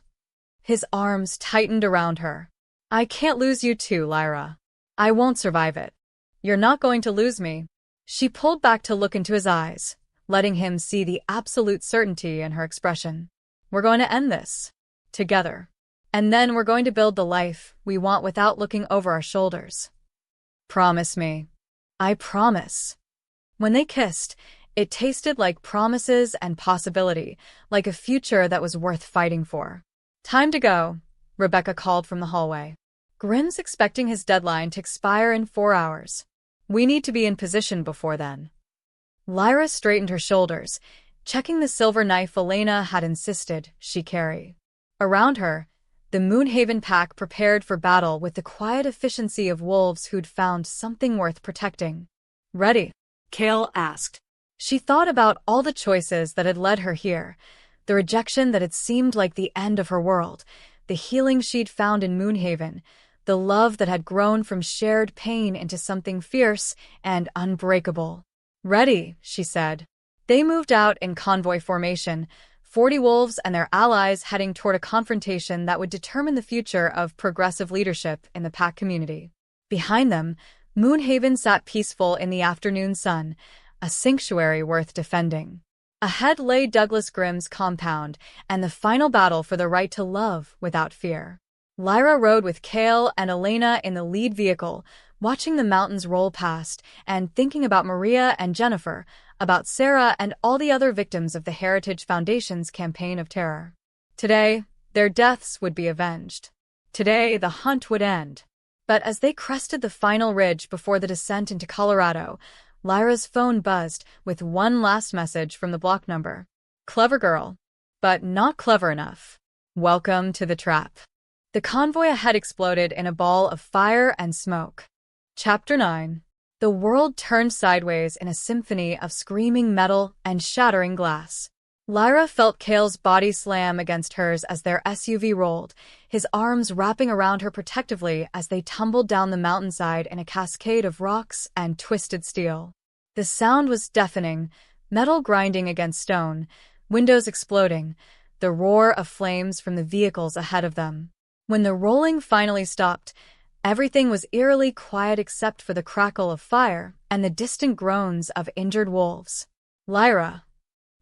His arms tightened around her. I can't lose you too, Lyra. I won't survive it. You're not going to lose me. She pulled back to look into his eyes, letting him see the absolute certainty in her expression. We're going to end this. Together. And then we're going to build the life we want without looking over our shoulders. Promise me. I promise. When they kissed, it tasted like promises and possibility, like a future that was worth fighting for. Time to go, Rebecca called from the hallway. Grimm's expecting his deadline to expire in 4 hours. We need to be in position before then. Lyra straightened her shoulders, checking the silver knife Elena had insisted she carry. Around her, the Moonhaven pack prepared for battle with the quiet efficiency of wolves who'd found something worth protecting. Ready? Kael asked. She thought about all the choices that had led her here, the rejection that had seemed like the end of her world, the healing she'd found in Moonhaven, the love that had grown from shared pain into something fierce and unbreakable. "Ready," she said. They moved out in convoy formation, 40 wolves and their allies heading toward a confrontation that would determine the future of progressive leadership in the pack community. Behind them, Moonhaven sat peaceful in the afternoon sun, a sanctuary worth defending. Ahead lay Douglas Grimm's compound and the final battle for the right to love without fear. Lyra rode with Kael and Elena in the lead vehicle, watching the mountains roll past and thinking about Maria and Jennifer, about Sarah and all the other victims of the Heritage Foundation's campaign of terror. Today, their deaths would be avenged. Today, the hunt would end. But as they crested the final ridge before the descent into Colorado, Lyra's phone buzzed with one last message from the block number. "Clever girl, but not clever enough. Welcome to the trap." The convoy ahead exploded in a ball of fire and smoke. Chapter 9. The world turned sideways in a symphony of screaming metal and shattering glass. Lyra felt Kael's body slam against hers as their SUV rolled, his arms wrapping around her protectively as they tumbled down the mountainside in a cascade of rocks and twisted steel. The sound was deafening, metal grinding against stone, windows exploding, the roar of flames from the vehicles ahead of them. When the rolling finally stopped, everything was eerily quiet except for the crackle of fire and the distant groans of injured wolves. "Lyra."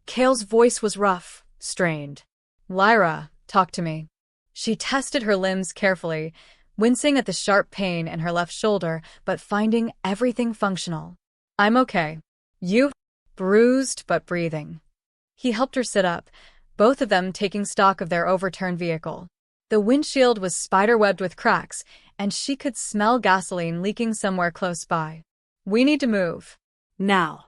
Kael's voice was rough, strained. "Lyra, talk to me." She tested her limbs carefully, wincing at the sharp pain in her left shoulder, but finding everything functional. "I'm okay. You?" "Bruised but breathing." He helped her sit up, both of them taking stock of their overturned vehicle. The windshield was spiderwebbed with cracks, and she could smell gasoline leaking somewhere close by. "We need to move. Now."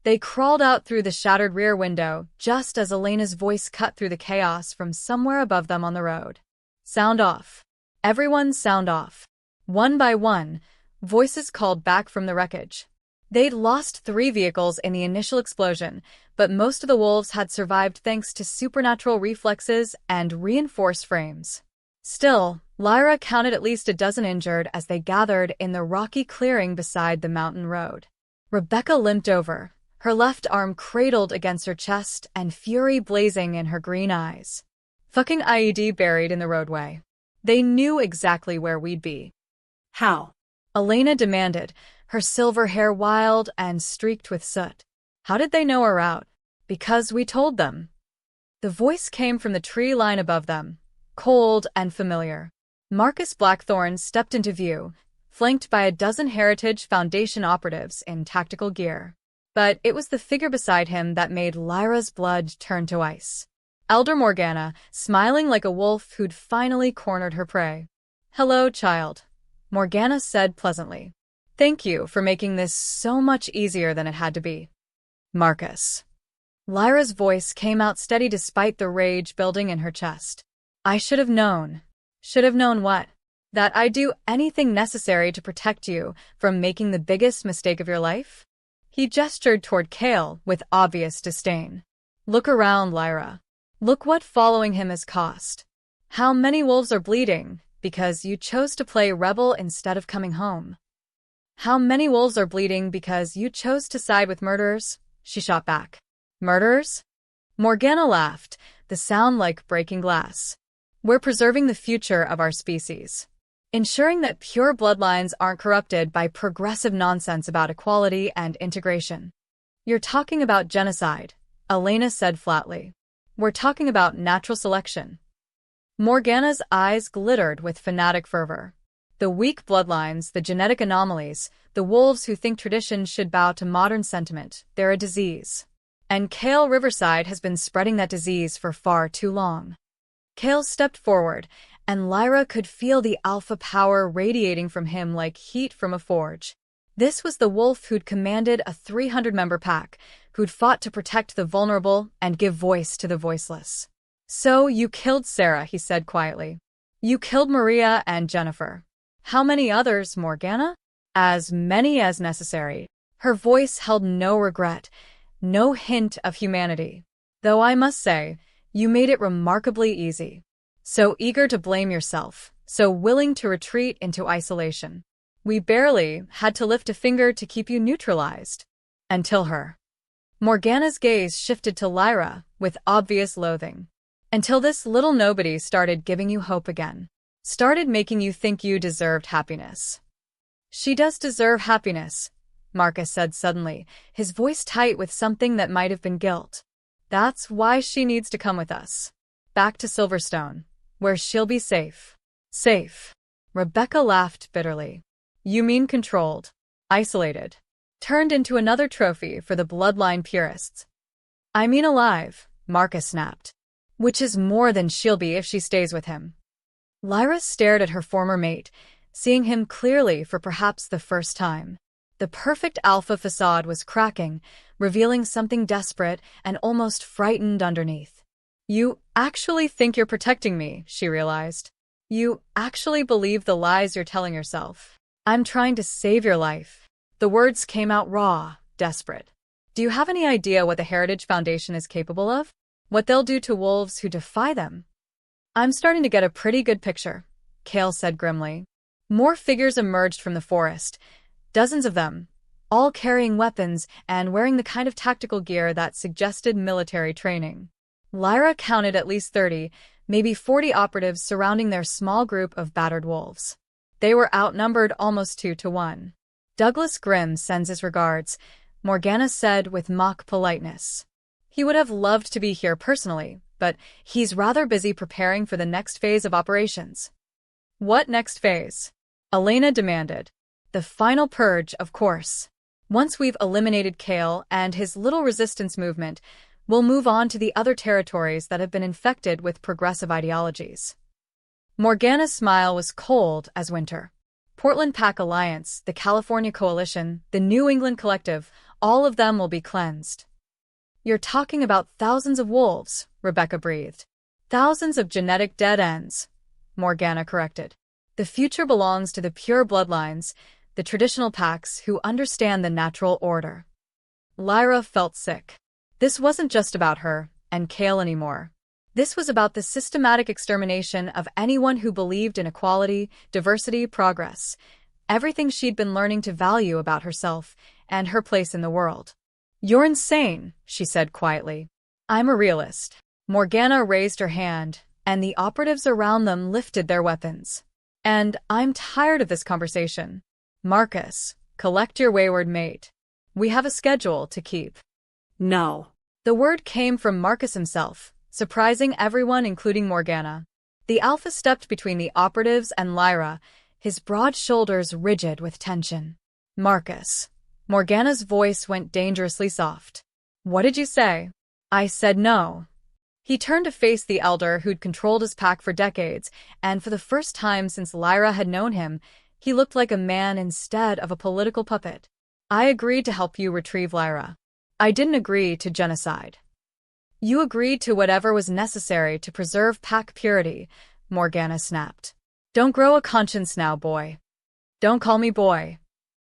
They crawled out through the shattered rear window, just as Elena's voice cut through the chaos from somewhere above them on the road. "Sound off. Everyone sound off." One by one, voices called back from the wreckage. They'd lost 3 vehicles in the initial explosion, but most of the wolves had survived thanks to supernatural reflexes and reinforced frames. Still, Lyra counted at least a dozen injured as they gathered in the rocky clearing beside the mountain road. Rebecca limped over, her left arm cradled against her chest and fury blazing in her green eyes. "Fucking IED buried in the roadway. They knew exactly where we'd be." "How?" Elena demanded, her silver hair wild and streaked with soot. "How did they know our route?" "Because we told them." The voice came from the tree line above them, cold and familiar. Marcus Blackthorne stepped into view, flanked by a dozen Heritage Foundation operatives in tactical gear. But it was the figure beside him that made Lyra's blood turn to ice. Elder Morgana, smiling like a wolf who'd finally cornered her prey. "Hello, child," Morgana said pleasantly. "Thank you for making this so much easier than it had to be." "Marcus." Lyra's voice came out steady despite the rage building in her chest. "I should have known." "Should have known what?" "That I'd do anything necessary to protect you from making the biggest mistake of your life?" He gestured toward Kael with obvious disdain. "Look around, Lyra. Look what following him has cost. How many wolves are bleeding because you chose to play rebel instead of coming home? How many wolves are bleeding because you chose to side with murderers?" She shot back. "Murderers?" Morgana laughed, the sound like breaking glass. "We're preserving the future of our species. Ensuring that pure bloodlines aren't corrupted by progressive nonsense about equality and integration." "You're talking about genocide," Elena said flatly. "We're talking about natural selection." Morgana's eyes glittered with fanatic fervor. The weak bloodlines, the genetic anomalies, the wolves who think tradition should bow to modern sentiment, they're a disease. And Kael Riverside has been spreading that disease for far too long. Kael stepped forward, and Lyra could feel the alpha power radiating from him like heat from a forge. This was the wolf who'd commanded a 300-member pack, who'd fought to protect the vulnerable and give voice to the voiceless. "So you killed Sarah," he said quietly. "You killed Maria and Jennifer. How many others, Morgana?" "As many as necessary." Her voice held no regret, no hint of humanity. "Though I must say, You made it remarkably easy. So eager to blame yourself, so willing to retreat into isolation. We barely had to lift a finger to keep you neutralized. Until her. Morgana's gaze shifted to Lyra with obvious loathing. Until this little nobody started giving you hope again. Started making you think you deserved happiness. She does deserve happiness, Marcus said suddenly, his voice tight with something that might have been guilt. That's why she needs to come with us. Back to Silverstone, where she'll be safe. Safe. Rebecca laughed bitterly. You mean controlled, isolated, turned into another trophy for the bloodline purists. I mean alive, Marcus snapped. Which is more than she'll be if she stays with him. Lyra stared at her former mate, seeing him clearly for perhaps the first time. The perfect alpha facade was cracking, revealing something desperate and almost frightened underneath. You actually think you're protecting me, she realized. You actually believe the lies you're telling yourself. I'm trying to save your life. The words came out raw, desperate. Do you have any idea what the Heritage Foundation is capable of? What they'll do to wolves who defy them? I'm starting to get a pretty good picture, Kael said grimly. More figures emerged from the forest, dozens of them, all carrying weapons and wearing the kind of tactical gear that suggested military training. Lyra counted at least 30, maybe 40 operatives surrounding their small group of battered wolves. They were outnumbered almost 2 to 1. Douglas Grimm sends his regards, Morgana said with mock politeness. He would have loved to be here personally, but he's rather busy preparing for the next phase of operations. What next phase? Elena demanded. The final purge, of course. Once we've eliminated Kael and his little resistance movement, we'll move on to the other territories that have been infected with progressive ideologies. Morgana's smile was cold as winter. Portland Pack Alliance, the California Coalition, the New England Collective, all of them will be cleansed. You're talking about thousands of wolves, Rebecca breathed. Thousands of genetic dead ends, Morgana corrected. The future belongs to the pure bloodlines, the traditional packs who understand the natural order. Lyra felt sick. This wasn't just about her and Kael anymore. This was about the systematic extermination of anyone who believed in equality, diversity, progress, everything she'd been learning to value about herself and her place in the world. You're insane, she said quietly. I'm a realist. Morgana raised her hand, and the operatives around them lifted their weapons. And I'm tired of this conversation. Marcus, collect your wayward mate. We have a schedule to keep. No. The word came from Marcus himself, surprising everyone including Morgana. The Alpha stepped between the operatives and Lyra, his broad shoulders rigid with tension. Marcus. Morgana's voice went dangerously soft. What did you say? I said no. He turned to face the elder who'd controlled his pack for decades, and for the first time since Lyra had known him, he looked like a man instead of a political puppet. I agreed to help you retrieve Lyra. I didn't agree to genocide. You agreed to whatever was necessary to preserve pack purity, Morgana snapped. Don't grow a conscience now, boy. Don't call me boy.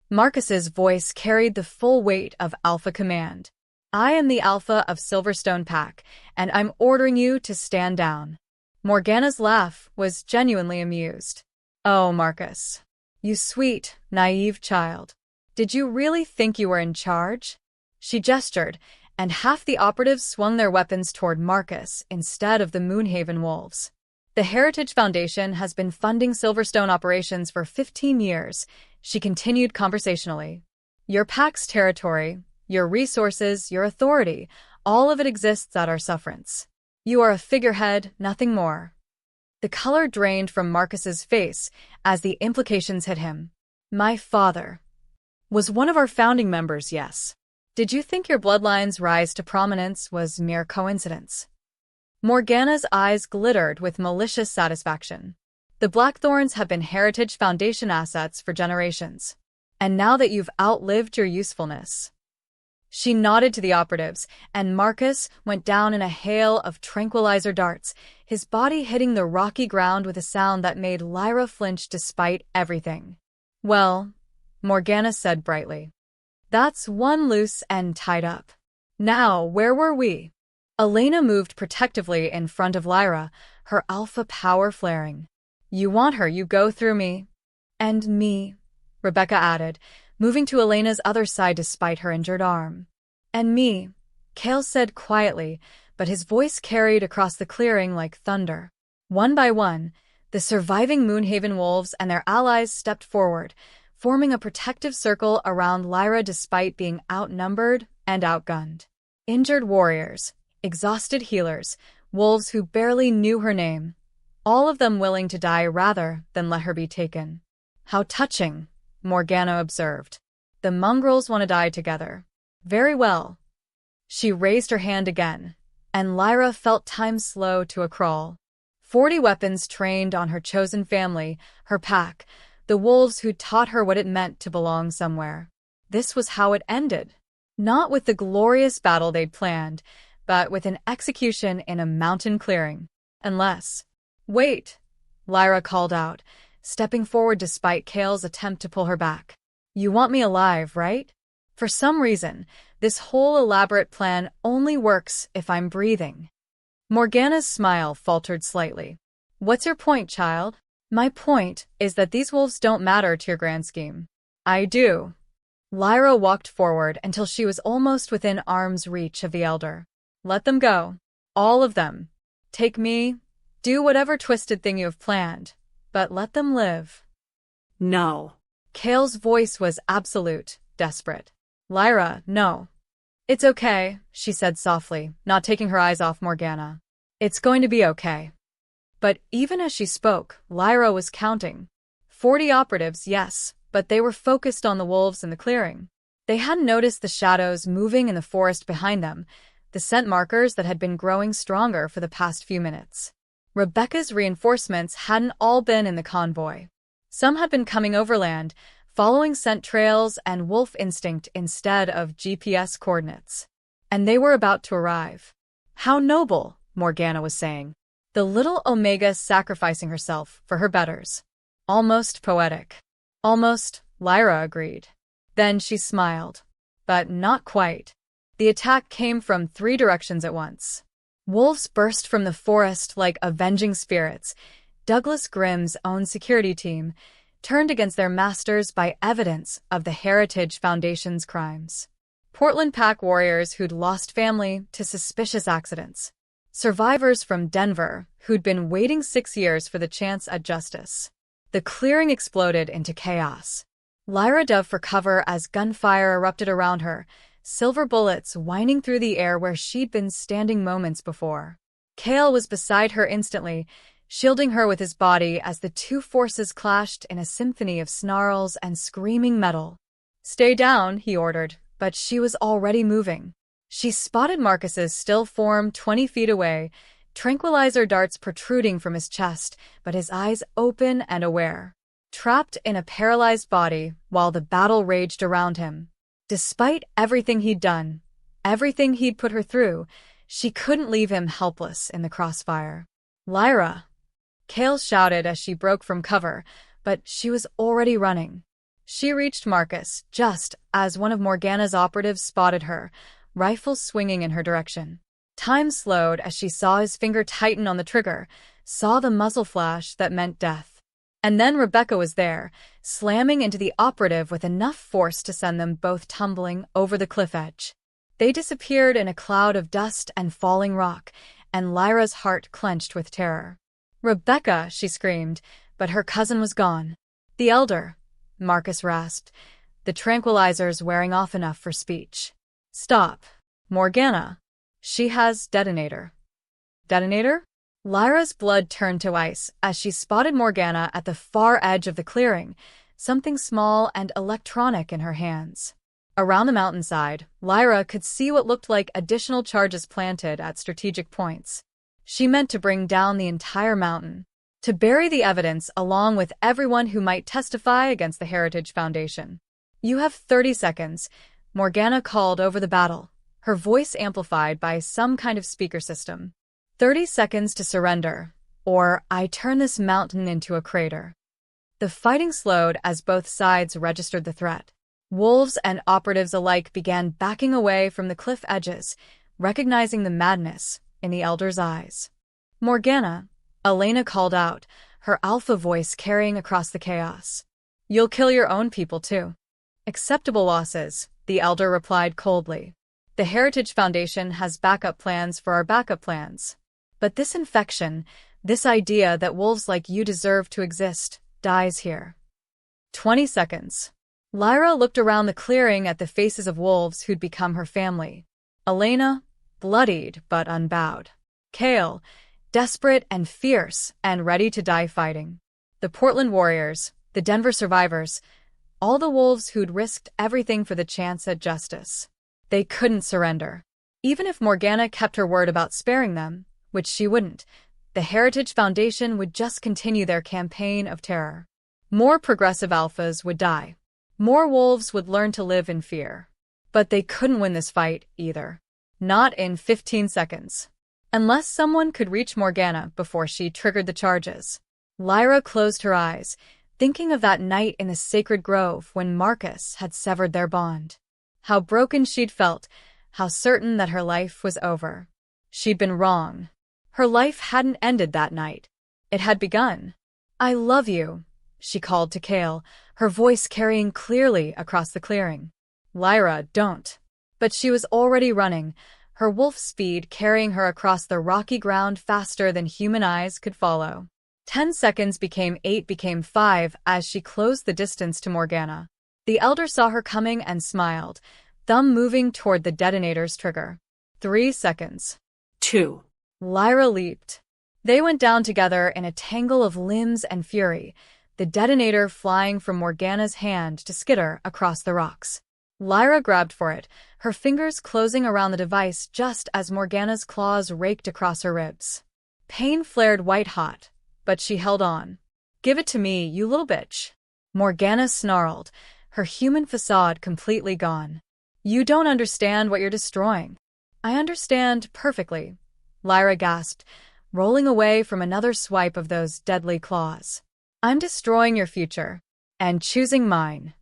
Marcus's voice carried the full weight of Alpha command. I am the Alpha of Silverstone Pack, and I'm ordering you to stand down. Morgana's laugh was genuinely amused. Oh, Marcus. You sweet, naive child. Did you really think you were in charge? She gestured, and half the operatives swung their weapons toward Marcus instead of the Moonhaven wolves. The Heritage Foundation has been funding Silverstone operations for 15 years, she continued conversationally. Your pack's territory, your resources, your authority, all of it exists at our sufferance. You are a figurehead, nothing more. The color drained from Marcus's face as the implications hit him. My father was one of our founding members, yes. Did you think your bloodline's rise to prominence was mere coincidence? Morgana's eyes glittered with malicious satisfaction. The Blackthorns have been Heritage Foundation assets for generations. And now that you've outlived your usefulness. She nodded to the operatives, and Marcus went down in a hail of tranquilizer darts, his body hitting the rocky ground with a sound that made Lyra flinch despite everything. Well, Morgana said brightly. That's one loose end tied up. Now, where were we? Elena moved protectively in front of Lyra, her alpha power flaring. You want her, you go through me. And me, Rebecca added, moving to Elena's other side despite her injured arm. And me, Kael said quietly, but his voice carried across the clearing like thunder. One by one, the surviving Moonhaven wolves and their allies stepped forward, forming a protective circle around Lyra despite being outnumbered and outgunned. Injured warriors, exhausted healers, wolves who barely knew her name, all of them willing to die rather than let her be taken. How touching, Morgana observed. The mongrels want to die together. Very well. She raised her hand again, and Lyra felt time slow to a crawl. 40 weapons trained on her chosen family, her pack, the wolves who'd taught her what it meant to belong somewhere. This was how it ended. Not with the glorious battle they'd planned, but with an execution in a mountain clearing. Unless... Wait, Lyra called out, stepping forward despite Kael's attempt to pull her back. You want me alive, right? For some reason, this whole elaborate plan only works if I'm breathing. Morgana's smile faltered slightly. What's your point, child? My point is that these wolves don't matter to your grand scheme. I do. Lyra walked forward until she was almost within arm's reach of the elder. Let them go. All of them. Take me. Do whatever twisted thing you have planned, but let them live. No. Kael's voice was absolute, desperate. Lyra, no. It's okay, she said softly, not taking her eyes off Morgana. It's going to be okay. But even as she spoke, Lyra was counting. 40 operatives, yes, but they were focused on the wolves in the clearing. They hadn't noticed the shadows moving in the forest behind them, the scent markers that had been growing stronger for the past few minutes. Rebecca's reinforcements hadn't all been in the convoy. Some had been coming overland, following scent trails and wolf instinct instead of GPS coordinates. And they were about to arrive. How noble, Morgana was saying. The little Omega sacrificing herself for her betters. Almost poetic. Almost, Lyra agreed. Then she smiled. But not quite. The attack came from 3 directions at once. Wolves burst from the forest like avenging spirits. Douglas Grimm's own security team turned against their masters by evidence of the Heritage Foundation's crimes. Portland Pack warriors who'd lost family to suspicious accidents. Survivors from Denver who'd been waiting 6 years for the chance at justice. The clearing exploded into chaos. Lyra dove for cover as gunfire erupted around her, silver bullets whining through the air where she'd been standing moments before. Kael was beside her instantly, shielding her with his body as the 2 forces clashed in a symphony of snarls and screaming metal. Stay down, he ordered, but she was already moving. She spotted Marcus's still form 20 feet away, tranquilizer darts protruding from his chest, but his eyes open and aware. Trapped in a paralyzed body while the battle raged around him. Despite everything he'd done, everything he'd put her through, she couldn't leave him helpless in the crossfire. Lyra! Kael shouted as she broke from cover, but she was already running. She reached Marcus just as one of Morgana's operatives spotted her, rifle swinging in her direction. Time slowed as she saw his finger tighten on the trigger, saw the muzzle flash that meant death. And then Rebecca was there, slamming into the operative with enough force to send them both tumbling over the cliff edge. They disappeared in a cloud of dust and falling rock, and Lyra's heart clenched with terror. Rebecca, she screamed, but her cousin was gone. The elder, Marcus rasped, the tranquilizers wearing off enough for speech. Stop. Morgana. She has detonator. Detonator? Lyra's blood turned to ice as she spotted Morgana at the far edge of the clearing, something small and electronic in her hands. Around the mountainside, Lyra could see what looked like additional charges planted at strategic points. She meant to bring down the entire mountain, to bury the evidence along with everyone who might testify against the Heritage Foundation. You have 30 seconds, Morgana called over the battle, her voice amplified by some kind of speaker system. 30 seconds to surrender, or I turn this mountain into a crater. The fighting slowed as both sides registered the threat. Wolves and operatives alike began backing away from the cliff edges, recognizing the madness in the elder's eyes. "Morgana," Elena called out, her alpha voice carrying across the chaos. "You'll kill your own people too." "Acceptable losses," the elder replied coldly. "The Heritage Foundation has backup plans for our backup plans. But this infection, this idea that wolves like you deserve to exist, dies here." 20 seconds. Lyra looked around the clearing at the faces of wolves who'd become her family. Elena, bloodied but unbowed. Kael, desperate and fierce and ready to die fighting. The Portland Warriors, the Denver survivors, all the wolves who'd risked everything for the chance at justice. They couldn't surrender. Even if Morgana kept her word about sparing them, which she wouldn't, the Heritage Foundation would just continue their campaign of terror. More progressive alphas would die. More wolves would learn to live in fear. But they couldn't win this fight, either. Not in 15 seconds. Unless someone could reach Morgana before she triggered the charges. Lyra closed her eyes, thinking of that night in the sacred grove when Marcus had severed their bond. How broken she'd felt, how certain that her life was over. She'd been wrong. Her life hadn't ended that night. It had begun. "I love you," she called to Kael, her voice carrying clearly across the clearing. "Lyra, don't." But she was already running, her wolf speed carrying her across the rocky ground faster than human eyes could follow. 10 seconds became 8 became 5 as she closed the distance to Morgana. The elder saw her coming and smiled, thumb moving toward the detonator's trigger. 3 seconds. 2. Lyra leaped. They went down together in a tangle of limbs and fury, the detonator flying from Morgana's hand to skitter across the rocks. Lyra grabbed for it, her fingers closing around the device just as Morgana's claws raked across her ribs. Pain flared white-hot, but she held on. "Give it to me, you little bitch." Morgana snarled, her human facade completely gone. "You don't understand what you're destroying." "I understand perfectly," Lyra gasped, rolling away from another swipe of those deadly claws. "I'm destroying your future, and choosing mine."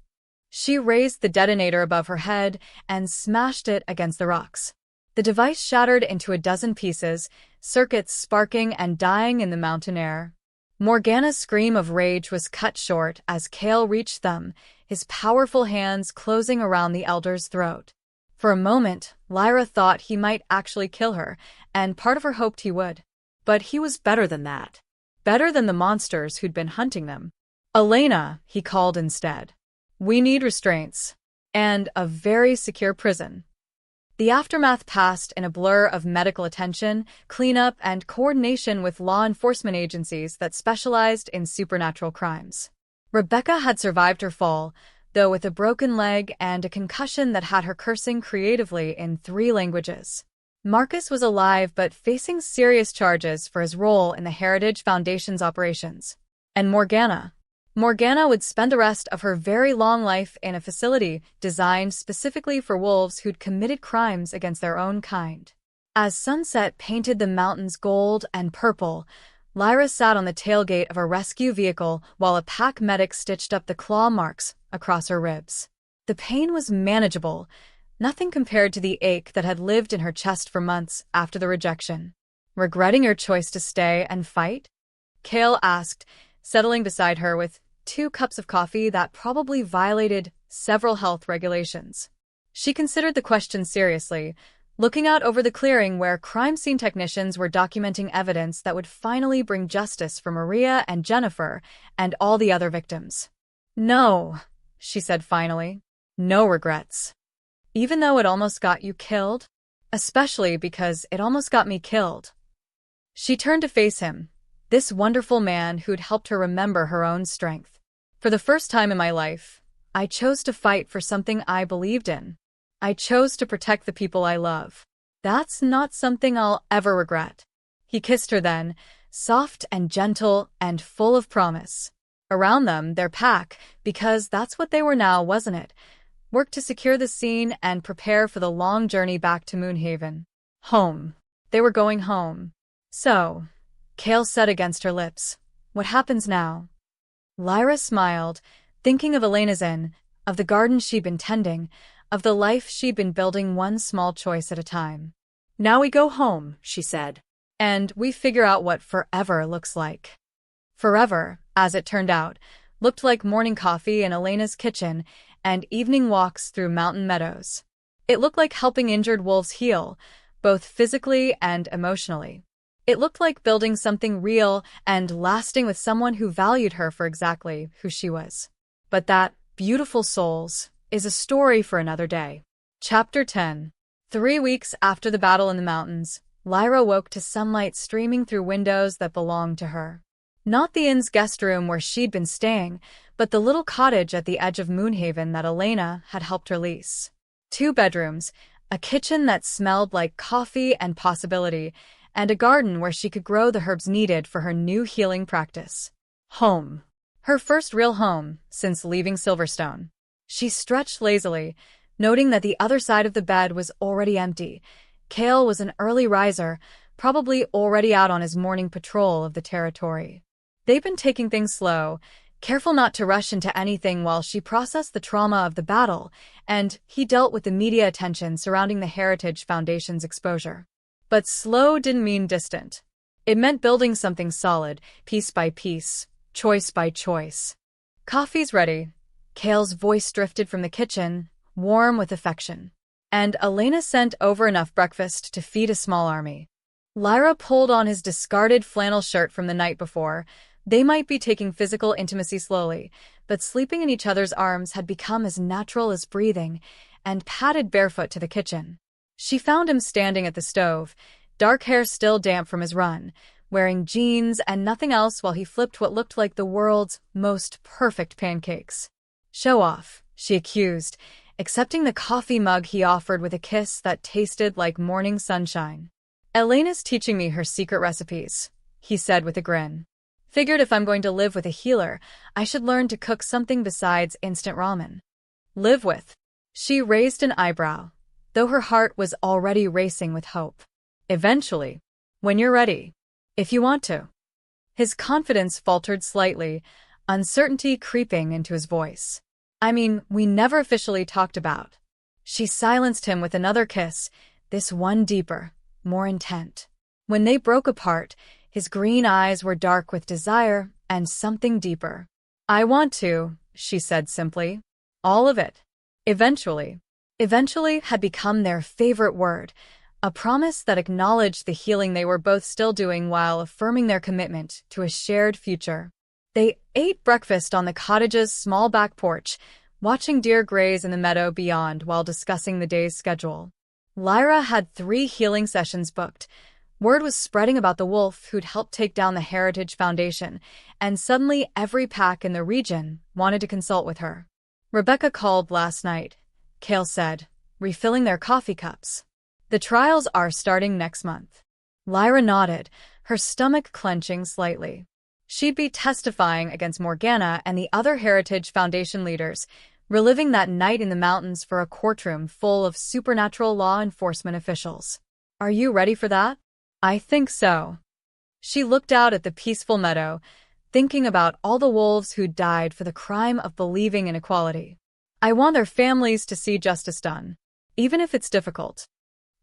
She raised the detonator above her head and smashed it against the rocks. The device shattered into a dozen pieces, circuits sparking and dying in the mountain air. Morgana's scream of rage was cut short as Kael reached them, his powerful hands closing around the elder's throat. For a moment, Lyra thought he might actually kill her, and part of her hoped he would. But he was better than that. Better than the monsters who'd been hunting them. "Elena," he called instead. "We need restraints. And a very secure prison." The aftermath passed in a blur of medical attention, cleanup, and coordination with law enforcement agencies that specialized in supernatural crimes. Rebecca had survived her fall, though with a broken leg and a concussion that had her cursing creatively in 3 languages. Marcus was alive but facing serious charges for his role in the Heritage Foundation's operations. And Morgana would spend the rest of her very long life in a facility designed specifically for wolves who'd committed crimes against their own kind. As sunset painted the mountains gold and purple, Lyra sat on the tailgate of a rescue vehicle while a pack medic stitched up the claw marks across her ribs. The pain was manageable, nothing compared to the ache that had lived in her chest for months after the rejection. "Regretting your choice to stay and fight?" Kael asked, settling beside her with 2 cups of coffee that probably violated several health regulations. She considered the question seriously, looking out over the clearing where crime scene technicians were documenting evidence that would finally bring justice for Maria and Jennifer and all the other victims. "No," she said finally. "No regrets. Even though it almost got you killed? Especially because it almost got me killed." She turned to face him, this wonderful man who'd helped her remember her own strength. "For the first time in my life, I chose to fight for something I believed in. I chose to protect the people I love. That's not something I'll ever regret." He kissed her then, soft and gentle and full of promise. Around them, their pack, because that's what they were now, wasn't it? Worked to secure the scene and prepare for the long journey back to Moonhaven. Home. They were going home. "So," Kael said against her lips, "what happens now?" Lyra smiled, thinking of Elena's inn, of the garden she'd been tending, of the life she'd been building one small choice at a time. Now we go home, she said. And we figure out what forever looks like. Forever, as it turned out, looked like morning coffee in Elena's kitchen and evening walks through mountain meadows. It looked like helping injured wolves heal, both physically and emotionally. It looked like building something real and lasting with someone who valued her for exactly who she was. But that, beautiful souls, is a story for another day. Chapter 10. 3 weeks after the battle in the mountains, Lyra woke to sunlight streaming through windows that belonged to her. Not the inn's guest room where she'd been staying, but the little cottage at the edge of Moonhaven that Elena had helped her lease. 2 bedrooms, a kitchen that smelled like coffee and possibility, and a garden where she could grow the herbs needed for her new healing practice. Home. Her first real home since leaving Silverstone. She stretched lazily, noting that the other side of the bed was already empty. Kael was an early riser, probably already out on his morning patrol of the territory. They'd been taking things slow, careful not to rush into anything while she processed the trauma of the battle, and he dealt with the media attention surrounding the Heritage Foundation's exposure. But slow didn't mean distant. It meant building something solid, piece by piece, choice by choice. Coffee's ready. Kael's voice drifted from the kitchen, warm with affection. And Elena sent over enough breakfast to feed a small army. Lyra pulled on his discarded flannel shirt from the night before. They might be taking physical intimacy slowly, but sleeping in each other's arms had become as natural as breathing, and padded barefoot to the kitchen. She found him standing at the stove, dark hair still damp from his run, wearing jeans and nothing else while he flipped what looked like the world's most perfect pancakes. "Show off," she accused, accepting the coffee mug he offered with a kiss that tasted like morning sunshine. "Elena's teaching me her secret recipes," he said with a grin. "Figured if I'm going to live with a healer, I should learn to cook something besides instant ramen." "Live with?" She raised an eyebrow, though her heart was already racing with hope. "Eventually. When you're ready. If you want to." His confidence faltered slightly, uncertainty creeping into his voice. "I mean, we never officially talked about." She silenced him with another kiss, this one deeper, more intent. When they broke apart, his green eyes were dark with desire and something deeper. "I want to," she said simply. "All of it. Eventually." Eventually had become their favorite word, a promise that acknowledged the healing they were both still doing while affirming their commitment to a shared future. They ate breakfast on the cottage's small back porch, watching deer graze in the meadow beyond while discussing the day's schedule. Lyra had 3 healing sessions booked. Word was spreading about the wolf who'd helped take down the Heritage Foundation, and suddenly every pack in the region wanted to consult with her. "Rebecca called last night," Kael said, refilling their coffee cups. "The trials are starting next month." Lyra nodded, her stomach clenching slightly. She'd be testifying against Morgana and the other Heritage Foundation leaders, reliving that night in the mountains for a courtroom full of supernatural law enforcement officials. "Are you ready for that?" "I think so." She looked out at the peaceful meadow, thinking about all the wolves who'd died for the crime of believing in equality. "I want their families to see justice done, even if it's difficult.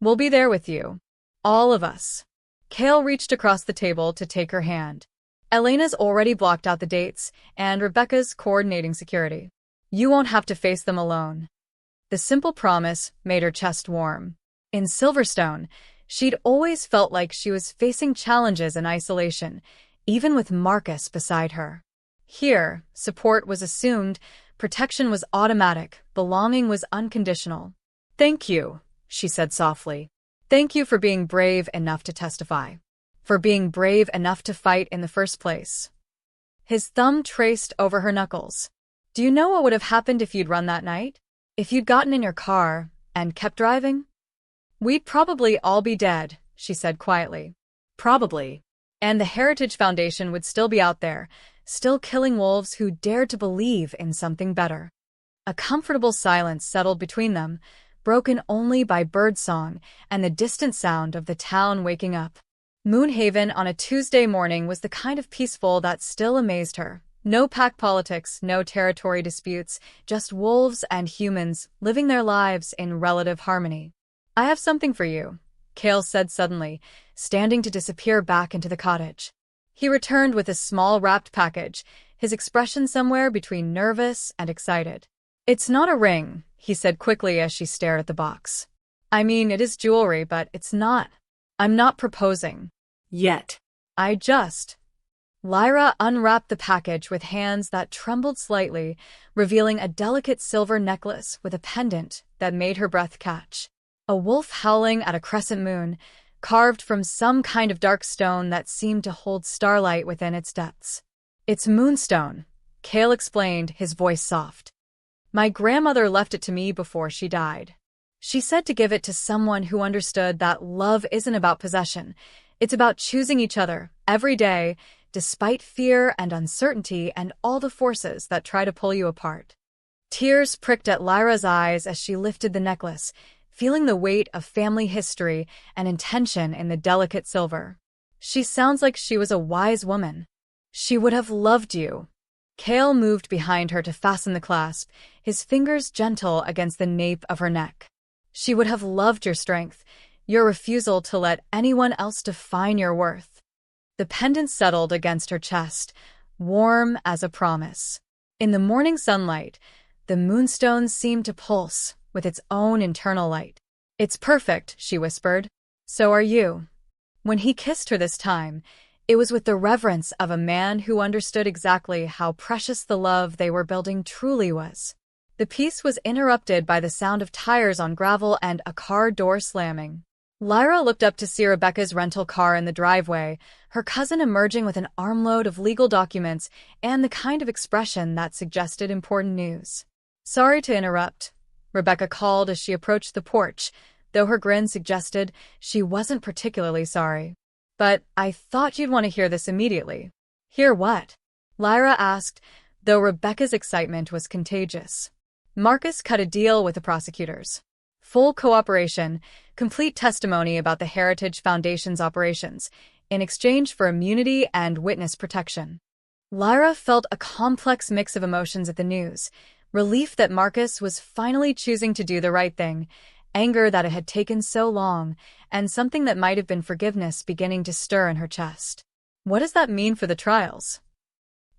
We'll be there with you. All of us." Kael reached across the table to take her hand. "Elena's already blocked out the dates, and Rebecca's coordinating security. You won't have to face them alone." The simple promise made her chest warm. In Silverstone, she'd always felt like she was facing challenges in isolation, even with Marcus beside her. Here, support was assumed, protection was automatic, belonging was unconditional. "Thank you," she said softly. "Thank you for being brave enough to testify. For being brave enough to fight in the first place." His thumb traced over her knuckles. "Do you know what would have happened if you'd run that night? If you'd gotten in your car and kept driving?" "We'd probably all be dead," she said quietly. "Probably. And the Heritage Foundation would still be out there, still killing wolves who dared to believe in something better." A comfortable silence settled between them, broken only by birdsong and the distant sound of the town waking up. Moonhaven on a Tuesday morning was the kind of peaceful that still amazed her. No pack politics, no territory disputes, just wolves and humans living their lives in relative harmony. "I have something for you," Kael said suddenly, standing to disappear back into the cottage. He returned with a small wrapped package, his expression somewhere between nervous and excited. "It's not a ring," he said quickly as she stared at the box. "I mean, it is jewelry, but it's not. I'm not proposing. Yet. I just—" Lyra unwrapped the package with hands that trembled slightly, revealing a delicate silver necklace with a pendant that made her breath catch. A wolf howling at a crescent moon, carved from some kind of dark stone that seemed to hold starlight within its depths. "It's moonstone," Kael explained, his voice soft. "My grandmother left it to me before she died. She said to give it to someone who understood that love isn't about possession. It's about choosing each other, every day, despite fear and uncertainty and all the forces that try to pull you apart." Tears pricked at Lyra's eyes as she lifted the necklace, feeling the weight of family history and intention in the delicate silver. "She sounds like she was a wise woman. She would have loved you." Kael moved behind her to fasten the clasp, his fingers gentle against the nape of her neck. "She would have loved your strength, your refusal to let anyone else define your worth." The pendant settled against her chest, warm as a promise. In the morning sunlight, the moonstone seemed to pulse with its own internal light. "It's perfect," she whispered. "So are you." When he kissed her this time, it was with the reverence of a man who understood exactly how precious the love they were building truly was. The peace was interrupted by the sound of tires on gravel and a car door slamming. Lyra looked up to see Rebecca's rental car in the driveway, her cousin emerging with an armload of legal documents and the kind of expression that suggested important news. "Sorry to interrupt," Rebecca called as she approached the porch, though her grin suggested she wasn't particularly sorry. "But I thought you'd want to hear this immediately." "Hear what?" Lyra asked, though Rebecca's excitement was contagious. Marcus cut a deal with the prosecutors. Full cooperation, complete testimony about the Heritage Foundation's operations, in exchange for immunity and witness protection. Lyra felt a complex mix of emotions at the news: relief that Marcus was finally choosing to do the right thing, anger that it had taken so long, and something that might have been forgiveness beginning to stir in her chest. What does that mean for the trials?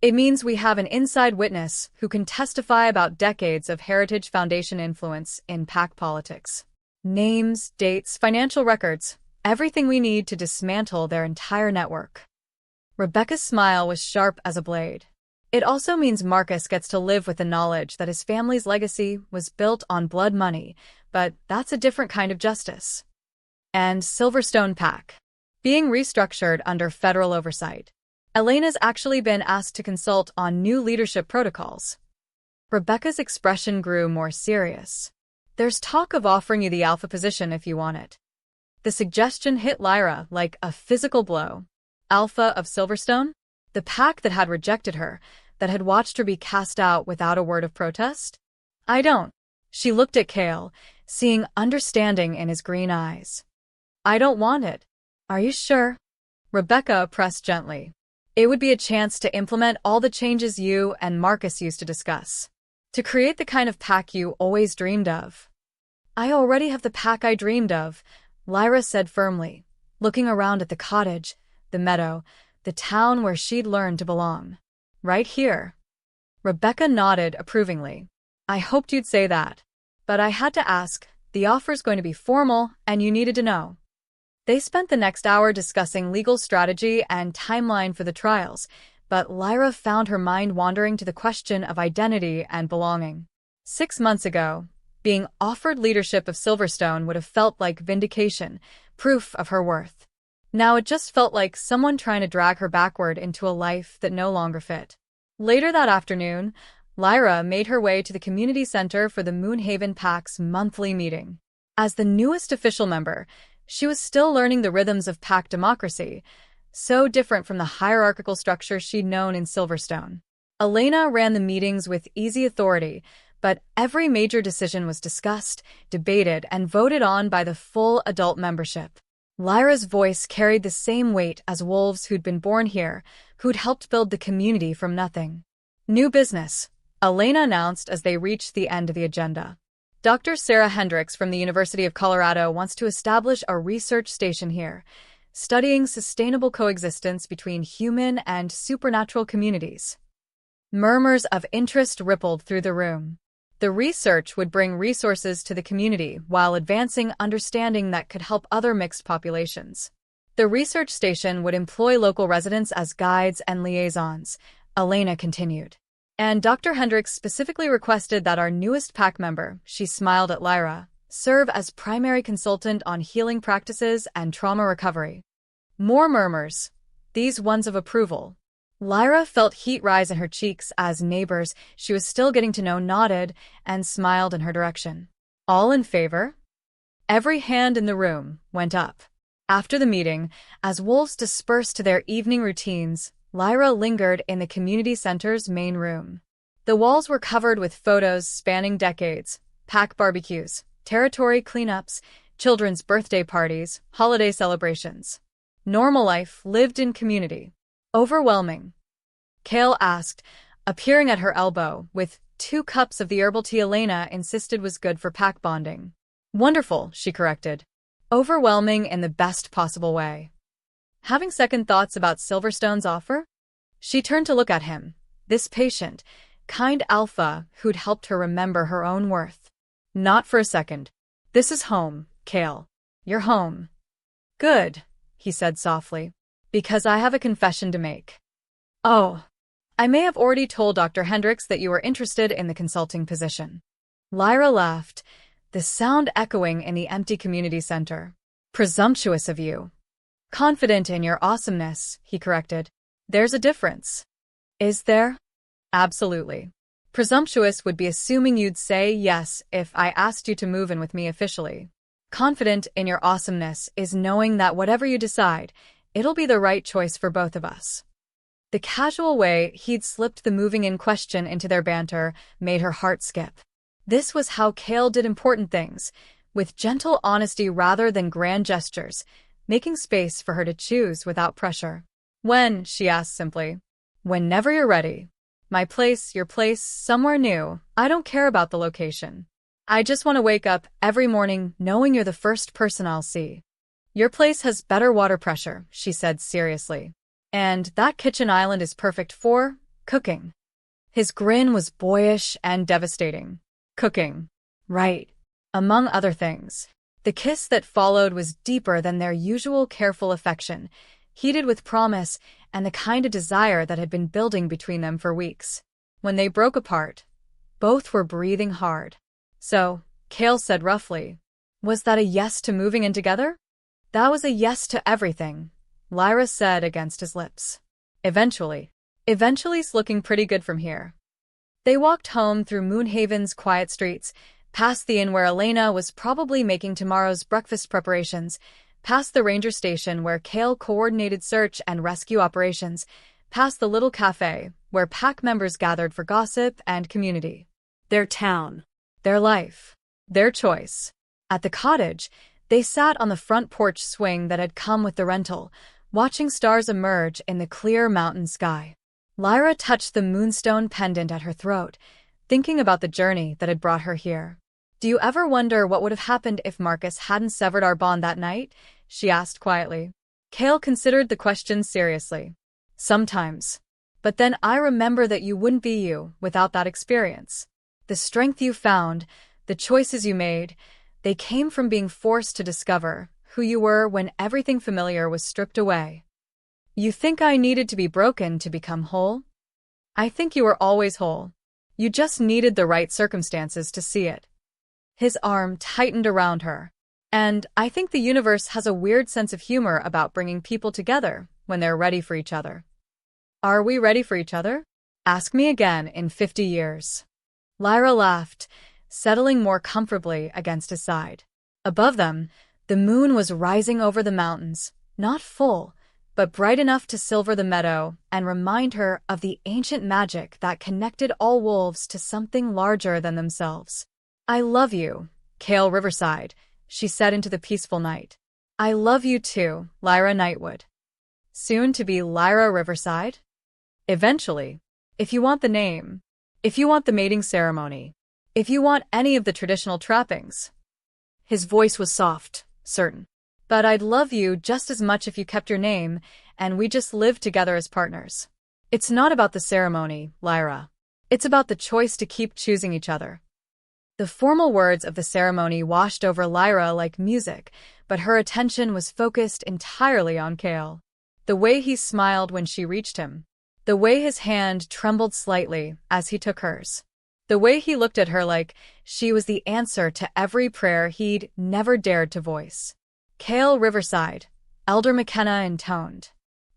It means we have an inside witness who can testify about decades of Heritage Foundation influence in PAC politics. Names, dates, financial records, everything we need to dismantle their entire network. Rebecca's smile was sharp as a blade. It also means Marcus gets to live with the knowledge that his family's legacy was built on blood money, but that's a different kind of justice. And Silverstone PAC, being restructured under federal oversight. Elena's actually been asked to consult on new leadership protocols. Rebecca's expression grew more serious. "There's talk of offering you the Alpha position if you want it." The suggestion hit Lyra like a physical blow. Alpha of Silverstone? The PAC that had rejected her, that had watched her be cast out without a word of protest? "I don't." She looked at Kael, seeing understanding in his green eyes. "I don't want it." "Are you sure?" Rebecca pressed gently. "It would be a chance to implement all the changes you and Marcus used to discuss. To create the kind of PAC you always dreamed of." "I already have the PAC I dreamed of," Lyra said firmly, looking around at the cottage, the meadow, the town where she'd learned to belong. "Right here." Rebecca nodded approvingly. "I hoped you'd say that. But I had to ask, the offer's going to be formal, and you needed to know." They spent the next hour discussing legal strategy and timeline for the trials, but Lyra found her mind wandering to the question of identity and belonging. 6 months ago, being offered leadership of Silverstone would have felt like vindication, proof of her worth. Now it just felt like someone trying to drag her backward into a life that no longer fit. Later that afternoon, Lyra made her way to the community center for the Moonhaven PAC's monthly meeting. As the newest official member, she was still learning the rhythms of PAC democracy, so different from the hierarchical structure she'd known in Silverstone. Elena ran the meetings with easy authority, but every major decision was discussed, debated, and voted on by the full adult membership. Lyra's voice carried the same weight as wolves who'd been born here, who'd helped build the community from nothing. "New business," Elena announced as they reached the end of the agenda. Dr. Sarah Hendricks from the University of Colorado wants to establish a research station here, studying sustainable coexistence between human and supernatural communities. Murmurs of interest rippled through the room. The research would bring resources to the community while advancing understanding that could help other mixed populations. The research station would employ local residents as guides and liaisons, Elena continued. And Dr. Hendricks specifically requested that our newest pack member, she smiled at Lyra, serve as primary consultant on healing practices and trauma recovery. More murmurs, these ones of approval. Lyra felt heat rise in her cheeks as neighbors she was still getting to know nodded and smiled in her direction. All in favor? Every hand in the room went up. After the meeting, as wolves dispersed to their evening routines, Lyra lingered in the community center's main room. The walls were covered with photos spanning decades, pack barbecues, territory cleanups, children's birthday parties, holiday celebrations. Normal life lived in community. Overwhelming. Kael asked, appearing at her elbow, with 2 cups of the herbal tea Elena insisted was good for pack bonding. Wonderful, she corrected. Overwhelming in the best possible way. Having second thoughts about Silverstone's offer? She turned to look at him, this patient, kind alpha who'd helped her remember her own worth. Not for a second. This is home, Kael. You're home. Good, he said softly. Because I have a confession to make. Oh. I may have already told Dr. Hendricks that you were interested in the consulting position. Lyra laughed, the sound echoing in the empty community center. Presumptuous of you. Confident in your awesomeness, he corrected. There's a difference. Is there? Absolutely. Presumptuous would be assuming you'd say yes if I asked you to move in with me officially. Confident in your awesomeness is knowing that whatever you decide, it'll be the right choice for both of us. The casual way he'd slipped the moving-in question into their banter made her heart skip. This was how Kael did important things, with gentle honesty rather than grand gestures, making space for her to choose without pressure. When, she asked simply. Whenever you're ready. My place, your place, somewhere new. I don't care about the location. I just want to wake up every morning knowing you're the first person I'll see. Your place has better water pressure, she said seriously. And that kitchen island is perfect for cooking. His grin was boyish and devastating. Cooking. Right. Among other things. The kiss that followed was deeper than their usual careful affection, heated with promise and the kind of desire that had been building between them for weeks. When they broke apart, both were breathing hard. So, Kael said roughly, was that a yes to moving in together? That was a yes to everything, Lyra said against his lips. Eventually. Eventually's looking pretty good from here. They walked home through Moonhaven's quiet streets, past the inn where Elena was probably making tomorrow's breakfast preparations, past the ranger station where Kael coordinated search and rescue operations, past the little cafe where pack members gathered for gossip and community. Their town. Their life. Their choice. At the cottage, they sat on the front porch swing that had come with the rental, watching stars emerge in the clear mountain sky. Lyra touched the moonstone pendant at her throat, thinking about the journey that had brought her here. Do you ever wonder what would have happened if Marcus hadn't severed our bond that night? She asked quietly. Kael considered the question seriously. Sometimes. But then I remember that you wouldn't be you without that experience. The strength you found, the choices you made, they came from being forced to discover who you were when everything familiar was stripped away. You think I needed to be broken to become whole? I think you were always whole. You just needed the right circumstances to see it. His arm tightened around her. And I think the universe has a weird sense of humor about bringing people together when they're ready for each other. Are we ready for each other? Ask me again in 50 years. Lyra laughed, settling more comfortably against his side. Above them, the moon was rising over the mountains, not full, but bright enough to silver the meadow and remind her of the ancient magic that connected all wolves to something larger than themselves. I love you, Kael Riverside, she said into the peaceful night. I love you too, Lyra Nightwood. Soon to be Lyra Riverside? Eventually. If you want the name. If you want the mating ceremony. If you want any of the traditional trappings. His voice was soft, certain. But I'd love you just as much if you kept your name, and we just lived together as partners. It's not about the ceremony, Lyra. It's about the choice to keep choosing each other. The formal words of the ceremony washed over Lyra like music, but her attention was focused entirely on Kael. The way he smiled when she reached him. The way his hand trembled slightly as he took hers. The way he looked at her like she was the answer to every prayer he'd never dared to voice. Kael Riverside, Elder McKenna intoned.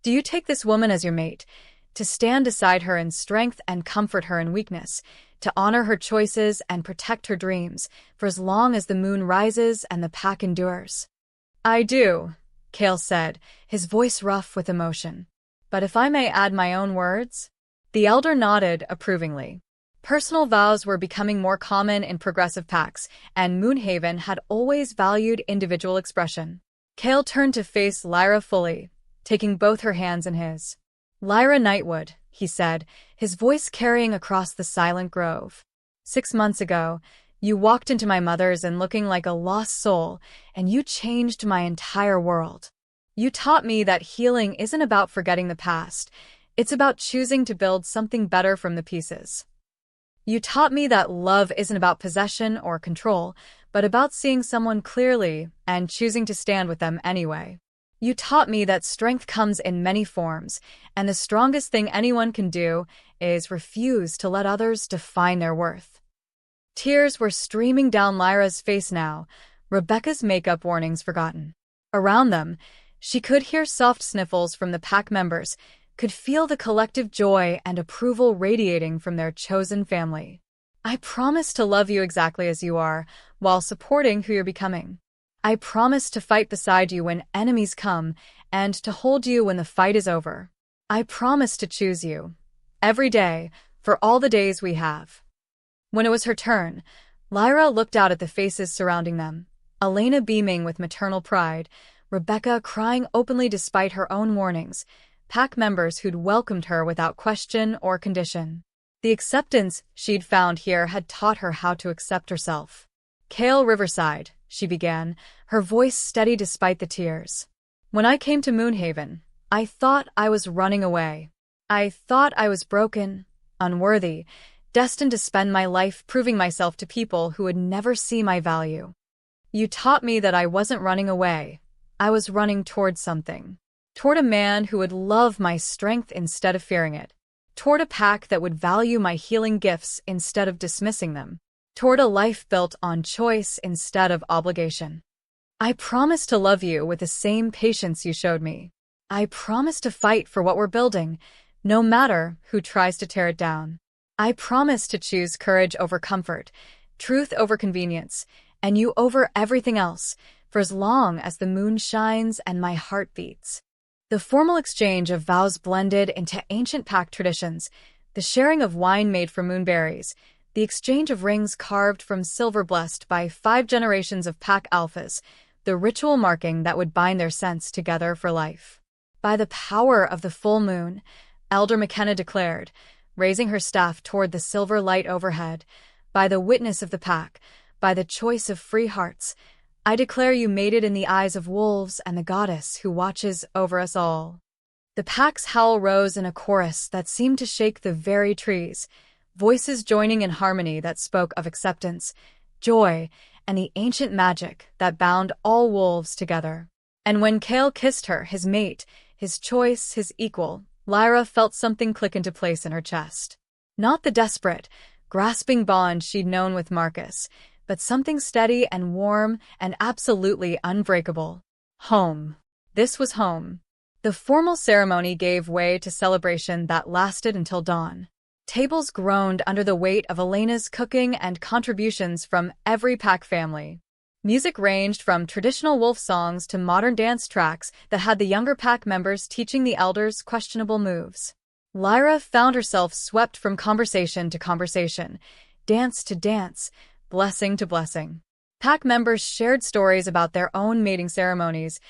Do you take this woman as your mate, to stand beside her in strength and comfort her in weakness, to honor her choices and protect her dreams, for as long as the moon rises and the pack endures? I do, Kael said, his voice rough with emotion. But if I may add my own words? The elder nodded approvingly. Personal vows were becoming more common in progressive packs, and Moonhaven had always valued individual expression. Kael turned to face Lyra fully, taking both her hands in his. Lyra Nightwood, he said, his voice carrying across the silent grove. 6 months ago, you walked into my mother's and looking like a lost soul, and you changed my entire world. You taught me that healing isn't about forgetting the past, it's about choosing to build something better from the pieces. You taught me that love isn't about possession or control, but about seeing someone clearly and choosing to stand with them anyway. You taught me that strength comes in many forms, and the strongest thing anyone can do is refuse to let others define their worth. Tears were streaming down Lyra's face now, Rebecca's makeup warnings forgotten. Around them, she could hear soft sniffles from the pack members, could feel the collective joy and approval radiating from their chosen family. I promise to love you exactly as you are, while supporting who you're becoming. I promise to fight beside you when enemies come, and to hold you when the fight is over. I promise to choose you, every day, for all the days we have. When it was her turn, Lyra looked out at the faces surrounding them, Elena beaming with maternal pride, Rebecca crying openly despite her own warnings, pack members who'd welcomed her without question or condition. The acceptance she'd found here had taught her how to accept herself. Kael Riverside, she began, her voice steady despite the tears. When I came to Moonhaven, I thought I was running away. I thought I was broken, unworthy, destined to spend my life proving myself to people who would never see my value. You taught me that I wasn't running away. I was running toward something. Toward a man who would love my strength instead of fearing it. Toward a pack that would value my healing gifts instead of dismissing them. Toward a life built on choice instead of obligation. I promise to love you with the same patience you showed me. I promise to fight for what we're building, no matter who tries to tear it down. I promise to choose courage over comfort, truth over convenience, and you over everything else, for as long as the moon shines and my heart beats. The formal exchange of vows blended into ancient pack traditions, the sharing of wine made from moonberries, the exchange of rings carved from silver blessed by 5 generations of pack alphas, the ritual marking that would bind their scents together for life. By the power of the full moon, Elder McKenna declared, raising her staff toward the silver light overhead, by the witness of the pack, by the choice of free hearts, I declare you mated in the eyes of wolves and the goddess who watches over us all. The pack's howl rose in a chorus that seemed to shake the very trees, voices joining in harmony that spoke of acceptance, joy, and the ancient magic that bound all wolves together. And when Kael kissed her, his mate, his choice, his equal, Lyra felt something click into place in her chest. Not the desperate, grasping bond she'd known with Marcus, but something steady and warm and absolutely unbreakable. Home. This was home. The formal ceremony gave way to celebration that lasted until dawn. Tables groaned under the weight of Elena's cooking and contributions from every pack family. Music ranged from traditional wolf songs to modern dance tracks that had the younger pack members teaching the elders questionable moves. Lyra found herself swept from conversation to conversation, dance to dance, blessing to blessing. Pack members shared stories about their own mating ceremonies,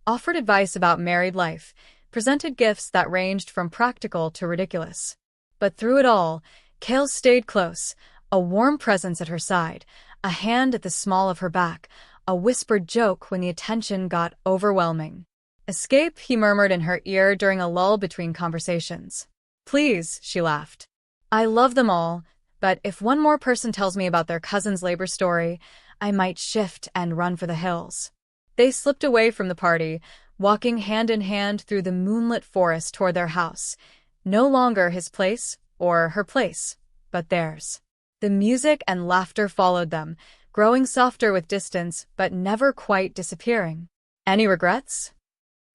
offered advice about married life, presented gifts that ranged from practical to ridiculous. But through it all, Kael stayed close, A warm presence at her side, a hand at the small of her back, a whispered joke when the attention got overwhelming. "Escape," he murmured in her ear during a lull between conversations. "Please," she laughed. "I love them all, but if one more person tells me about their cousin's labor story, I might shift and run for the hills." They slipped away from the party, walking hand in hand through the moonlit forest toward their house. No longer his place or her place, but theirs. The music and laughter followed them, growing softer with distance but never quite disappearing. "Any regrets?"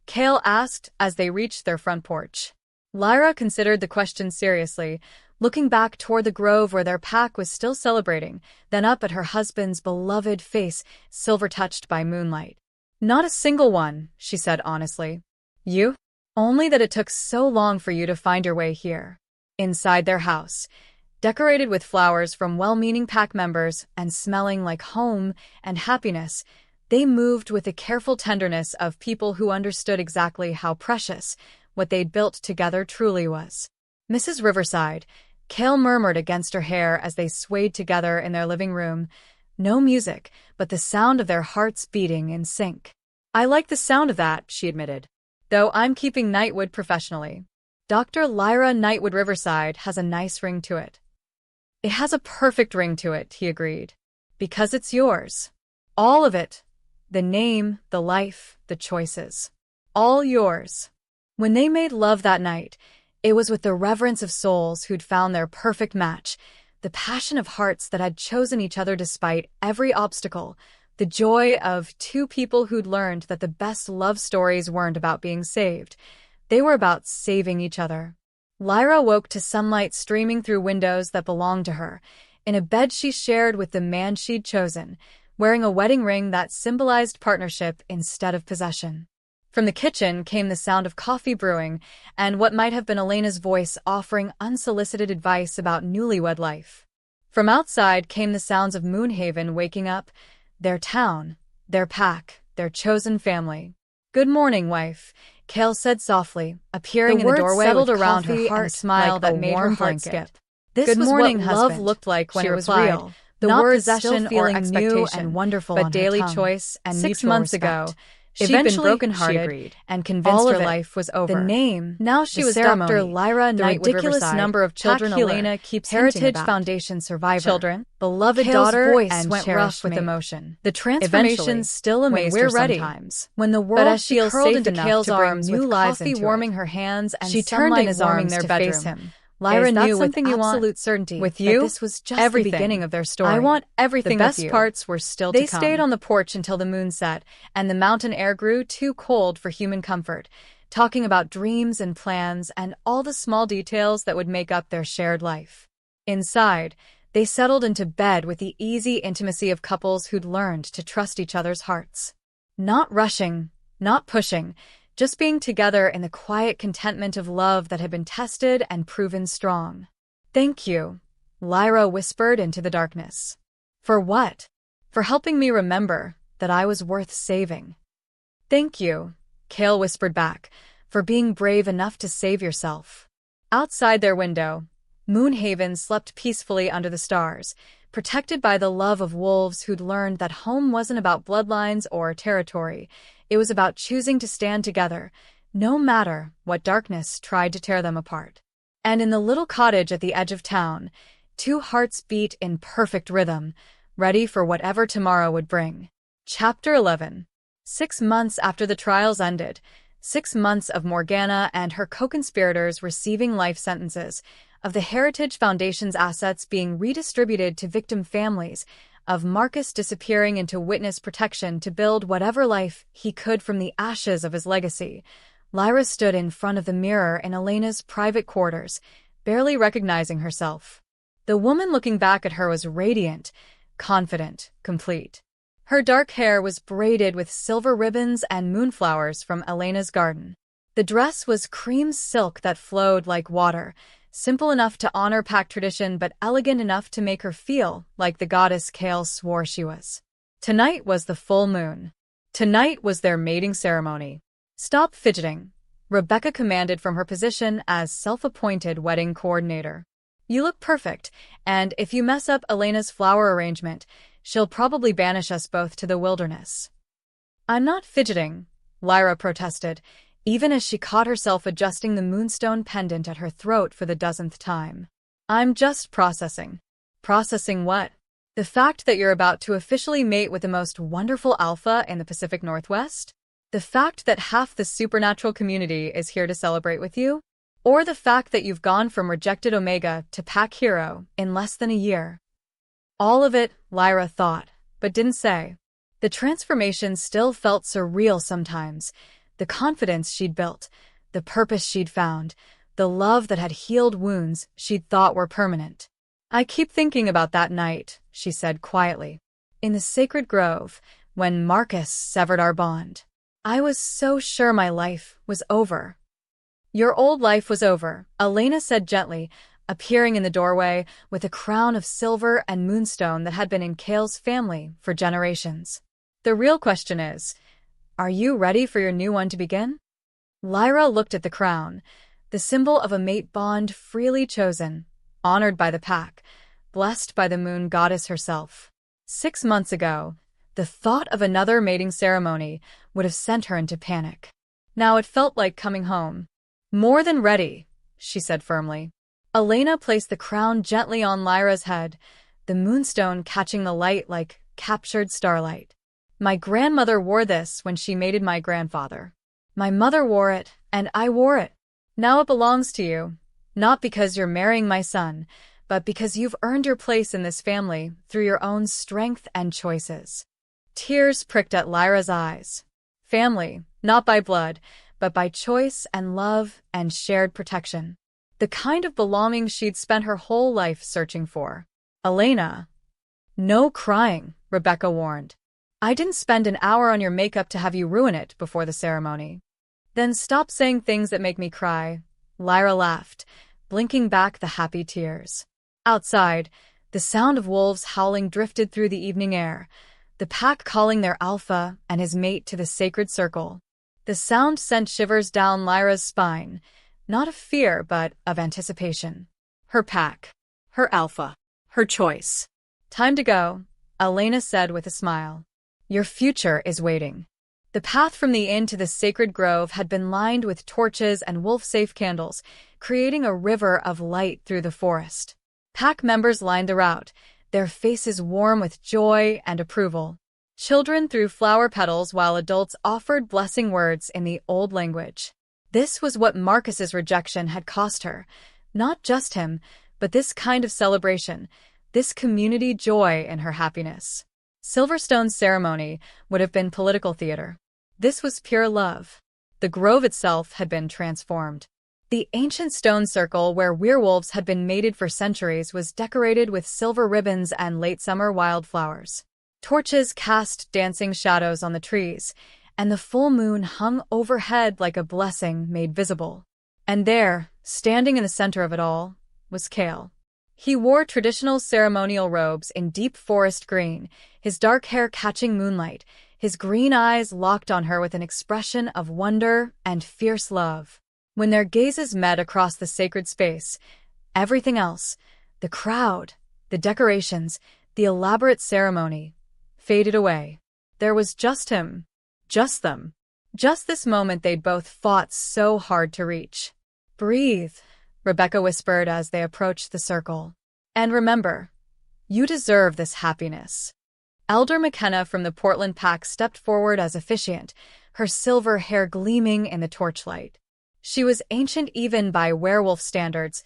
Kael asked as they reached their front porch. Lyra considered the question seriously, looking back toward the grove where their pack was still celebrating, then up at her husband's beloved face, silver-touched by moonlight. "Not a single one," she said honestly. "You? Only that it took so long for you to find your way here." Inside their house, decorated with flowers from well-meaning pack members and smelling like home and happiness, they moved with the careful tenderness of people who understood exactly how precious what they'd built together truly was. "Mrs. Riverside," Kael murmured against her hair as they swayed together in their living room. No music, but the sound of their hearts beating in sync. "I like the sound of that," she admitted, "though I'm keeping Nightwood professionally." "Dr. Lyra Nightwood Riverside has a nice ring to it." "It has a perfect ring to it," he agreed. "Because it's yours. All of it. The name, the life, the choices. All yours." When they made love that night, it was with the reverence of souls who'd found their perfect match, the passion of hearts that had chosen each other despite every obstacle, the joy of two people who'd learned that the best love stories weren't about being saved. They were about saving each other. Lyra woke to sunlight streaming through windows that belonged to her, in a bed she shared with the man she'd chosen, wearing a wedding ring that symbolized partnership instead of possession. From the kitchen came the sound of coffee brewing and what might have been Elena's voice offering unsolicited advice about newlywed life. From outside came the sounds of Moonhaven waking up, their town, their pack, their chosen family. "Good morning, wife," Kael said softly, appearing in the doorway settled with around coffee her heart and a smile like that a made her warm heart blanket. skip. This "Good was morning, what husband," love looked like when she it was replied, real. the Not words possession still or feeling new expectation, and wonderful but on her daily tongue. choice and 6 mutual months respect. ago, she'd been Eventually, brokenhearted she agreed. and convinced All her of it. life was over. The name, Now she the was ceremony, Dr. Lyra the Nightwood ridiculous Riverside, number of children pack healer, Elena keeps hinting Heritage about. Foundation survivor, Children, beloved Kael's daughter, voice and went cherished rough with mate. emotion. The transformation Eventually, still when amazed we're her ready, sometimes. When the but world as she feels curled safe into enough Kael's to bring arms new with lives coffee into warming it. her hands and She turned in his warming arms their to bedroom. face him. Lyra Is that knew with something you want? absolute certainty With that you? this was just Everything. the beginning of their story. I want everything The with best you. parts were still They to come. stayed on the porch until the moon set, and the mountain air grew too cold for human comfort, talking about dreams and plans and all the small details that would make up their shared life. Inside, they settled into bed with the easy intimacy of couples who'd learned to trust each other's hearts. Not rushing, not pushing, just being together in the quiet contentment of love that had been tested and proven strong. "Thank you," Lyra whispered into the darkness. "For what?" "For helping me remember that I was worth saving." "Thank you," Kael whispered back, "for being brave enough to save yourself." Outside their window, Moonhaven slept peacefully under the stars, protected by the love of wolves who'd learned that home wasn't about bloodlines or territory. It was about choosing to stand together, no matter what darkness tried to tear them apart. And in the little cottage at the edge of town, two hearts beat in perfect rhythm, ready for whatever tomorrow would bring. Chapter 11. 6 months after the trials ended, 6 months of Morgana and her co-conspirators receiving life sentences, of the Heritage Foundation's assets being redistributed to victim families, of Marcus disappearing into witness protection to build whatever life he could from the ashes of his legacy, Lyra stood in front of the mirror in Elena's private quarters, barely recognizing herself. The woman looking back at her was radiant, confident, complete. Her dark hair was braided with silver ribbons and moonflowers from Elena's garden. The dress was cream silk that flowed like water, simple enough to honor pack tradition but elegant enough to make her feel like the goddess Kael swore she was. Tonight was the full moon. Tonight was their mating ceremony. "Stop fidgeting," Rebecca commanded from her position as self-appointed wedding coordinator. You look perfect, and if you mess up Elena's flower arrangement, she'll probably banish us both to the wilderness." "I'm not fidgeting," Lyra protested, even as she caught herself adjusting the moonstone pendant at her throat for the dozenth time. "I'm just processing." "Processing what?" "The fact that you're about to officially mate with the most wonderful alpha in the Pacific Northwest? The fact that half the supernatural community is here to celebrate with you? Or the fact that you've gone from rejected Omega to pack hero in less than a year?" All of it, Lyra thought, but didn't say. The transformation still felt surreal sometimes. The confidence she'd built, the purpose she'd found, the love that had healed wounds she'd thought were permanent. "I keep thinking about that night," she said quietly, "in the sacred grove, when Marcus severed our bond. I was so sure my life was over." "Your old life was over," Elena said gently, appearing in the doorway with a crown of silver and moonstone that had been in Kael's family for generations. "The real question is, are you ready for your new one to begin?" Lyra looked at the crown, the symbol of a mate bond freely chosen, honored by the pack, blessed by the moon goddess herself. 6 months ago, the thought of another mating ceremony would have sent her into panic. Now it felt like coming home. "More than ready," she said firmly. Elena placed the crown gently on Lyra's head, the moonstone catching the light like captured starlight. "My grandmother wore this when she mated my grandfather. My mother wore it, and I wore it. Now it belongs to you, not because you're marrying my son, but because you've earned your place in this family through your own strength and choices." Tears pricked at Lyra's eyes. Family, not by blood, but by choice and love and shared protection. The kind of belonging she'd spent her whole life searching for. "Elena." "No crying," Rebecca warned. "I didn't spend an hour on your makeup to have you ruin it before the ceremony." "Then stop saying things that make me cry," Lyra laughed, blinking back the happy tears. Outside, the sound of wolves howling drifted through the evening air, the pack calling their alpha and his mate to the sacred circle. The sound sent shivers down Lyra's spine, not of fear but of anticipation. Her pack, her alpha, her choice. "Time to go," Elena said with a smile. "Your future is waiting." The path from the inn to the sacred grove had been lined with torches and wolf-safe candles, creating a river of light through the forest. Pack members lined the route, their faces warm with joy and approval. Children threw flower petals while adults offered blessing words in the old language. This was what Marcus's rejection had cost her. Not just him, but this kind of celebration, this community joy in her happiness. Silverstone's ceremony would have been political theater. This was pure love. The grove itself had been transformed. The ancient stone circle where werewolves had been mated for centuries was decorated with silver ribbons and late-summer wildflowers. Torches cast dancing shadows on the trees, and the full moon hung overhead like a blessing made visible. And there, standing in the center of it all, was Kael. He wore traditional ceremonial robes in deep forest green, his dark hair catching moonlight, his green eyes locked on her with an expression of wonder and fierce love. When their gazes met across the sacred space, everything else, the crowd, the decorations, the elaborate ceremony, faded away. There was just him. Just them. Just this moment they'd both fought so hard to reach. "Breathe," Rebecca whispered as they approached the circle. "And remember, you deserve this happiness." Elder McKenna from the Portland pack stepped forward as officiant, her silver hair gleaming in the torchlight. She was ancient even by werewolf standards,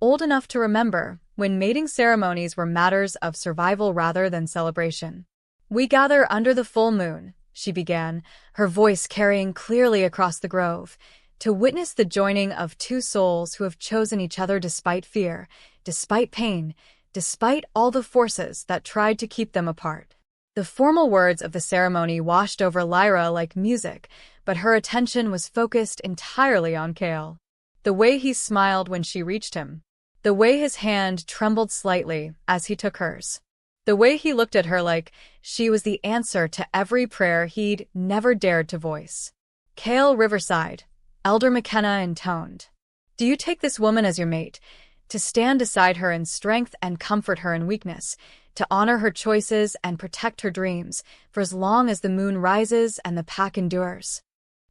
old enough to remember when mating ceremonies were matters of survival rather than celebration. "We gather under the full moon," she began, her voice carrying clearly across the grove, "to witness the joining of two souls who have chosen each other despite fear, despite pain, despite all the forces that tried to keep them apart." The formal words of the ceremony washed over Lyra like music, but her attention was focused entirely on Kael. The way he smiled when she reached him. The way his hand trembled slightly as he took hers. The way he looked at her like she was the answer to every prayer he'd never dared to voice. "Kael Riverside," Elder McKenna intoned. "Do you take this woman as your mate? to stand beside her in strength and comfort her in weakness, to honor her choices and protect her dreams for as long as the moon rises and the pack endures.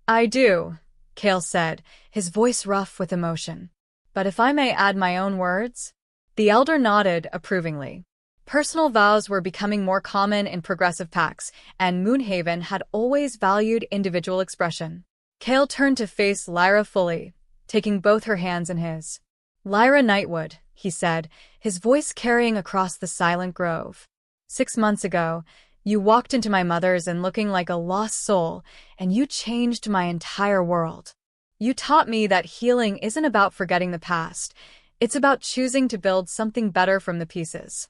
"I do," Kael said, his voice rough with emotion. "But if I may add my own words?" The elder nodded approvingly. Personal vows were becoming more common in progressive packs, and Moonhaven had always valued individual expression. Kael turned to face Lyra fully, taking both her hands in his. "Lyra Nightwood," he said, his voice carrying across the silent grove. "6 months ago, you walked into my mother's and looking like a lost soul, and you changed my entire world. You taught me that healing isn't about forgetting the past, it's about choosing to build something better from the pieces.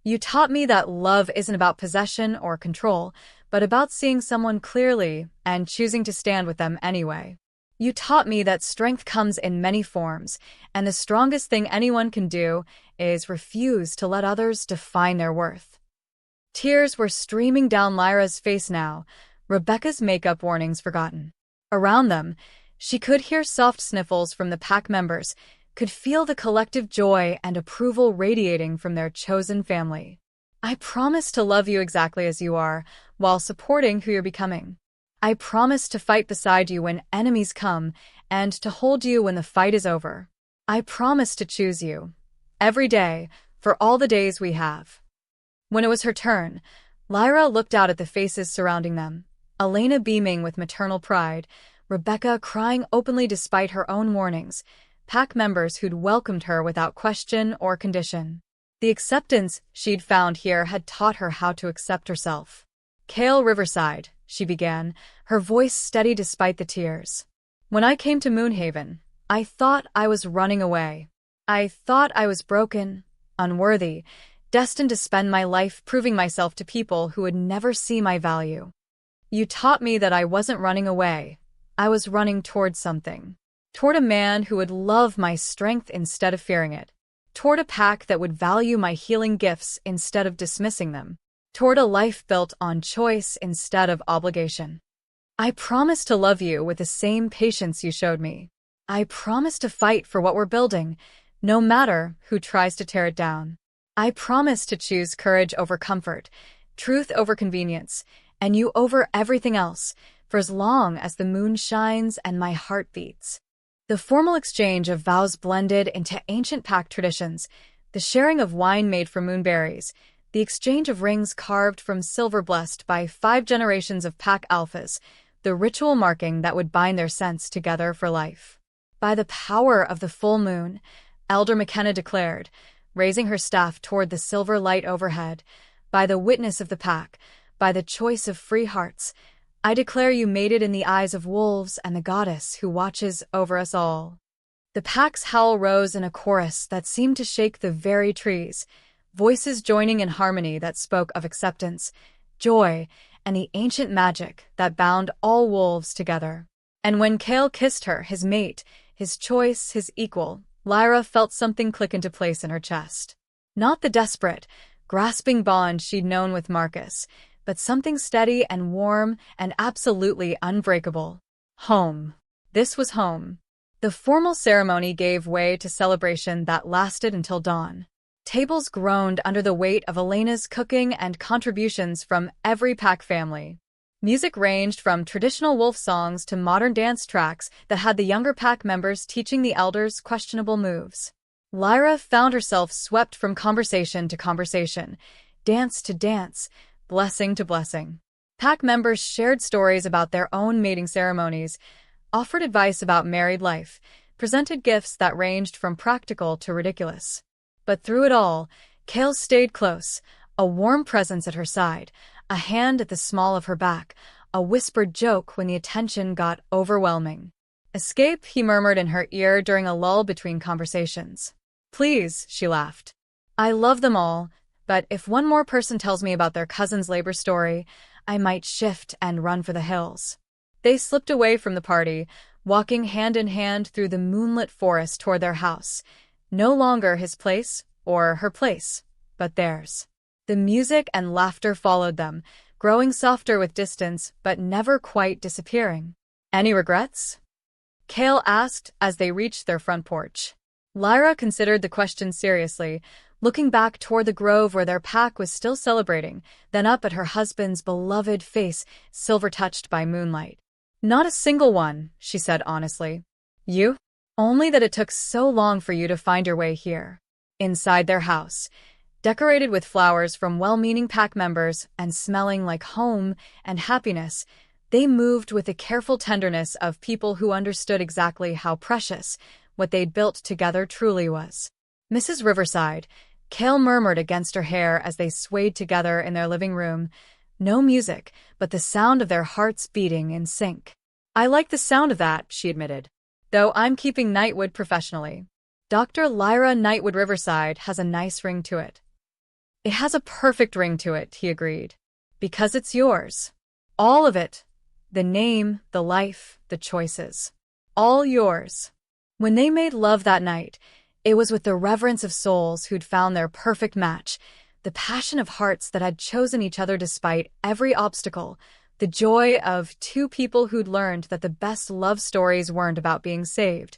You taught me that love isn't about possession or control, but about seeing someone clearly and choosing to stand with them anyway. You taught me that strength comes in many forms, and the strongest thing anyone can do is refuse to let others define their worth." Tears were streaming down Lyra's face now, Rebecca's makeup warnings forgotten. Around them, she could hear soft sniffles from the pack members, could feel the collective joy and approval radiating from their chosen family. "I promise to love you exactly as you are, while supporting who you're becoming. I promise to fight beside you when enemies come, and to hold you when the fight is over. I promise to choose you, every day, for all the days we have." When it was her turn, Lyra looked out at the faces surrounding them, Elena beaming with maternal pride, Rebecca crying openly despite her own warnings, pack members who'd welcomed her without question or condition. The acceptance she'd found here had taught her how to accept herself. "Kael Riverside," she began, her voice steady despite the tears. "When I came to Moonhaven, I thought I was running away. I thought I was broken, unworthy, destined to spend my life proving myself to people who would never see my value. You taught me that I wasn't running away. I was running toward something. Toward a man who would love my strength instead of fearing it. Toward a pack that would value my healing gifts instead of dismissing them. Toward a life built on choice instead of obligation. I promise to love you with the same patience you showed me. I promise to fight for what we're building, no matter who tries to tear it down. I promise to choose courage over comfort, truth over convenience, and you over everything else, for as long as the moon shines and my heart beats." The formal exchange of vows blended into ancient pack traditions, the sharing of wine made from moonberries, the exchange of rings carved from silver blessed by 5 generations of pack alphas, the ritual marking that would bind their scents together for life. "By the power of the full moon," Elder McKenna declared, raising her staff toward the silver light overhead, "by the witness of the pack, by the choice of free hearts, I declare you mated in the eyes of wolves and the goddess who watches over us all." The pack's howl rose in a chorus that seemed to shake the very trees, voices joining in harmony that spoke of acceptance, joy, and the ancient magic that bound all wolves together. And when Kael kissed her, his mate, his choice, his equal, Lyra felt something click into place in her chest. Not the desperate, grasping bond she'd known with Marcus, but something steady and warm and absolutely unbreakable. Home. This was home. The formal ceremony gave way to celebration that lasted until dawn. Tables groaned under the weight of Elena's cooking and contributions from every pack family. Music ranged from traditional wolf songs to modern dance tracks that had the younger pack members teaching the elders questionable moves. Lyra found herself swept from conversation to conversation, dance to dance, blessing to blessing. Pack members shared stories about their own mating ceremonies, offered advice about married life, presented gifts that ranged from practical to ridiculous. But through it all, Kael stayed close, a warm presence at her side, a hand at the small of her back, a whispered joke when the attention got overwhelming. "Escape," he murmured in her ear during a lull between conversations. "Please," she laughed. "I love them all, but if one more person tells me about their cousin's labor story, I might shift and run for the hills." They slipped away from the party, walking hand in hand through the moonlit forest toward their house, no longer his place or her place, but theirs. The music and laughter followed them, growing softer with distance but never quite disappearing. "Any regrets?" Kael asked as they reached their front porch. Lyra considered the question seriously, looking back toward the grove where their pack was still celebrating, then up at her husband's beloved face, silver-touched by moonlight. "Not a single one," she said honestly. "You? Only that it took so long for you to find your way here." Inside their house, decorated with flowers from well-meaning pack members and smelling like home and happiness, they moved with the careful tenderness of people who understood exactly how precious what they'd built together truly was. Mrs. Riverside, Kael murmured against her hair as they swayed together in their living room. No music, but the sound of their hearts beating in sync. "I like the sound of that," she admitted, "though I'm keeping Nightwood professionally." Dr. Lyra Nightwood Riverside has a nice ring to it. "It has a perfect ring to it," he agreed. "Because it's yours. All of it. The name, the life, the choices. All yours." When they made love that night, it was with the reverence of souls who'd found their perfect match, the passion of hearts that had chosen each other despite every obstacle, the joy of two people who'd learned that the best love stories weren't about being saved.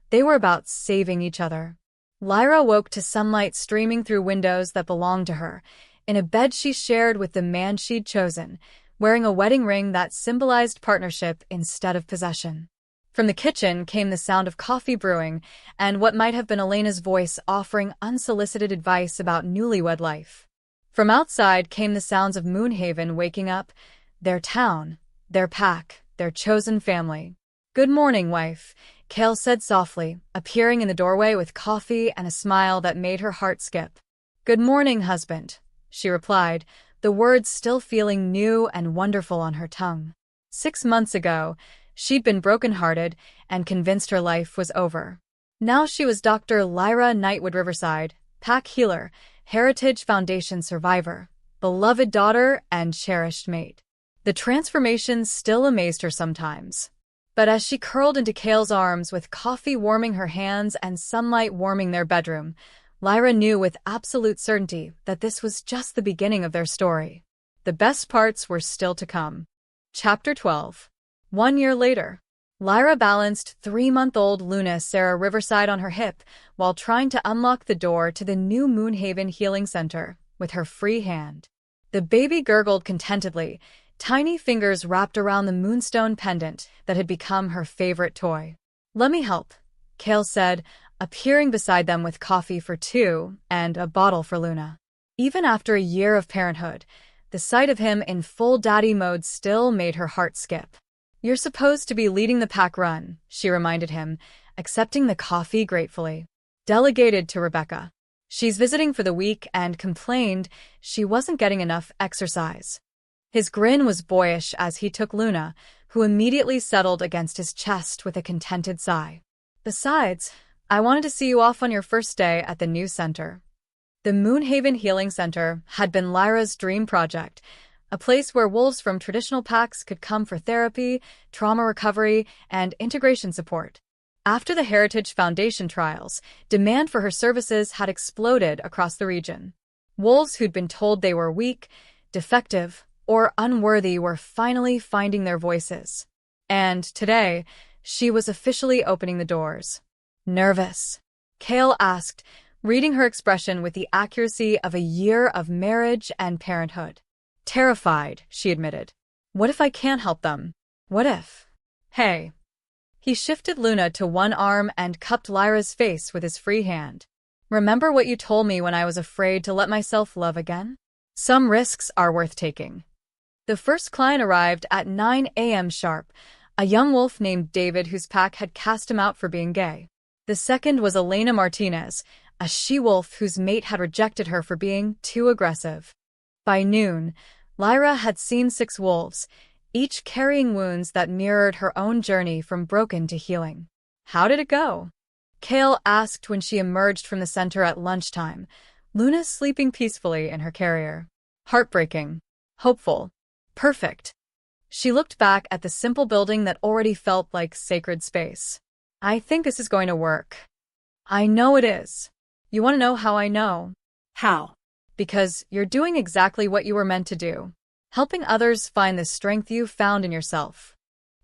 They were about saving each other. Lyra woke to sunlight streaming through windows that belonged to her, in a bed she shared with the man she'd chosen, wearing a wedding ring that symbolized partnership instead of possession. From the kitchen came the sound of coffee brewing and what might have been Elena's voice offering unsolicited advice about newlywed life. From outside came the sounds of Moonhaven waking up, their town, their pack, their chosen family. "Good morning, wife," Kael said softly, appearing in the doorway with coffee and a smile that made her heart skip. "Good morning, husband," she replied, the words still feeling new and wonderful on her tongue. 6 months ago, she'd been broken-hearted and convinced her life was over. Now she was Dr. Lyra Nightwood Riverside, pack healer, Heritage Foundation survivor, beloved daughter, and cherished mate. The transformation still amazed her sometimes. But as she curled into Kael's arms with coffee warming her hands and sunlight warming their bedroom, Lyra knew with absolute certainty that this was just the beginning of their story. The best parts were still to come. Chapter 12. 1 year later, Lyra balanced 3-month-old Luna Sarah Riverside on her hip while trying to unlock the door to the new Moonhaven Healing Center with her free hand. The baby gurgled contentedly, tiny fingers wrapped around the moonstone pendant that had become her favorite toy. "Let me help," Kael said, appearing beside them with coffee for 2 and a bottle for Luna. Even after a year of parenthood, the sight of him in full daddy mode still made her heart skip. "You're supposed to be leading the pack run," she reminded him, accepting the coffee gratefully. "Delegated to Rebecca. She's visiting for the week and complained she wasn't getting enough exercise." His grin was boyish as he took Luna, who immediately settled against his chest with a contented sigh. "Besides, I wanted to see you off on your first day at the new center." The Moonhaven Healing Center had been Lyra's dream project, a place where wolves from traditional packs could come for therapy, trauma recovery, and integration support. After the Heritage Foundation trials, demand for her services had exploded across the region. Wolves who'd been told they were weak, defective, or unworthy were finally finding their voices. And today, she was officially opening the doors. "Nervous?" Kael asked, reading her expression with the accuracy of a year of marriage and parenthood. "Terrified," she admitted. "What if I can't help them? What if?" "Hey." He shifted Luna to one arm and cupped Lyra's face with his free hand. "Remember what you told me when I was afraid to let myself love again? Some risks are worth taking." The first client arrived at 9 a.m. sharp, a young wolf named David whose pack had cast him out for being gay. The second was Elena Martinez, a she-wolf whose mate had rejected her for being too aggressive. By noon, Lyra had seen 6 wolves, each carrying wounds that mirrored her own journey from broken to healing. "How did it go?" Kael asked when she emerged from the center at lunchtime, Luna sleeping peacefully in her carrier. "Heartbreaking. Hopeful. Perfect." She looked back at the simple building that already felt like sacred space. "I think this is going to work." "I know it is. You want to know how I know?" How? "Because you're doing exactly what you were meant to do. Helping others find the strength you found in yourself."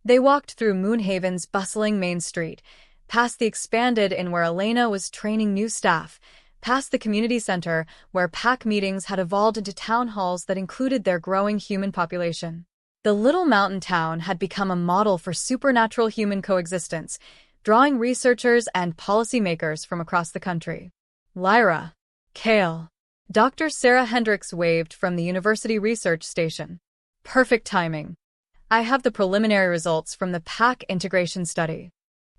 They walked through Moonhaven's bustling main street, past the expanded inn where Elena was training new staff, past the community center where pack meetings had evolved into town halls that included their growing human population. The little mountain town had become a model for supernatural human coexistence, drawing researchers and policymakers from across the country. Lyra. Kael. Dr. Sarah Hendricks waved from the university research station. Perfect timing. I have the preliminary results from the pack integration study.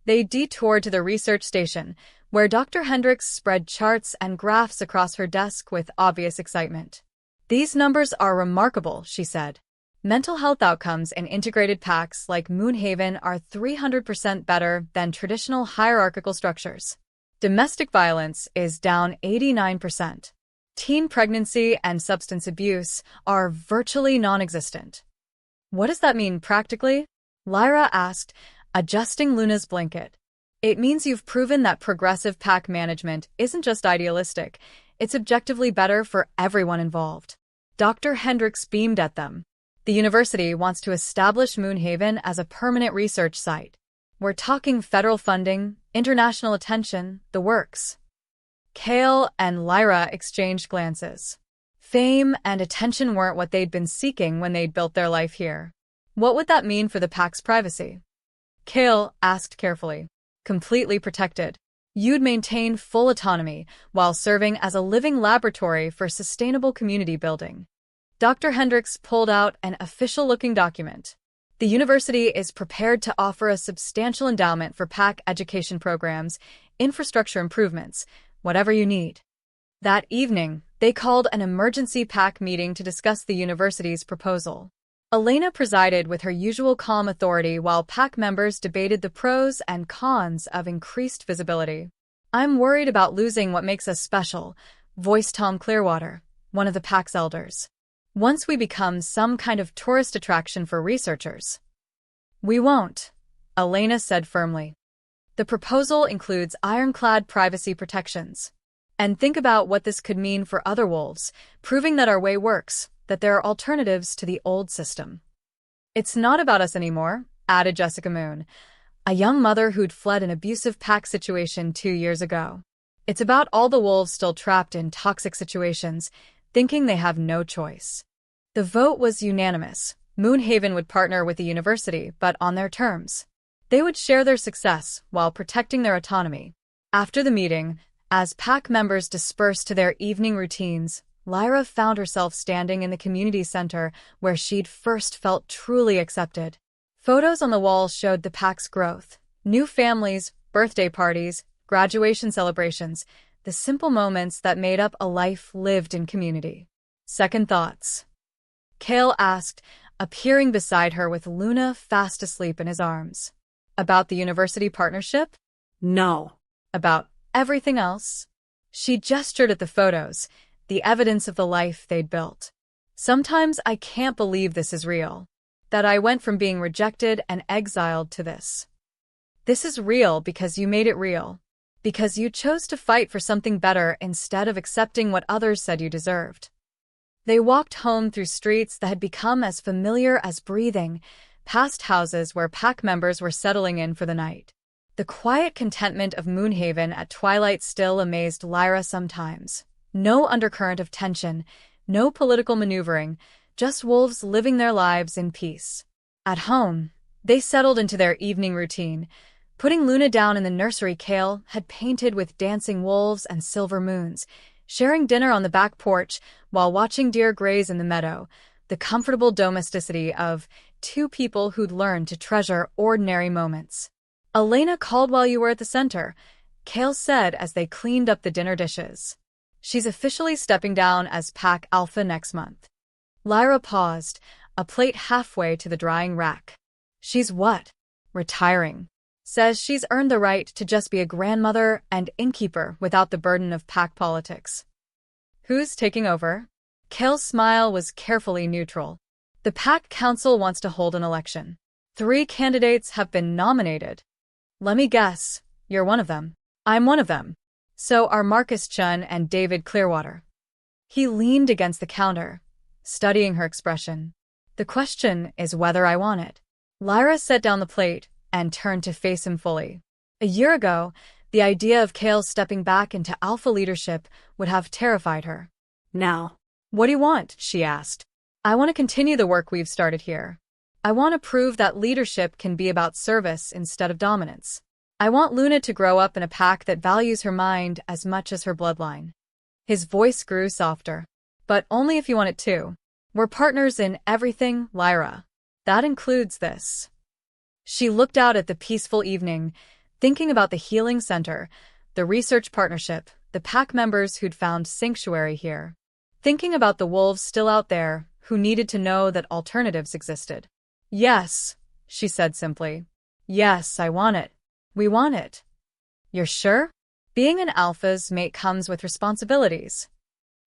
They detoured to the research station, where Dr. Hendricks spread charts and graphs across her desk with obvious excitement. These numbers are remarkable, she said. Mental health outcomes in integrated packs like Moonhaven are 300% better than traditional hierarchical structures. Domestic violence is down 89%. Teen pregnancy and substance abuse are virtually non-existent. What does that mean practically? Lyra asked, adjusting Luna's blanket. It means you've proven that progressive pack management isn't just idealistic, it's objectively better for everyone involved. Dr. Hendricks beamed at them. The university wants to establish Moonhaven as a permanent research site. We're talking federal funding, international attention, the works. Kael and Lyra exchanged glances. Fame and attention weren't what they'd been seeking when they'd built their life here. What would that mean for the pack's privacy? Kael asked carefully. Completely protected. You'd maintain full autonomy while serving as a living laboratory for sustainable community building. Dr. Hendricks pulled out an official-looking document. The university is prepared to offer a substantial endowment for pack education programs, infrastructure improvements, whatever you need. That evening, they called an emergency pack meeting to discuss the university's proposal. Elena presided with her usual calm authority while pack members debated the pros and cons of increased visibility. I'm worried about losing what makes us special, voiced Tom Clearwater, one of the pack's elders. Once we become some kind of tourist attraction for researchers. We won't, Elena said firmly. The proposal includes ironclad privacy protections. And think about what this could mean for other wolves, proving that our way works, that there are alternatives to the old system. It's not about us anymore, added Jessica Moon, a young mother who'd fled an abusive pack situation 2 years ago. It's about all the wolves still trapped in toxic situations, thinking they have no choice. The vote was unanimous. Moonhaven would partner with the university, but on their terms. They would share their success while protecting their autonomy. After the meeting, as pack members dispersed to their evening routines, Lyra found herself standing in the community center where she'd first felt truly accepted. Photos on the wall showed the pack's growth. New families, birthday parties, graduation celebrations, the simple moments that made up a life lived in community. Second thoughts? Kael asked, appearing beside her with Luna fast asleep in his arms. About the university partnership? No. About everything else? She gestured at the photos, the evidence of the life they'd built. Sometimes I can't believe this is real. That I went from being rejected and exiled to this. This is real because you made it real. Because you chose to fight for something better instead of accepting what others said you deserved. They walked home through streets that had become as familiar as breathing, past houses where pack members were settling in for the night. The quiet contentment of Moonhaven at twilight still amazed Lyra sometimes. No undercurrent of tension, no political maneuvering, just wolves living their lives in peace. At home, they settled into their evening routine, putting Luna down in the nursery Kael had painted with dancing wolves and silver moons, sharing dinner on the back porch while watching deer graze in the meadow, the comfortable domesticity of two people who'd learned to treasure ordinary moments. Elena called while you were at the center, Kael said as they cleaned up the dinner dishes. She's officially stepping down as Pack Alpha next month. Lyra paused, a plate halfway to the drying rack. She's what? Retiring. Says she's earned the right to just be a grandmother and innkeeper without the burden of pack politics. Who's taking over? Kael's smile was carefully neutral. The pack council wants to hold an election. 3 candidates have been nominated. Let me guess, you're one of them. I'm one of them. So are Marcus Chun and David Clearwater. He leaned against the counter, studying her expression. The question is whether I want it. Lyra set down the plate and turned to face him fully. A year ago, the idea of Kael stepping back into alpha leadership would have terrified her. Now, "What do you want?" she asked. "I want to continue the work we've started here. I want to prove that leadership can be about service instead of dominance. I want Luna to grow up in a pack that values her mind as much as her bloodline." His voice grew softer. "But only if you want it to. We're partners in everything, Lyra. That includes this." She looked out at the peaceful evening, thinking about the healing center, the research partnership, the pack members who'd found sanctuary here. Thinking about the wolves still out there who needed to know that alternatives existed. "Yes," she said simply. "Yes, I want it. We want it." "You're sure?" "Being an alpha's mate comes with responsibilities."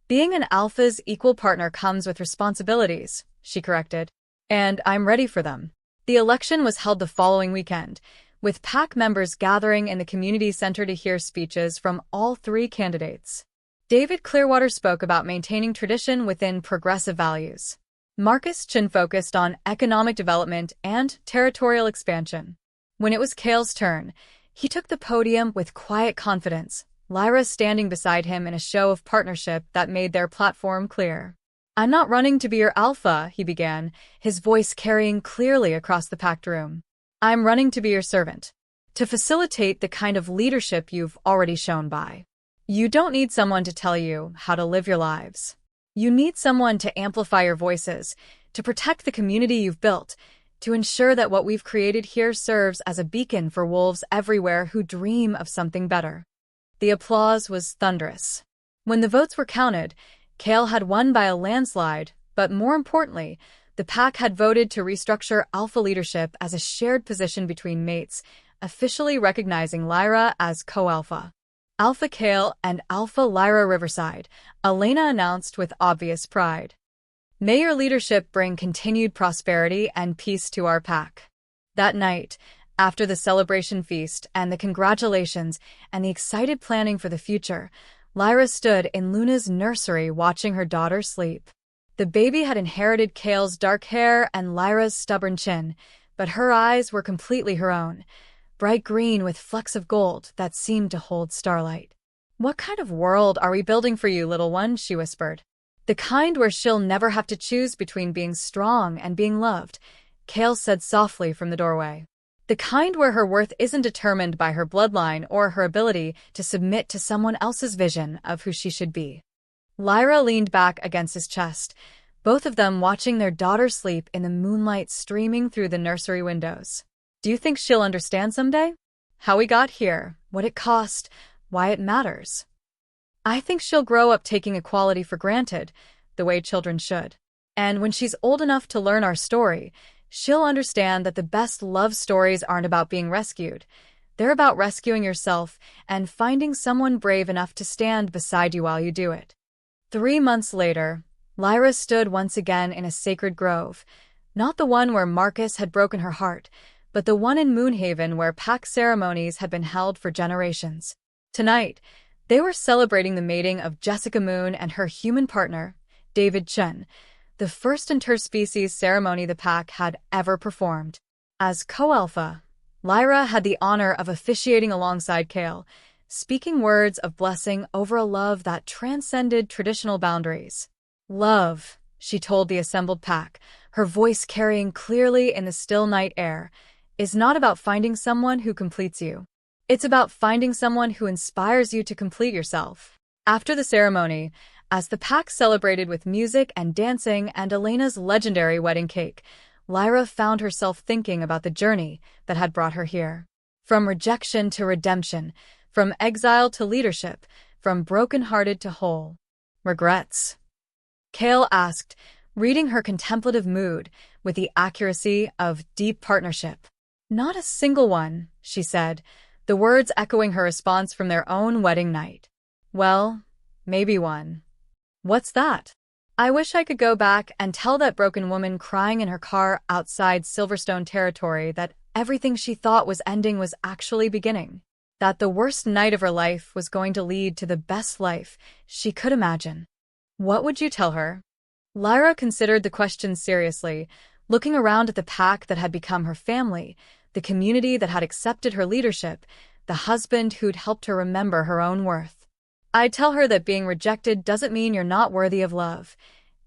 "Being an alpha's equal partner comes with responsibilities," she corrected. "And I'm ready for them." The election was held the following weekend, with pack members gathering in the community center to hear speeches from all three candidates. David Clearwater spoke about maintaining tradition within progressive values. Marcus Chin focused on economic development and territorial expansion. When it was Kael's turn, he took the podium with quiet confidence, Lyra standing beside him in a show of partnership that made their platform clear. "I'm not running to be your alpha," he began, his voice carrying clearly across the packed room. "I'm running to be your servant, to facilitate the kind of leadership you've already shown by. You don't need someone to tell you how to live your lives. You need someone to amplify your voices, to protect the community you've built, to ensure that what we've created here serves as a beacon for wolves everywhere who dream of something better." The applause was thunderous. When the votes were counted, Kael had won by a landslide, but more importantly, the pack had voted to restructure alpha leadership as a shared position between mates, officially recognizing Lyra as co-alpha. "Alpha Kael and Alpha Lyra Riverside," Elena announced with obvious pride. "May your leadership bring continued prosperity and peace to our pack." That night, after the celebration feast and the congratulations and the excited planning for the future, Lyra stood in Luna's nursery watching her daughter sleep. The baby had inherited Kael's dark hair and Lyra's stubborn chin, but her eyes were completely her own, bright green with flecks of gold that seemed to hold starlight. "What kind of world are we building for you, little one?" she whispered. "The kind where she'll never have to choose between being strong and being loved," Kael said softly from the doorway. "The kind where her worth isn't determined by her bloodline or her ability to submit to someone else's vision of who she should be." Lyra leaned back against his chest, both of them watching their daughter sleep in the moonlight streaming through the nursery windows. "Do you think she'll understand someday? How we got here, what it cost, why it matters?" "I think she'll grow up taking equality for granted, the way children should. And when she's old enough to learn our story, she'll understand that the best love stories aren't about being rescued. They're about rescuing yourself and finding someone brave enough to stand beside you while you do it." 3 months later, Lyra stood once again in a sacred grove, not the one where Marcus had broken her heart, but the one in Moonhaven where pack ceremonies had been held for generations. Tonight, they were celebrating the mating of Jessica Moon and her human partner, David Chen, the first interspecies ceremony the pack had ever performed. As co-alpha, Lyra had the honor of officiating alongside Kael, speaking words of blessing over a love that transcended traditional boundaries. "Love," she told the assembled pack, her voice carrying clearly in the still night air, "is not about finding someone who completes you. It's about finding someone who inspires you to complete yourself." After the ceremony, as the pack celebrated with music and dancing and Elena's legendary wedding cake, Lyra found herself thinking about the journey that had brought her here. From rejection to redemption, from exile to leadership, from broken-hearted to whole. "Regrets?" Kael asked, reading her contemplative mood with the accuracy of deep partnership. "Not a single one," she said, the words echoing her response from their own wedding night. "Well, maybe one." "What's that?" "I wish I could go back and tell that broken woman crying in her car outside Silverstone territory that everything she thought was ending was actually beginning. That the worst night of her life was going to lead to the best life she could imagine." "What would you tell her?" Lyra considered the question seriously, looking around at the pack that had become her family, the community that had accepted her leadership, the husband who'd helped her remember her own worth. I'd tell her that being rejected doesn't mean you're not worthy of love.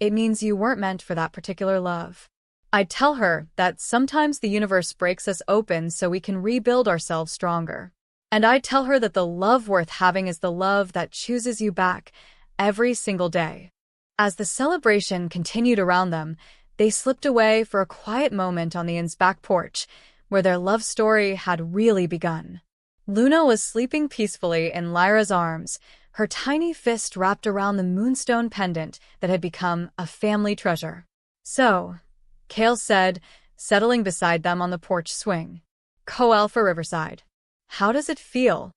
It means you weren't meant for that particular love. I'd tell her that sometimes the universe breaks us open so we can rebuild ourselves stronger. And I'd tell her that the love worth having is the love that chooses you back every single day. As the celebration continued around them, they slipped away for a quiet moment on the inn's back porch, where their love story had really begun. Luna was sleeping peacefully in Lyra's arms, her tiny fist wrapped around the moonstone pendant that had become a family treasure. "So," Kael said, settling beside them on the porch swing. "Kael for Riverside. How does it feel?"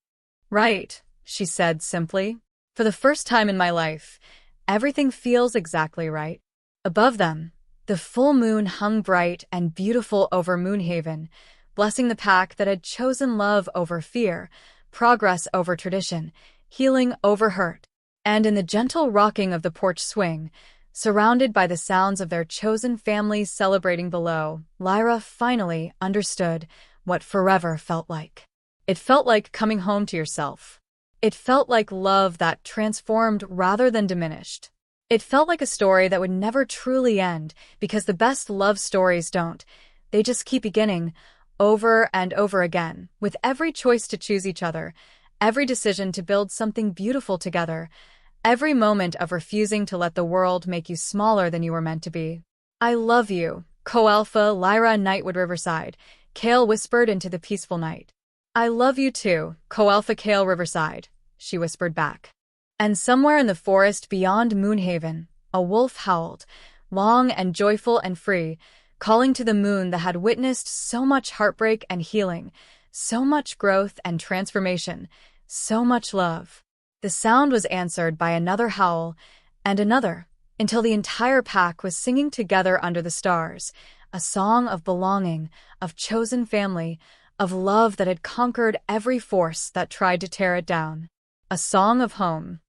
"Right," she said simply. "For the first time in my life, everything feels exactly right." Above them, the full moon hung bright and beautiful over Moonhaven, blessing the pack that had chosen love over fear, progress over tradition, healing over hurt. And in the gentle rocking of the porch swing, surrounded by the sounds of their chosen families celebrating below, Lyra finally understood what forever felt like. It felt like coming home to yourself. It felt like love that transformed rather than diminished. It felt like a story that would never truly end, because the best love stories don't. They just keep beginning, over and over again, with every choice to choose each other, every decision to build something beautiful together, every moment of refusing to let the world make you smaller than you were meant to be. "I love you, Co-Alpha Lyra Nightwood Riverside," Kael whispered into the peaceful night. "I love you too, Co-Alpha Kael Riverside," she whispered back. And somewhere in the forest beyond Moonhaven, a wolf howled, long and joyful and free, calling to the moon that had witnessed so much heartbreak and healing, so much growth and transformation, so much love. The sound was answered by another howl and another, until the entire pack was singing together under the stars, a song of belonging, of chosen family, of love that had conquered every force that tried to tear it down. A song of home.